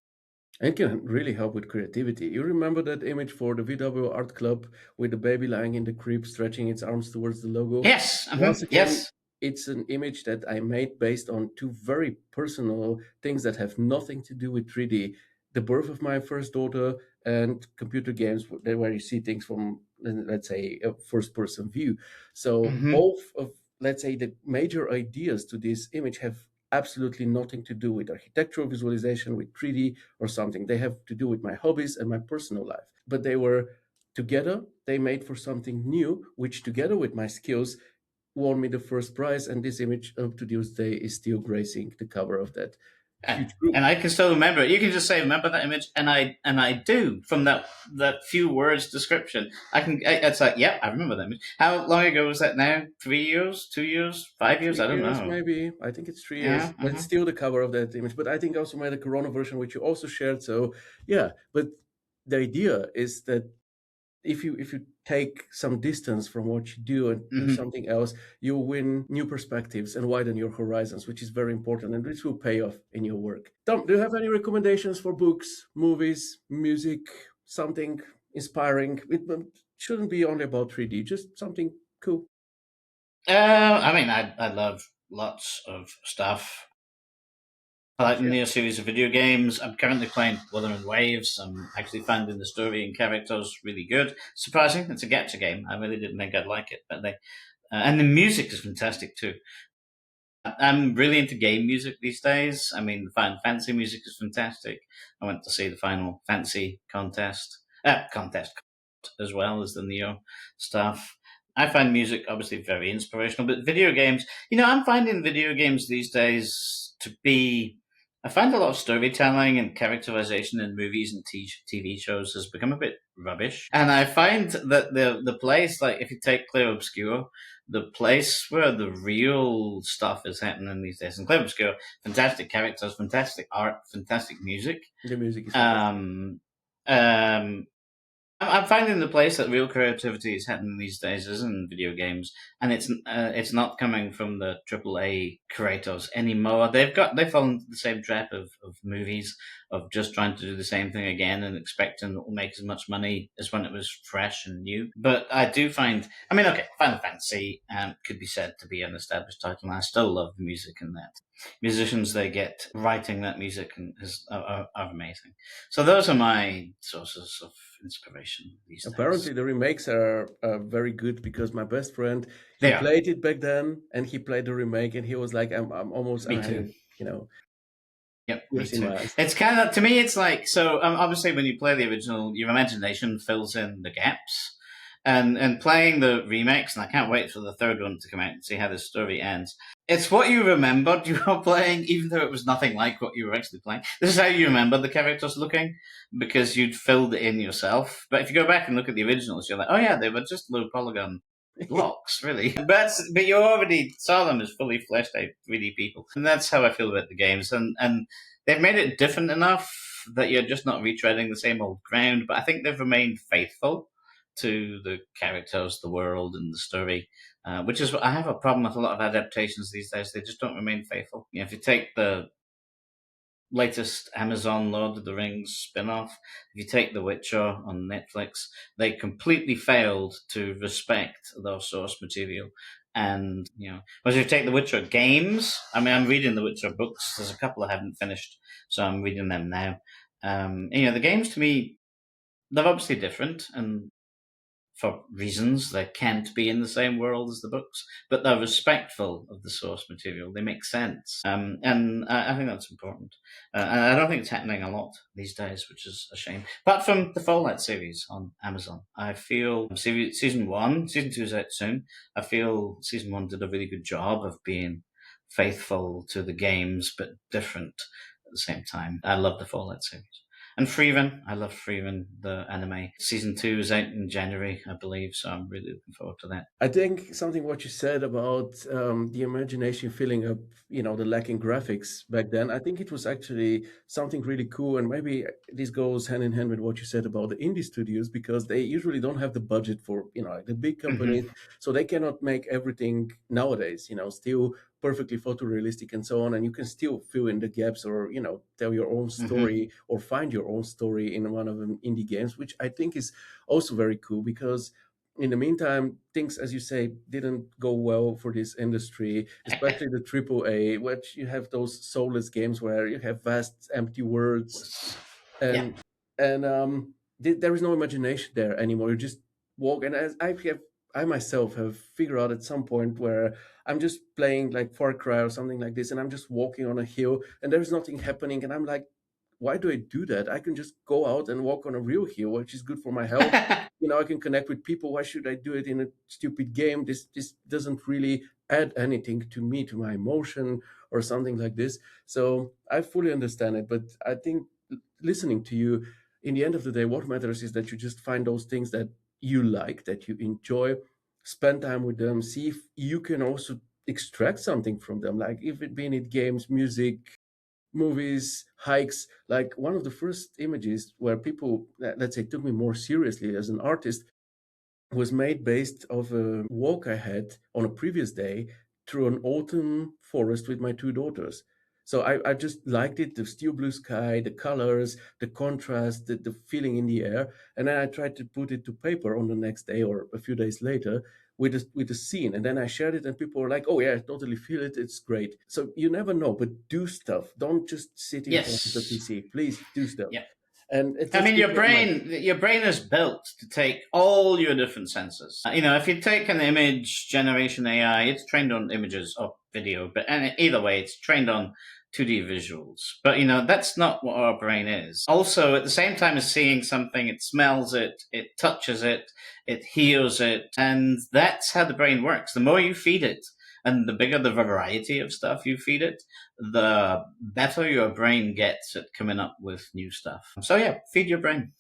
It can really help with creativity. You remember that image for the VW Art Club with the baby lying in the crib, stretching its arms towards the logo? Yes. Once again, Yes. it's an image that I made based on two very personal things that have nothing to do with 3D. The birth of my first daughter and computer games, where you see things from, let's say, a first person view. So, Hmm. both of, let's say, the major ideas to this image have absolutely nothing to do with architectural visualization, with 3D or something. They have to do with my hobbies and my personal life. But they were together, they made for something new, which together with my skills won me the first prize. And this image up to this day is still gracing the cover of that huge group. And I can still remember it. You can just say, "Remember that image," and I do from that few words description. It's like, yeah, I remember that image. How long ago was that now? 3 years, 2 years, 5 years? I Three don't years, know. maybe. I think it's 3 years, Yeah. but it's still the cover of that image. But I think I also made a Corona version, which you also shared. So yeah, but the idea is that if you take some distance from what you do and do Hmm. something else, you win new perspectives and widen your horizons, which is very important, and which will pay off in your work. Tom, do you have any recommendations for books, movies, music, something inspiring? It shouldn't be only about 3D, just something cool. I mean, I love lots of stuff. I like the Share. new series of video games. I'm currently playing Wuthering Waves. I'm actually finding the story and characters really good. Surprising, it's a gacha game. I really didn't think I'd like it, but and the music is fantastic too. I'm really into game music these days. I mean, the Final Fantasy music is fantastic. I went to see the Final Fantasy contest as well as the Neo stuff. I find music obviously very inspirational, but video games, I'm finding video games these days to be I find a lot of storytelling and characterization in movies and TV shows has become a bit rubbish. And I find that the place, like if you take Clear Obscure, the place where the real stuff is happening these days. In Clear Obscure, fantastic characters, fantastic art, fantastic music. The music is fantastic. Um, um, I'm finding the place that real creativity is happening these days is in video games, and it's not coming from the AAA creators anymore. They've fallen into the same trap of movies of just trying to do the same thing again and expecting it will make as much money as when it was fresh and new. But I do find, I mean, okay, Final Fantasy could be said to be an established title, and I still love the music in that. Musicians they get writing that music are amazing. So those are my sources of inspiration these days. Apparently, the remakes are very good because my best friend he They are. played it back then and he played the remake and he was like, I'm almost Me I'm too. having Yep, me tears in too. my eyes. It's kind of, to me, it's like, so obviously when you play the original, your imagination fills in the gaps. And playing the remakes, and I can't wait for the third one to come out and see how the story ends. It's what you remembered you were playing, even though it was nothing like what you were actually playing. This is how you remember the characters looking, because you'd filled it in yourself. But if you go back and look at the originals, you're like, oh yeah, they were just low polygon blocks, really. But you already saw them as fully fleshed out 3D people, and that's how I feel about the games. And they've made it different enough that you're just not retreading the same old ground. But I think they've remained faithful to the characters, the world, and the story. Which is what I have a problem with a lot of adaptations these days. They just don't remain faithful. You know, if you take the latest Amazon Lord of the Rings spin-off, if you take The Witcher on Netflix, they completely failed to respect their source material. And, you know, whereas if you take The Witcher games, I mean, I'm reading The Witcher books. There's a couple I haven't finished, so I'm reading them now. You know, the games to me, they're obviously different, and for reasons they can't be in the same world as the books, but they're respectful of the source material. They make sense, and I think that's important. And I don't think it's happening a lot these days, which is a shame. Apart from the Fallout series on Amazon, I feel season one, season two is out soon. I feel season one did a really good job of being faithful to the games, but different at the same time. I love the Fallout series. And Freeman, I love Freeman, the anime. Season 2 is out in January, I believe, so I'm really looking forward to that. I think something what you said about the imagination filling up, the lacking graphics back then. I think it was actually something really cool, and maybe this goes hand in hand with what you said about the indie studios because they usually don't have the budget for like the big companies, Mm-hmm. so they cannot make everything nowadays. Still perfectly photorealistic and so on, and you can still fill in the gaps or tell your own Mm-hmm. story or find your own story in one of them indie games, which I think is also very cool because in the meantime, things, as you say, didn't go well for this industry, especially the AAA, which you have those soulless games where you have vast empty worlds Yeah. and there is no imagination there anymore. You just walk, and as I myself have figured out at some point where I'm just playing like Far Cry or something like this, and I'm just walking on a hill, and there's nothing happening, and I'm like, why do I do that? I can just go out and walk on a real hill, which is good for my health. I can connect with people. Why should I do it in a stupid game? This doesn't really add anything to me, to my emotion or something like this. So I fully understand it, but I think listening to you, in the end of the day, what matters is that you just find those things that you like, that you enjoy, spend time with them, see if you can also extract something from them, like if it being it games, music, movies, hikes. Like one of the first images where people, let's say, took me more seriously as an artist was made based of a walk I had on a previous day through an autumn forest with my two daughters. So I just liked it, the steel blue sky, the colors, the contrast, the feeling in the air. And then I tried to put it to paper on the next day or a few days later with a scene. And then I shared it and people were like, oh yeah, I totally feel it. It's great. So you never know, but do stuff. Don't just sit in front of the Yes. PC. Please do stuff. Yeah. And it I just mean, gives me a mind. your brain is built to take all your different senses. You know, if you take an image generation AI, it's trained on images or video, but and either way, it's trained on 2D visuals. But you know, that's not what our brain is. Also, at the same time as seeing something, it smells it, it touches it, it hears it, and that's how the brain works. The more you feed it, And the bigger the variety of stuff you feed it, the better your brain gets at coming up with new stuff. So yeah, feed your brain.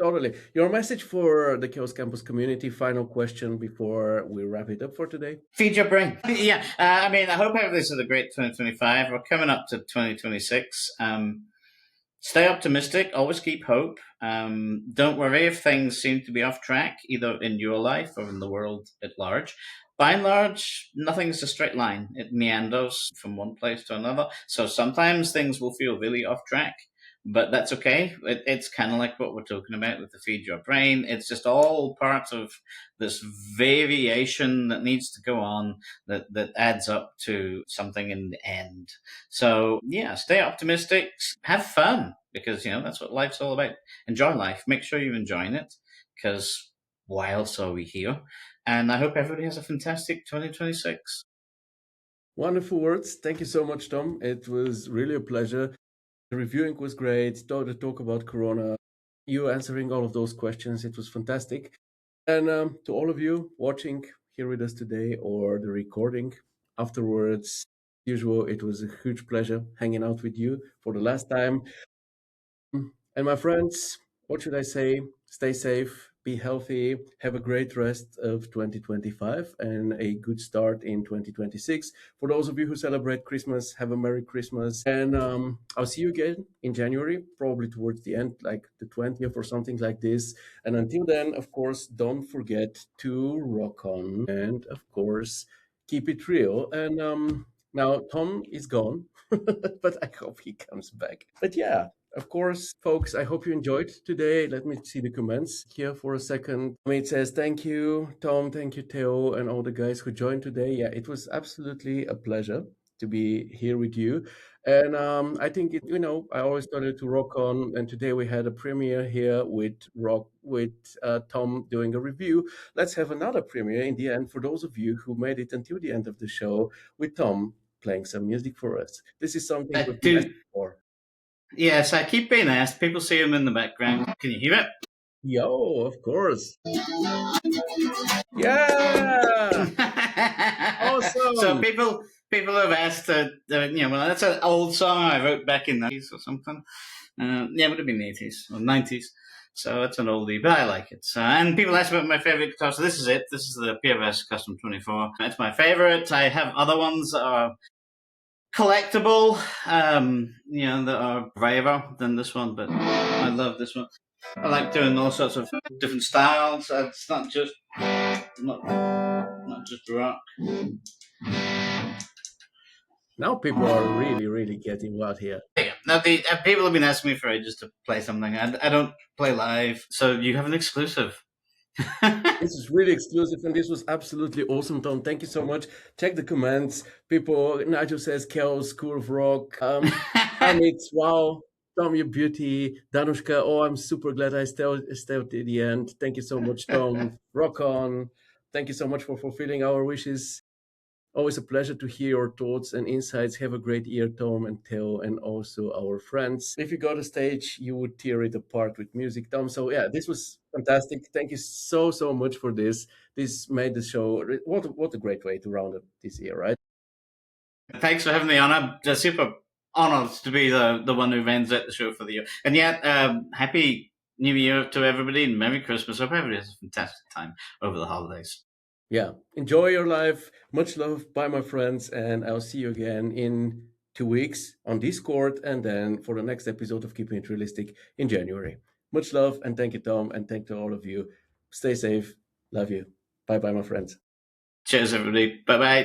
Totally. Your message for the Chaos Campus community, final question before we wrap it up for today. Feed your brain. Yeah, I mean, I hope everybody's had a great 2025. We're coming up to 2026. Stay optimistic. Always keep hope. Don't worry if things seem to be off track, either in your life or in the world at large. By and large, nothing's a straight line. It meanders from one place to another. So sometimes things will feel really off track, but that's okay. It's kind of like what we're talking about with the feed your brain. It's just all part of this variation that needs to go on that adds up to something in the end. So yeah, stay optimistic, have fun, because that's what life's all about. Enjoy life. Make sure you're enjoying it, because why else are we here? And I hope everybody has a fantastic 2026. Wonderful words. Thank you so much, Tom. It was really a pleasure. The reviewing was great. The talk about Corona, you answering all of those questions. It was fantastic. And to all of you watching here with us today or the recording afterwards, usual, it was a huge pleasure hanging out with you for the last time. And my friends, what should I say? Stay safe, be healthy, have a great rest of 2025 and a good start in 2026. For those of you who celebrate Christmas, have a Merry Christmas. And I'll see you again in January, probably towards the end, like the 20th or something like this. And until then, of course, don't forget to rock on and, of course, keep it real. And now Tom is gone, but I hope he comes back. But yeah, of course, folks, I hope you enjoyed today. Let me see the comments here for a second. It says, thank you, Tom, thank you, Theo, and all the guys who joined today. Yeah, it was absolutely a pleasure to be here with you. And I think, I always started to rock on. And today we had a premiere here with Tom doing a review. Let's have another premiere in the end for those of you who made it until the end of the show with Tom playing some music for us. This is something we've been asking for. Yes, I keep being asked. People see him in the background. Can you hear it? Yo, of course. Yeah. Awesome. So people have asked, well, that's an old song I wrote back in the 80s or something. Yeah, it would have been the 80s or 90s. So it's an oldie, but I like it. And people ask about my favorite guitar. So this is it. This is the PRS Custom 24. It's my favorite. I have other ones that are collectible, that are rarer than this one, but I love this one. I like doing all sorts of different styles. It's not just rock. Now people are really, really getting wild here. Yeah. Now people have been asking me for ages to play something. I don't play live, so you have an exclusive. This is really exclusive, and this was absolutely awesome, Tom. Thank you so much. Check the comments. People, Nigel says, Kel, School of Rock. Alex, wow. Tom, your beauty. Danushka, oh, I'm super glad I stayed to the end. Thank you so much, Tom. Rock on. Thank you so much for fulfilling our wishes. Always a pleasure to hear your thoughts and insights. Have a great year, Tom and Theo, and also our friends. If you got a stage, you would tear it apart with music, Tom. So yeah, this was fantastic. Thank you so much for this. This made the show. What a great way to round up this year, right? Thanks for having me on. I'm just super honored to be the one who ends out the show for the year. And yet, happy New Year to everybody and Merry Christmas. Hope everybody has a fantastic time over the holidays. Yeah, enjoy your life. Much love. Bye, my friends, and I'll see you again in 2 weeks on Discord, and then for the next episode of Keeping It Realistic in January. Much love, and thank you, Tom, and thank to all of you. Stay safe. Love you. Bye, my friends. Cheers, everybody. Bye bye.